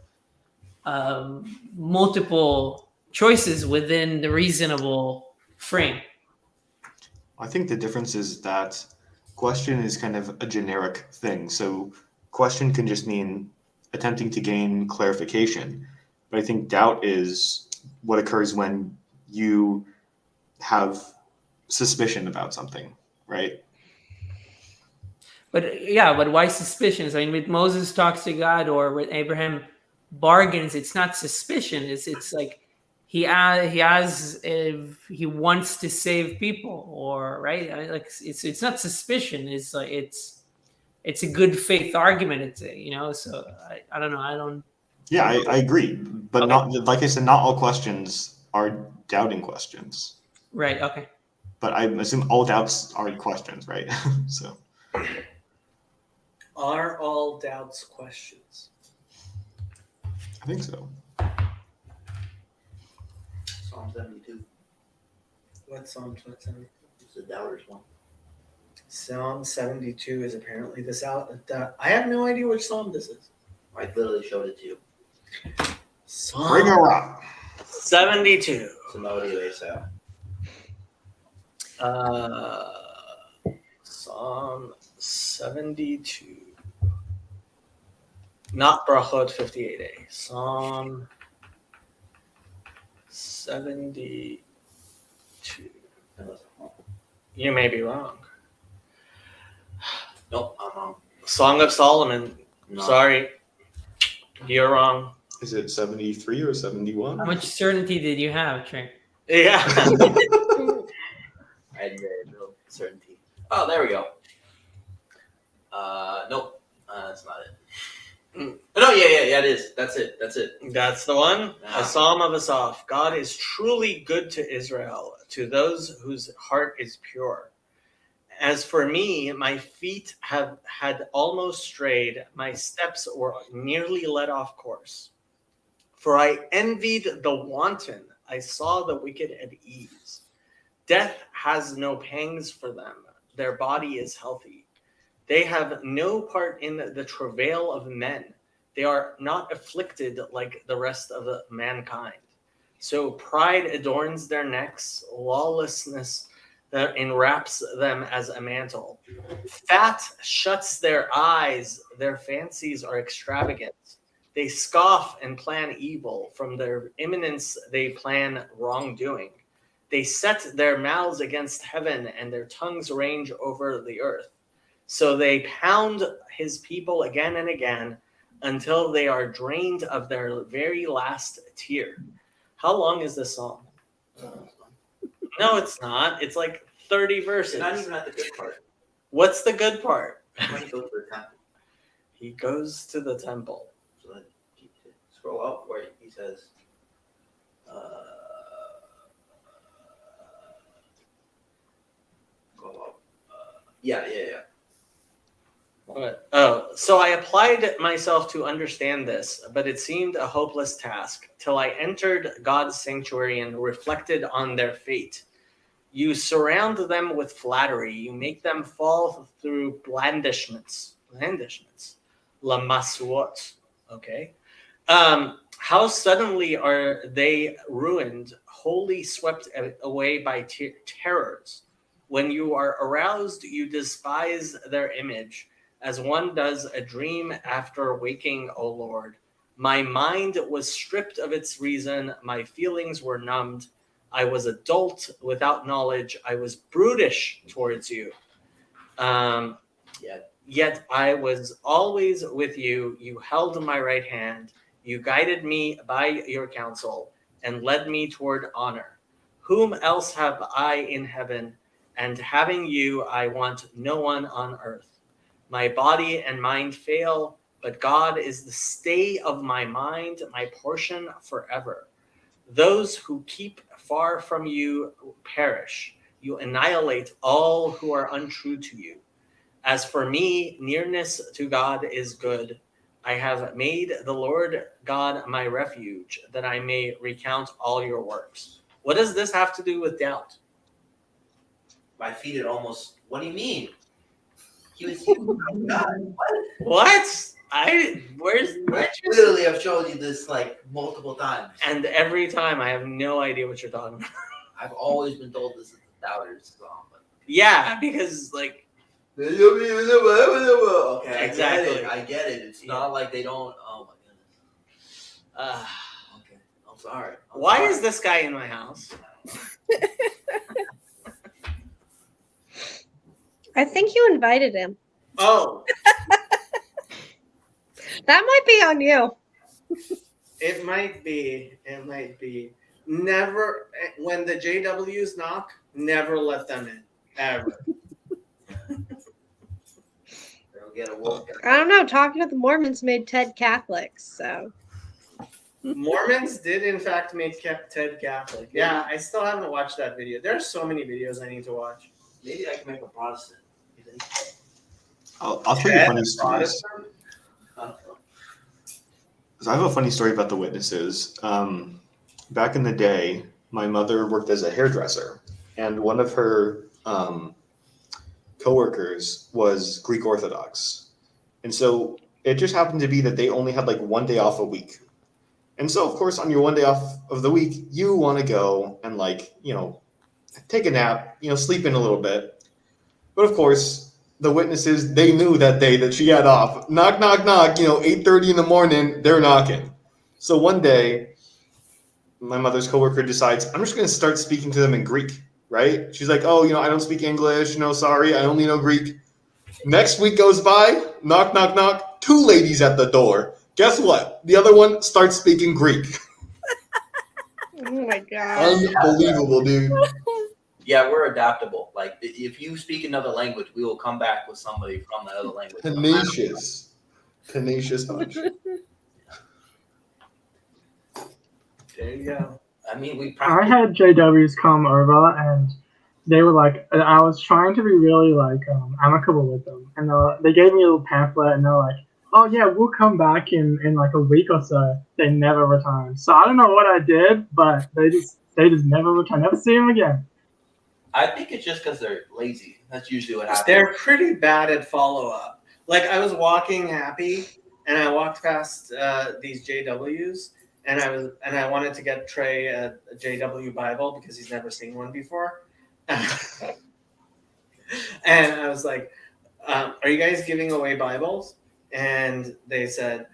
multiple choices within the reasonable frame. I think the difference is that question is kind of a generic thing. So question can just mean attempting to gain clarification. But I think doubt is what occurs when you have suspicion about something, right? But why suspicions? I mean, with Moses talks to God or with Abraham bargains, it's not suspicion. It's like he has if he wants to save people, or right? I mean, like it's not suspicion. It's like it's a good faith argument. It's So I don't know. I don't. Yeah, I agree, but Okay. not like I said. Not all questions are doubting questions. Right. Okay. But I assume all doubts are questions, right? So. Are all doubts questions? I think so. Psalm 72. What Psalm 72? It's the doubters one. Psalm 72 is apparently this out. I have no idea which psalm this is. I literally showed it to you. Bring her up. 72. It's a melody of Asaph. Psalm 72. Not Brachot 58a. Psalm 72. You may be wrong. Nope, I'm wrong. Song of Solomon. No. Sorry. You're wrong. Is it 73 or 71? How much certainty did you have, Trey? Yeah. I had very little certainty. Oh, there we go. Nope. That's not it. No, No, yeah, it is. That's it. That's the one. Ah. A Psalm of Asaph. God is truly good to Israel, to those whose heart is pure. As for me, my feet had almost strayed, my steps were nearly let off course. For I envied the wanton, I saw the wicked at ease. Death has no pangs for them, their body is healthy. They have no part in the travail of men. They are not afflicted like the rest of mankind. So pride adorns their necks, lawlessness enwraps them as a mantle. Fat shuts their eyes, their fancies are extravagant. They scoff and plan evil. From their imminence they plan wrongdoing. They set their mouths against heaven, and their tongues range over the earth. So they pound his people again and again until they are drained of their very last tear. How long is this song? No, it's not. It's like 30 verses. You're not even at the good part. What's the good part? When he goes to the temple. He goes to the temple. So then scroll up where he says, go up. Yeah. So I applied myself to understand this, but it seemed a hopeless task till I entered God's sanctuary and reflected on their fate. You surround them with flattery. You make them fall through blandishments. Lamasuot. Okay. How suddenly are they ruined, wholly swept away by terrors. When you are aroused, you despise their image, as one does a dream after waking, O Lord. My mind was stripped of its reason. My feelings were numbed. I was adult without knowledge. I was brutish towards you. Yet I was always with you. You held my right hand. You guided me by your counsel and led me toward honor. Whom else have I in heaven? And having you, I want no one on earth. My body and mind fail, but God is the stay of my mind, my portion forever. Those who keep far from you perish. You annihilate all who are untrue to you. As for me, nearness to God is good. I have made the Lord God my refuge, that I may recount all your works. What does this have to do with doubt? My feet had almost. What do you mean? He was God. What? I literally have showed you this like multiple times. And every time I have no idea what you're talking about. I've always been told this is the doubters song. But... Yeah, because like. Okay, exactly. I get it. It's not like they don't. Oh my goodness. Okay, I'm sorry. Why is this guy in my house? I think you invited him. Oh. That might be on you. It might be. Never, when the JWs knock, never let them in. Ever. I don't know. Talking to the Mormons made Ted Catholic, so. Mormons did, in fact, make Ted Catholic. Yeah, I still haven't watched that video. There are so many videos I need to watch. Maybe I can make a Protestant. I'll tell you funny stories. So I have a funny story about the witnesses. Back in the day, my mother worked as a hairdresser, and one of her coworkers was Greek Orthodox. And so it just happened to be that they only had like one day off a week. And so, of course, on your one day off of the week, you want to go and take a nap, sleep in a little bit. But of course, the witnesses, they knew that day that she had off. Knock, knock, knock, 8:30 in the morning, they're knocking. So one day, my mother's coworker decides, I'm just going to start speaking to them in Greek, right? She's like, oh, I don't speak English, sorry, I only know Greek. Next week goes by, knock, knock, knock, 2 ladies at the door. Guess what? The other one starts speaking Greek. Oh my God. Unbelievable, dude. Yeah, we're adaptable. Like, if you speak another language, we will come back with somebody from the other language. Tenacious bunch. There you go. I mean, we I practically had JWs come over and they were like, I was trying to be really like amicable with them, and they gave me a little pamphlet, and they're like, "Oh yeah, we'll come back in like a week or so." They never returned. So I don't know what I did, but they just never returned. Never see them again. I think it's just because they're lazy. That's usually what happens. They're pretty bad at follow up. Like I was walking happy, and I walked past these JWs, and I wanted to get Trey a JW Bible because he's never seen one before. And I was like, "Are you guys giving away Bibles?" And they said,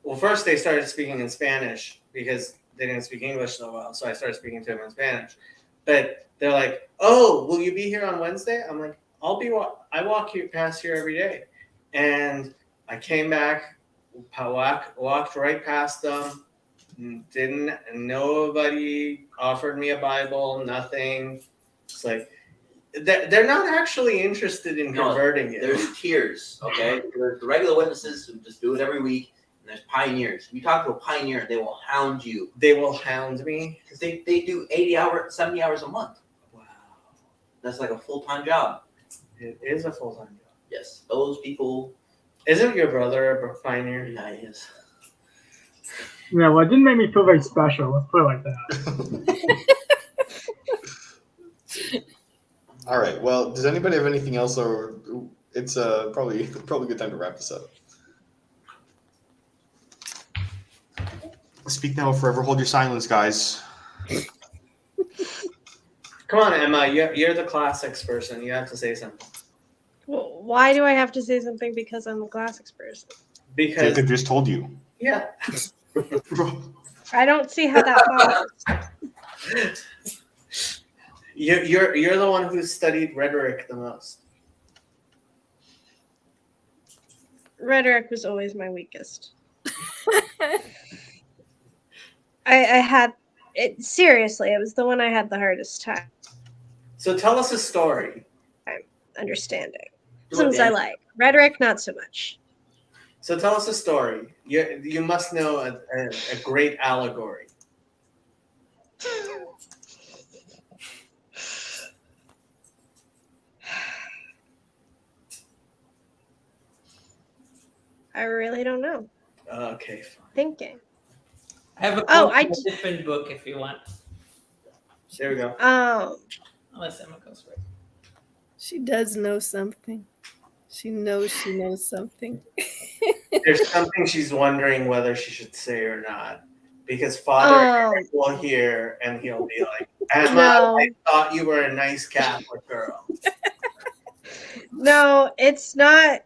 well, first they started speaking in Spanish because they didn't speak English so well. So I started speaking to them in Spanish. But they're like, "Oh, will you be here on Wednesday?" I'm like, I walk past here every day. And I came back, walked right past them. Nobody offered me a Bible, nothing. It's like, they're not actually interested in converting it. There's tiers, okay? There's the regular witnesses who just do it every week, and there's pioneers. If you talk to a pioneer, they will hound you. They will hound me? Because they do 80 hours, 70 hours a month. Wow. That's like a full-time job. It is a full-time job. Yes, those people. Isn't your brother a pioneer? Yeah, he is. Yeah, well, it didn't make me feel very special. Let's put it like that. All right. Well, does anybody have anything else, or it's probably a good time to wrap this up? Speak now or forever hold your silence, guys. Come on, Emma. You're the classics person. You have to say something. Well, why do I have to say something because I'm the classics person? Because Jacob just told you. yeah. I don't see how that follows. You're the one who's studied rhetoric the most. Rhetoric was always my weakest. I had it seriously. It was the one I had the hardest time So tell us a story. understanding. Do it, Things I Dan. like. Rhetoric, not so much. So tell us a story. You must know a great allegory. I really don't know. Okay, fine. Thinking. I have a Oh, quote from a different book if you want. There we go. Unless Emma goes first. She does know something. She knows something. There's something she's wondering whether she should say or not. Because Father will hear and he'll be like, Emma, No. I thought you were a nice Catholic girl. No, it's not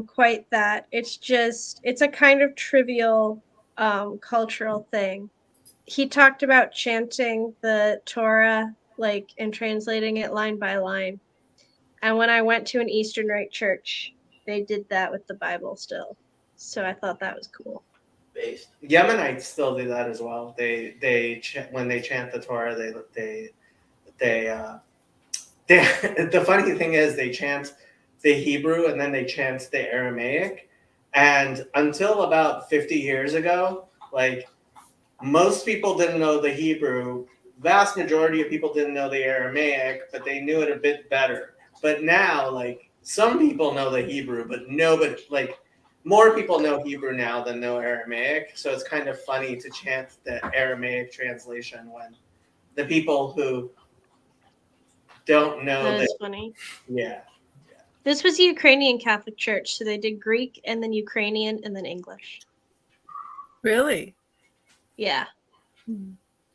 quite that. It's a kind of trivial cultural thing. He talked about chanting the Torah, like, and translating it line by line. And when I went to an Eastern Rite church, they did that with the Bible still. So I thought that was cool. Based. Yemenites still do that as well. They when they chant the Torah, the funny thing is they chant the Hebrew and then they chant the Aramaic. And until about 50 years ago, like, most people didn't know the Hebrew. Vast majority of people didn't know the Aramaic, but they knew it a bit better. But now, like, some people know the Hebrew, but nobody, like, more people know Hebrew now than know Aramaic. So it's kind of funny to chant the Aramaic translation when the people who don't know That is funny. Yeah. This was a Ukrainian Catholic church, so they did Greek and then Ukrainian and then English. Really? Yeah.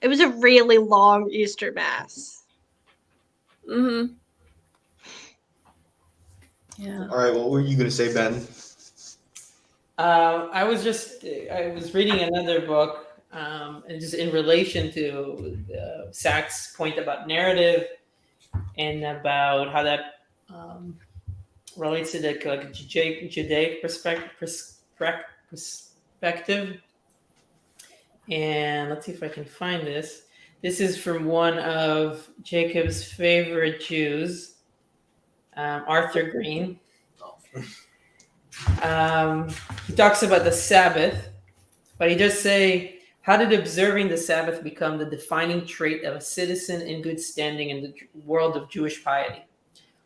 It was a really long Easter Mass. Mm-hmm. Yeah. All right. What were you going to say, Ben? I was reading another book, and just in relation to Sachs' point about narrative and about how that relates to the like Judaic perspective. And let's see if I can find this. This is from one of Jacob's favorite Jews, Arthur Green. He talks about the Sabbath, but he does say How did observing the Sabbath become the defining trait of a citizen in good standing in the world of Jewish piety?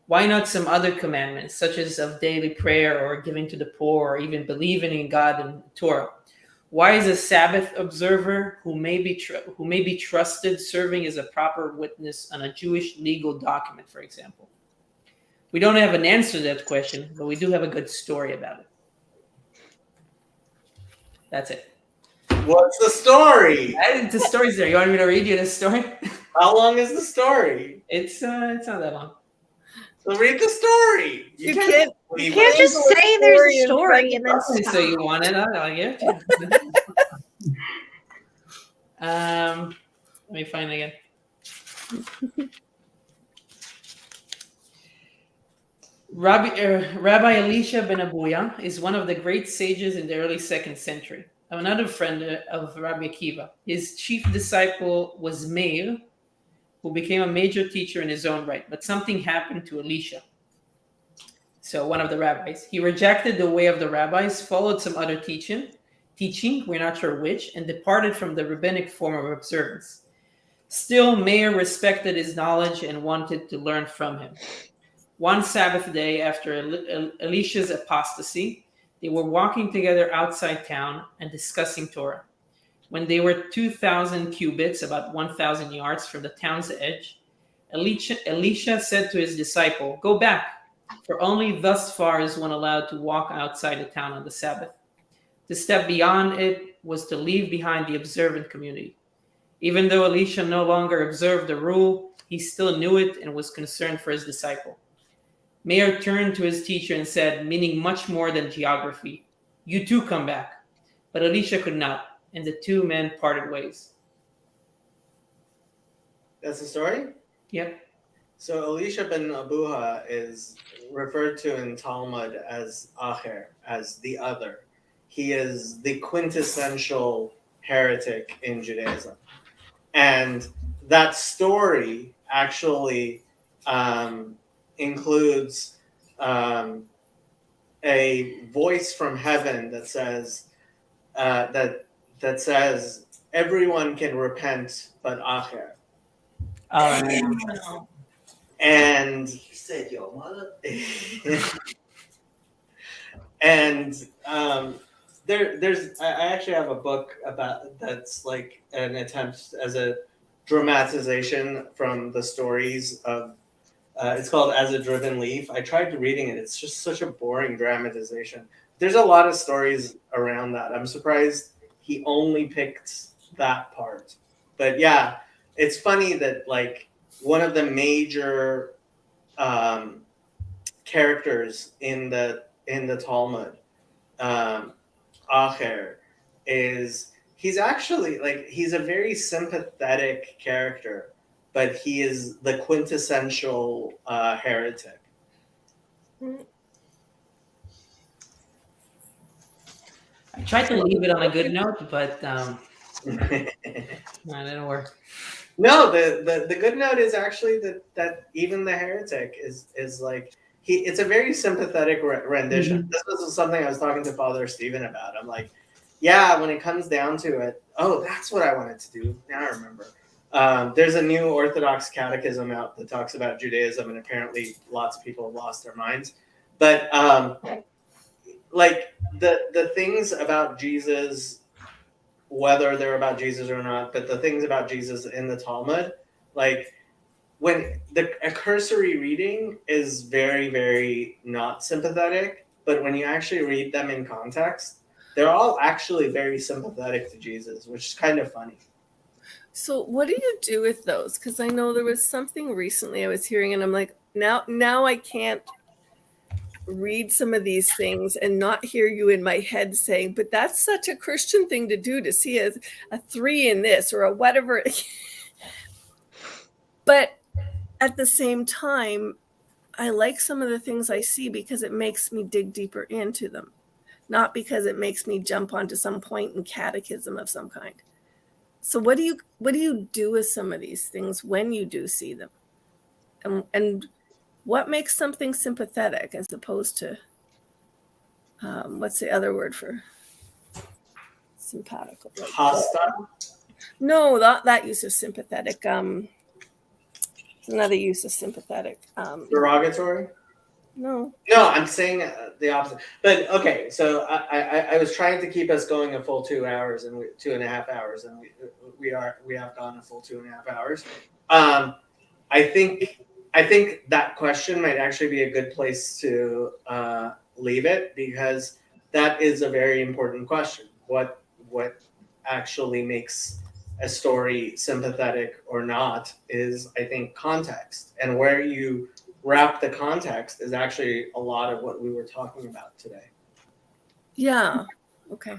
Why not some other commandments, such as of daily prayer or giving to the poor or even believing in God and Torah? Why is a Sabbath observer who may be trusted serving as a proper witness on a Jewish legal document, for example? We don't have an answer to that question, but we do have a good story about it. That's it. What's the story? The story's there. You want me to read you the story? How long is the story? It's not that long. So read the story. You can't just say there's a story and then Okay, so you want it? I'll give it to you. Let me find it again. Rabbi Elisha ben Abuya is one of the great sages in the early 2nd century. Another friend of Rabbi Akiva. His chief disciple was Meir, who became a major teacher in his own right. But something happened to Elisha. So one of the rabbis. He rejected the way of the rabbis, followed some other teaching, we're not sure which, and departed from the rabbinic form of observance. Still, Meir respected his knowledge and wanted to learn from him. One Sabbath day after Elisha's apostasy, they were walking together outside town and discussing Torah. When they were 2,000 cubits, about 1,000 yards from the town's edge, Elisha said to his disciple, "Go back, for only thus far is one allowed to walk outside the town on the Sabbath. To step beyond it was to leave behind the observant community." Even though Elisha no longer observed the rule, he still knew it and was concerned for his disciple. Meir turned to his teacher and said, meaning much more than geography, "You too come back." But Elisha could not, and the two men parted ways. That's the story? Yep. So Elisha ben Abuha is referred to in Talmud as Acher, as the other. He is the quintessential heretic in Judaism. And that story actually includes a voice from heaven that says that says everyone can repent but Acher. And He said, "Yo, mother." and there's I actually have a book about that's like an attempt as a dramatization from the stories of it's called As a Driven Leaf. I tried reading it. It's just such a boring dramatization. There's a lot of stories around that. I'm surprised he only picked that part. But yeah, it's funny that like one of the major characters in the Talmud, Acher, he's actually like he's a very sympathetic character, but he is the quintessential heretic. I tried to leave it on a good note, but no, it didn't work. No, the good note is actually that even the heretic is like it's a very sympathetic rendition. Mm-hmm. This was something I was talking to Father Stephen about. I'm like, yeah, when it comes down to it, oh, that's what I wanted to do. Now I remember. There's a new Orthodox catechism out that talks about Judaism, and apparently lots of people have lost their minds. But like the things about Jesus, whether they're about Jesus or not, but the things about Jesus in the Talmud, like when a cursory reading is very, very not sympathetic, but when you actually read them in context, they're all actually very sympathetic to Jesus, which is kind of funny. So what do you do with those? Because I know there was something recently I was hearing, and I'm like, now I can't read some of these things and not hear you in my head saying, but that's such a Christian thing to do, to see a 3 in this or a whatever. But at the same time, I like some of the things I see because it makes me dig deeper into them, not because it makes me jump onto some point in catechism of some kind. So what do you do with some of these things when you do see them? And what makes something sympathetic as opposed to what's the other word for sympathical. Like, Hostile. no, that use of sympathetic. Another use of sympathetic. Derogatory. No. No, I'm saying the opposite. But okay, so I was trying to keep us going a full 2 hours and 2.5 hours, and we have gone a full 2.5 hours. I think that question might actually be a good place to leave it, because that is a very important question. What actually makes a story sympathetic or not is, I think, context, and where you wrap the context is actually a lot of what we were talking about today. Yeah. Okay.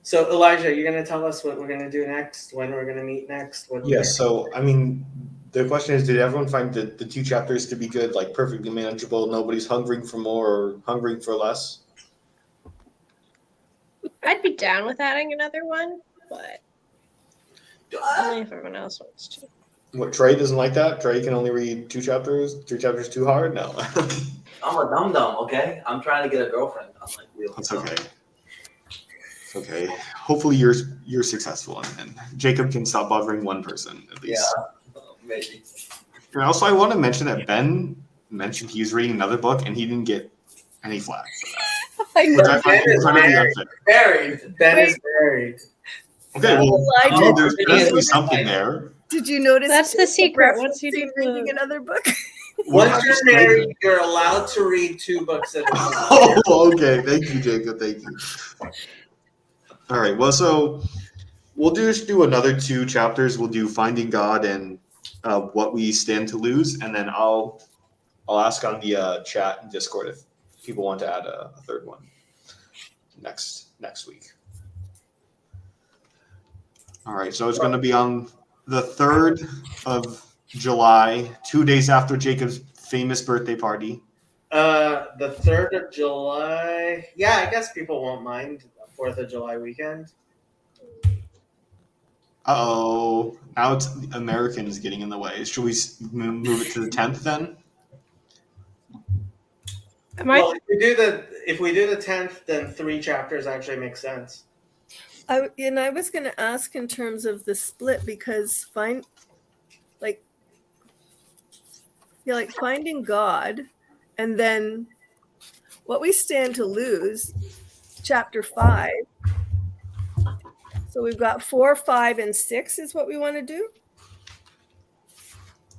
So Elijah, you're going to tell us what we're going to do next, when we're going to meet next? Yes. So, I mean, the question is, did everyone find the 2 chapters to be good, like perfectly manageable? Nobody's hungering for more or hungering for less? I'd be down with adding another one, but only if everyone else wants to. What, Trey doesn't like that? Trey can only read 2 chapters? 3 chapters too hard? No. I'm a dum-dum, okay? I'm trying to get a girlfriend. I'm like, real. That's okay. It's okay. Hopefully you're successful, and Jacob can stop bothering one person at least. Yeah, maybe. And also, I want to mention that Ben mentioned he was reading another book, and he didn't get any flack for that. I know. Which I find incredibly unfair. Buried. Ben is buried. Okay, well, Elijah, there's definitely something there. Did you notice? That's the secret. Once you do reading another book. Once you're married, you're allowed to read 2 books at a time. Oh, okay. Thank you, Jacob. Thank you. All right. Well, so we'll just do another 2 chapters. We'll do Finding God and What We Stand to Lose, and then I'll ask on the chat and Discord if people want to add a third one next week. All right. So it's going to be on the 3rd of July, 2 days after Jacob's famous birthday party. The 3rd of July. Yeah, I guess people won't mind 4th of July weekend. Uh-oh. Now it's Americans getting in the way. Should we move it to the 10th then? Well, if we do the 10th, then 3 chapters actually make sense. I was going to ask in terms of the split, because Finding God, and then What We Stand to Lose, chapter 5. So we've got 4, 5, and 6 is what we want to do.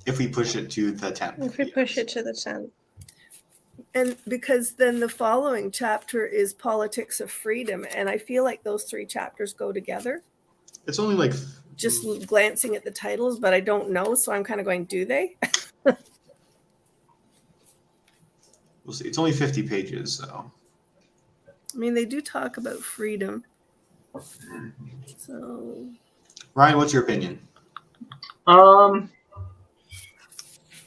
If we push it to the 10th. If we push it to the 10th. And because then the following chapter is Politics of Freedom, and I feel like those 3 chapters go together. It's only like... Just glancing at the titles, but I don't know, so I'm kind of going, do they? We'll see. It's only 50 pages, so... I mean, they do talk about freedom. So... Ryan, what's your opinion?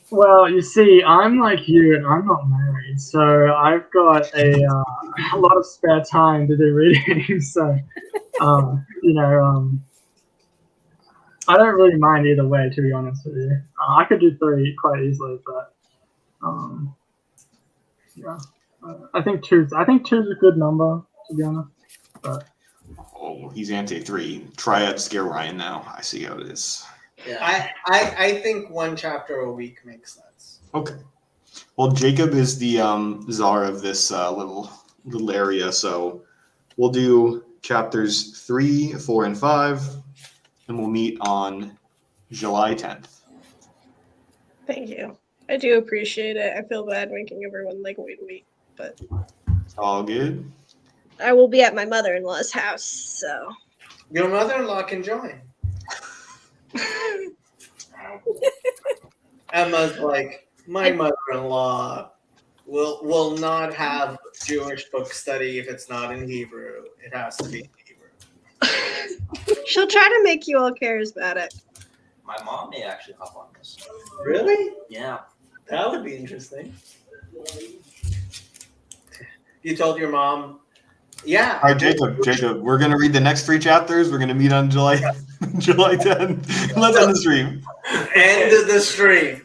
Well, you see, I'm like you, and I'm not married, so I've got a lot of spare time to do reading. So, I don't really mind either way, to be honest with you. I could do 3 quite easily, but yeah, I think 2's a good number, to be honest. But Oh, he's anti-3. Triad scare Ryan now. I see how it is. Yeah. I think 1 chapter a week makes sense. Okay. Well, Jacob is the czar of this little area, so we'll do chapters 3, 4, and 5, and we'll meet on July 10th. Thank you. I do appreciate it. I feel bad making everyone wait a week, but All good. I will be at my mother-in-law's house, so. Your mother-in-law can join. Emma's like, my mother-in-law will not have Jewish book study if it's not in Hebrew. It has to be in Hebrew. She'll try to make you all charismatic. My mom may actually hop on this. Really? Yeah. That would be interesting. You told your mom, yeah. All right, Jacob, we're going to read the next 3 chapters. We're going to meet on July 10th. Let's end the stream. End the stream.